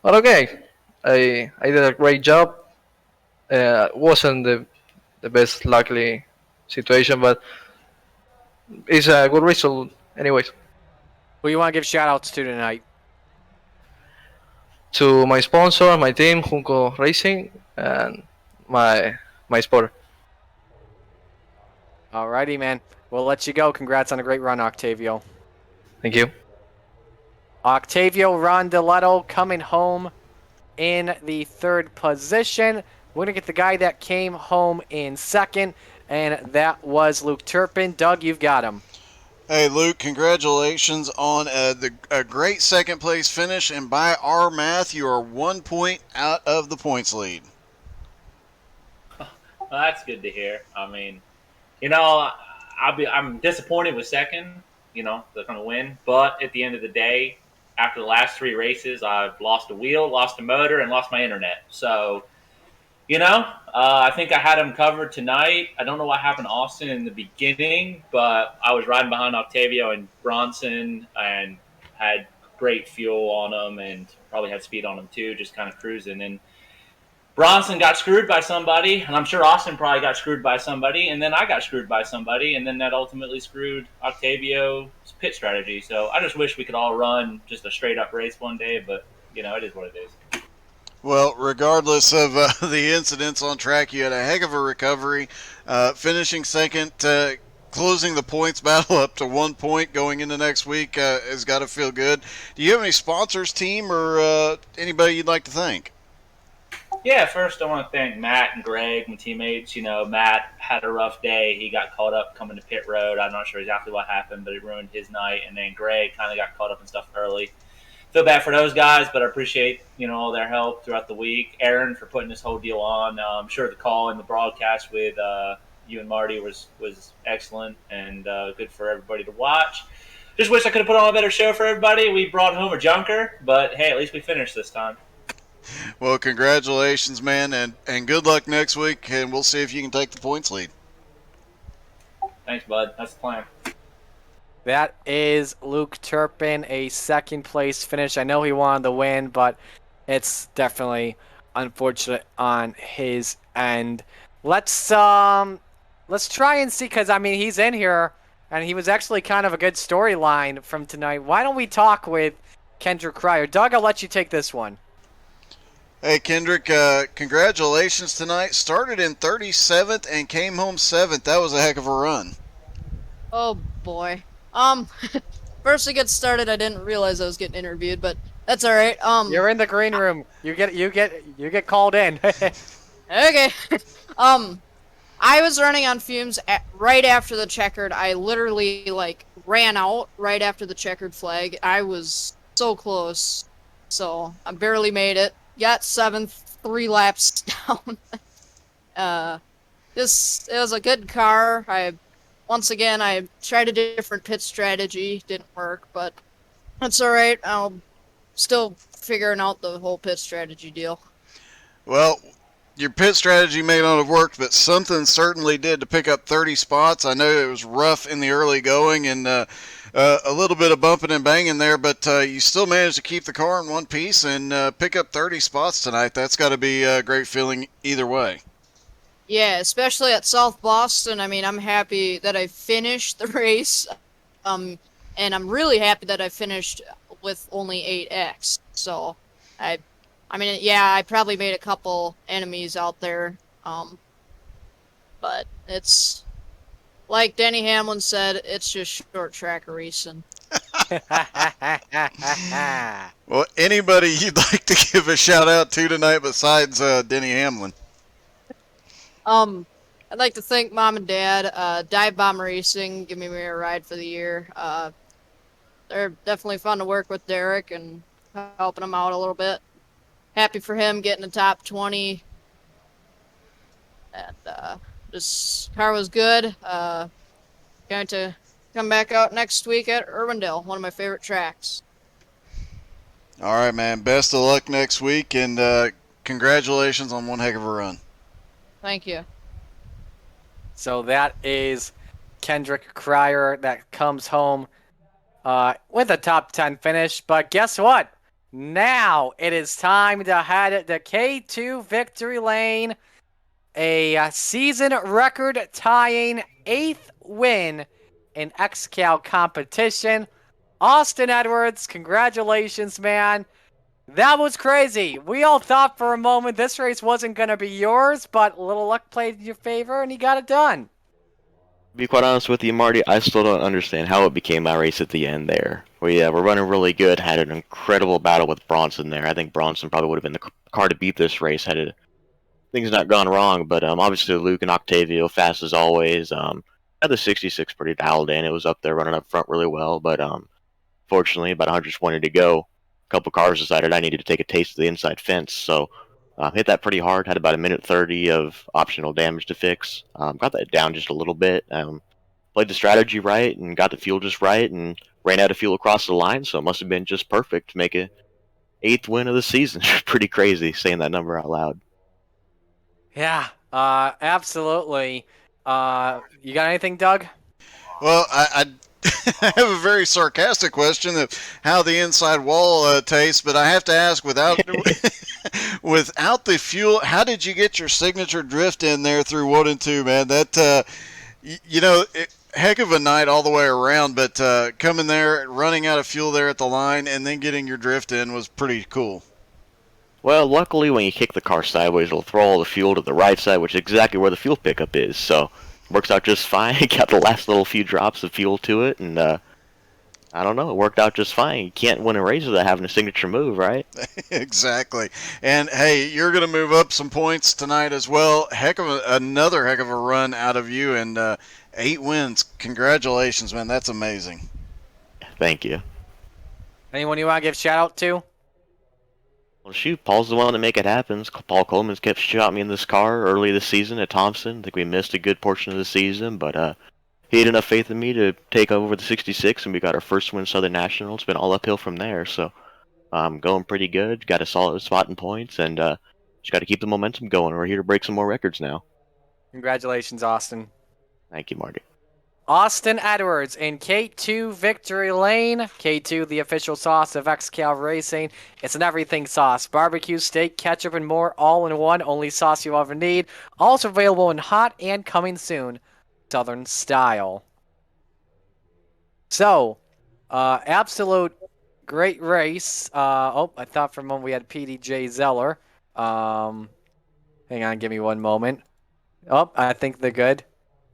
okay, I did a great job. Wasn't the best luckily situation, but it's a good result anyways. Who you want to give shout outs to tonight? To my sponsor, my team, Junco Racing, and my sport. Alrighty, man. We'll let you go. Congrats on a great run, Octavio. Thank you. Octavio Rondeletto coming home in the third position. We're going to get the guy that came home in second, and that was Luke Turpin. Doug, you've got him. Hey, Luke, congratulations on a great second place finish, and by our math, you are 1 point out of the points lead. Well, that's good to hear. I mean, you know, I'm disappointed with second. You know, they're going to win, but at the end of the day, after the last 3 races, I've lost a wheel, lost a motor, and lost my internet. So, I think I had him covered tonight. I don't know what happened to Austin in the beginning, but I was riding behind Octavio and Bronson and had great fuel on them and probably had speed on them too, just kind of cruising. And Bronson got screwed by somebody, and I'm sure Austin probably got screwed by somebody, and then I got screwed by somebody, and then that ultimately screwed Octavio's pit strategy. So I just wish we could all run just a straight up race one day, but it is what it is. Well, regardless of the incidents on track, you had a heck of a recovery, finishing second, closing the points battle up to 1 point going into next week has got to feel good. Do you have any sponsors, team, or anybody you'd like to thank? Yeah, first I want to thank Matt and Greg, my teammates. Matt had a rough day. He got caught up coming to pit road. I'm not sure exactly what happened, but it ruined his night. And then Greg kind of got caught up in stuff early. Feel bad for those guys, but I appreciate all their help throughout the week. Aaron for putting this whole deal on. I'm sure the call and the broadcast with you and Marty was excellent and good for everybody to watch. Just wish I could have put on a better show for everybody. We brought home a junker, but hey, at least we finished this time. Well, congratulations, man, and good luck next week, and we'll see if you can take the points lead. Thanks, bud. That's the plan. That is Luke Turpin, a second place finish. I know he wanted the win, but it's definitely unfortunate on his end. Let's try and see, because I mean he's in here, and he was actually kind of a good storyline from tonight. Why don't we talk with Kendrick Cryer? Doug, I'll let you take this one. Hey, Kendrick, congratulations tonight. Started in 37th and came home 7th. That was a heck of a run. Oh boy. First to get started, I didn't realize I was getting interviewed, but that's all right. You're in the green room. You get called in. Okay. I was running on fumes right after the checkered. I literally ran out right after the checkered flag. I was so close, so I barely made it. Got 7th, 3 laps down. It was a good car. Once again, I tried a different pit strategy. Didn't work, but that's all right. I'm still figuring out the whole pit strategy deal. Well, your pit strategy may not have worked, but something certainly did to pick up 30 spots. I know it was rough in the early going and a little bit of bumping and banging there, but you still managed to keep the car in one piece and pick up 30 spots tonight. That's got to be a great feeling either way. Yeah, especially at South Boston. I mean, I'm happy that I finished the race, and I'm really happy that I finished with only 8x. So, I mean, yeah, I probably made a couple enemies out there, but It's like Denny Hamlin said, it's just short track racing. Well, anybody you'd like to give a shout out to tonight besides Denny Hamlin? I'd like to thank Mom and Dad, Dive Bomb Racing, giving me a ride for the year. They're definitely fun to work with Derek and helping him out a little bit. Happy for him getting the top 20. And this car was good. Going to come back out next week at Irwindale, one of my favorite tracks. All right, man. Best of luck next week, and congratulations on one heck of a run. Thank you. So that is Kendrick Cryer that comes home with a top 10 finish. But guess what? Now it is time to head to K2 Victory Lane. A season record tying 8th win in XCAL competition. Austin Edwards, congratulations, man. That was crazy. We all thought for a moment this race wasn't going to be yours, but a little luck played in your favor, and you got it done. To be quite honest with you, Marty, I still don't understand how it became my race at the end there. We were running really good, had an incredible battle with Bronson there. I think Bronson probably would have been the car to beat this race had things not gone wrong. But obviously Luke and Octavio, fast as always. Had the 66 pretty dialed in. It was up there running up front really well, but fortunately, about 120 to go. A couple cars decided I needed to take a taste of the inside fence, so hit that pretty hard. Had about a minute 30 of optional damage to fix. Got that down just a little bit. Played the strategy right and got the fuel just right and ran out of fuel across the line, so it must have been just perfect to make a 8th win of the season. Pretty crazy saying that number out loud. Yeah, absolutely. You got anything, Doug? Well, I I have a very sarcastic question of how the inside wall tastes, but I have to ask, without without the fuel, how did you get your signature drift in there through 1 and 2, man? That heck of a night all the way around, but coming there, running out of fuel there at the line, and then getting your drift in was pretty cool. Well, luckily when you kick the car sideways, it'll throw all the fuel to the right side, which is exactly where the fuel pickup is, so works out just fine. Got the last little few drops of fuel to it, and I don't know, it worked out just fine. You can't win a race without having a signature move, right? Exactly. And hey, you're going to move up some points tonight as well. Another heck of a run out of you, and 8 wins. Congratulations, man. That's amazing. Thank you. Anyone you want to give shout out to? Well, shoot, Paul's the one to make it happen. Paul Coleman's kept shot me in this car early this season at Thompson. I think we missed a good portion of the season, but he had enough faith in me to take over the 66, and we got our first win Southern National. It's been all uphill from there, so going pretty good. Got a solid spot in points, and just got to keep the momentum going. We're here to break some more records now. Congratulations, Austin. Thank you, Marty. Austin Edwards in K2 Victory Lane. K2, the official sauce of XCAL Racing. It's an everything sauce. Barbecue, steak, ketchup, and more all in one. Only sauce you'll ever need. Also available in hot and coming soon Southern style. So, absolute great race. I thought for a moment we had PDJ Zeller. Hang on, give me one moment. I think they're good.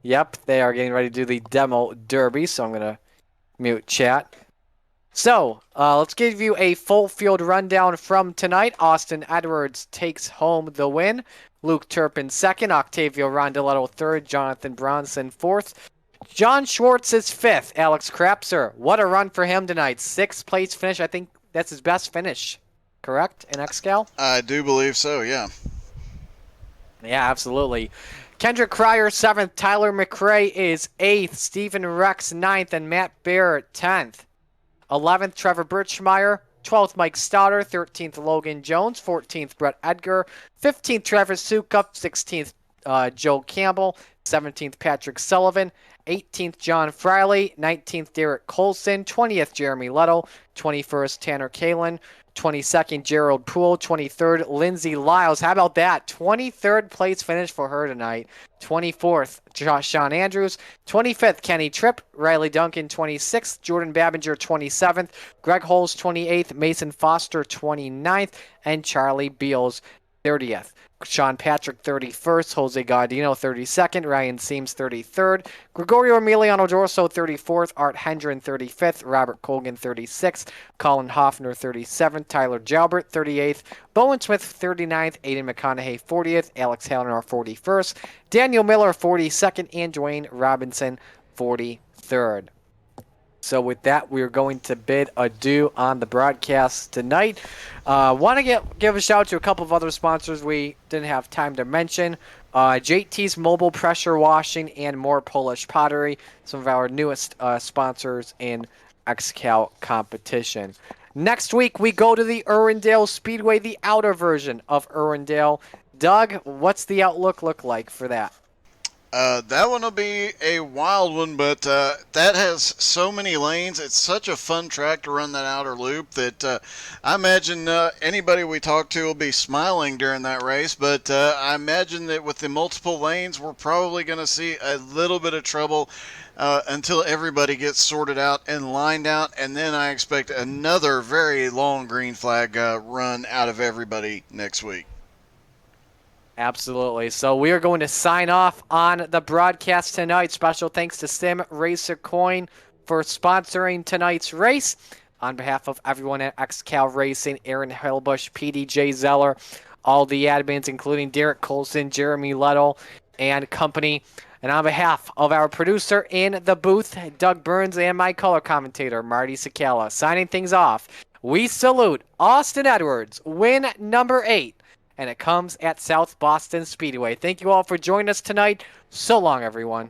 Yep, they are getting ready to do the demo derby, so I'm going to mute chat. So, let's give you a full field rundown from tonight. Austin Edwards takes home the win. Luke Turpin second, Octavio Rondeletto third, Jonathan Bronson fourth. John Schwartz is fifth, Alex Krapser. What a run for him tonight. 6th place finish. I think that's his best finish, correct, in XCAL? I do believe so, yeah. Yeah, absolutely. Kendrick Cryer 7th, Tyler McRae is 8th, Stephen Rex 9th, and Matt Barrett 10th. 11th, Trevor Birchmeyer. 12th, Mike Stauder. 13th, Logan Jones. 14th, Brett Edgar. 15th, Travis Sukup. 16th, Joe Campbell. 17th, Patrick Sullivan. 18th, John Friley. 19th, Derek Colson. 20th, Jeremy Letto. 21st, Tanner Kalin. 22nd, Gerald Poole. 23rd, Lindsay Lyles. How about that? 23rd place finish for her tonight. 24th, Sean Andrews. 25th, Kenny Tripp. Riley Duncan, 26th. Jordan Babinger, 27th. Greg Holes, 28th. Mason Foster, 29th. And Charlie Beals, 30th. Sean Patrick 31st, Jose Gaudino 32nd, Ryan Seams 33rd, Gregorio Emiliano Dorso 34th, Art Hendren 35th, Robert Colgan 36th, Colin Hoffner 37th, Tyler Jalbert 38th, Bowen Smith 39th, Aiden McConaughey 40th, Alex Halenar 41st, Daniel Miller 42nd, and Dwayne Robinson 43rd. So with that, we're going to bid adieu on the broadcast tonight. Want to give a shout out to a couple of other sponsors we didn't have time to mention. JT's Mobile Pressure Washing and More Polish Pottery, some of our newest sponsors in XCAL competition. Next week, we go to the Irwindale Speedway, the outer version of Irwindale. Doug, what's the outlook look like for that? That one will be a wild one, but that has so many lanes. It's such a fun track to run that outer loop that I imagine anybody we talk to will be smiling during that race. But I imagine that with the multiple lanes, we're probably going to see a little bit of trouble until everybody gets sorted out and lined out. And then I expect another very long green flag run out of everybody next week. Absolutely. So we are going to sign off on the broadcast tonight. Special thanks to Sim Racer Coin for sponsoring tonight's race. On behalf of everyone at XCAL Racing, Aaron Hillbush, PDJ Zeller, all the admins, including Derek Colson, Jeremy Lettle, and company. And on behalf of our producer in the booth, Doug Burns, and my color commentator, Marty Sakala, signing things off, we salute Austin Edwards, win number 8. And it comes at South Boston Speedway. Thank you all for joining us tonight. So long, everyone.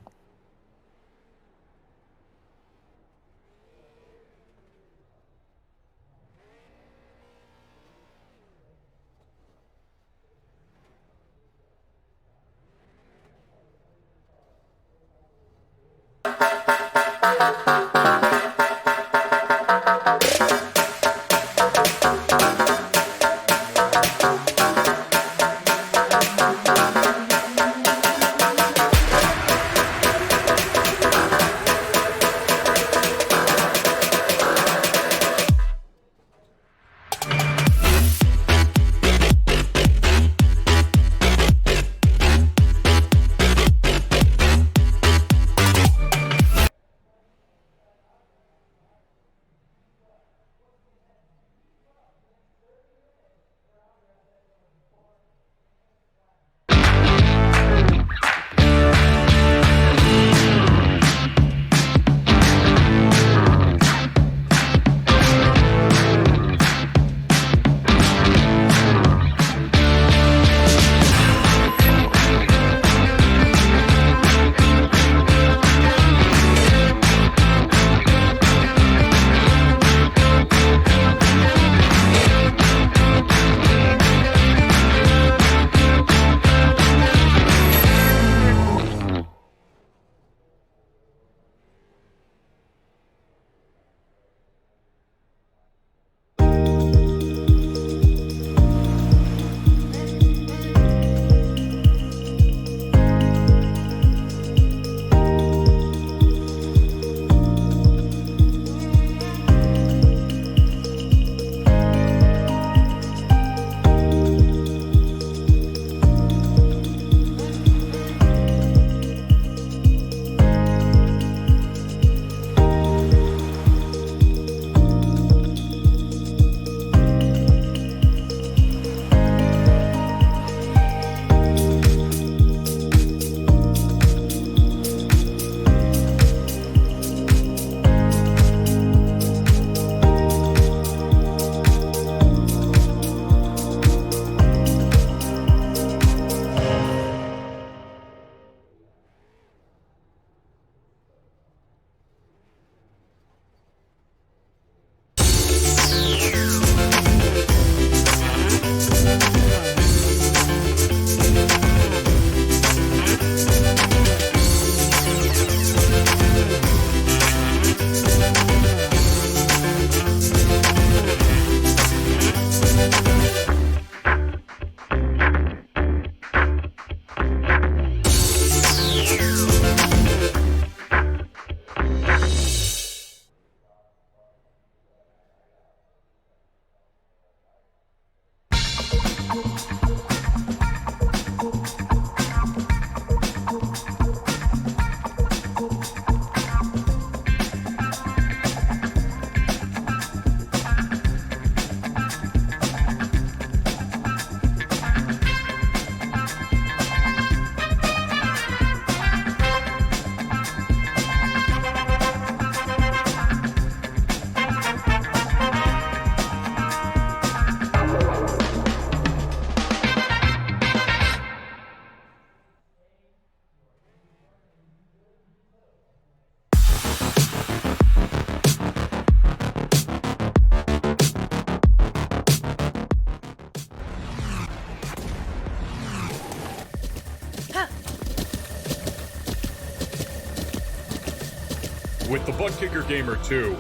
With the Butt Kicker Gamer 2,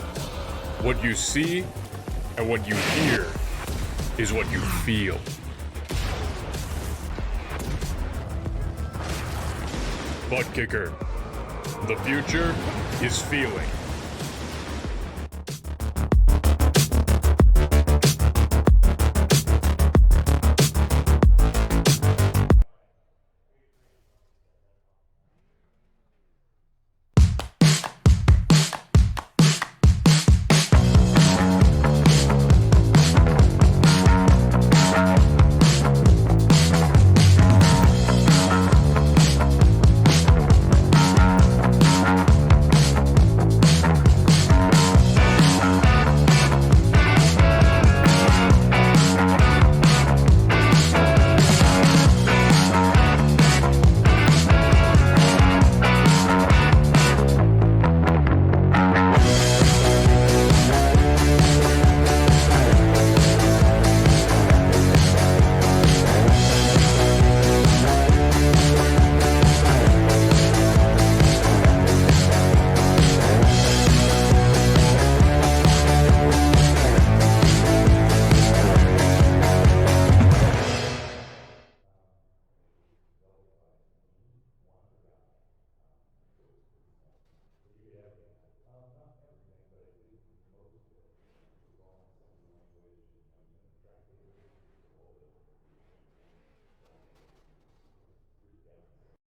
what you see and what you hear is what you feel. Butt Kicker. The future is feeling.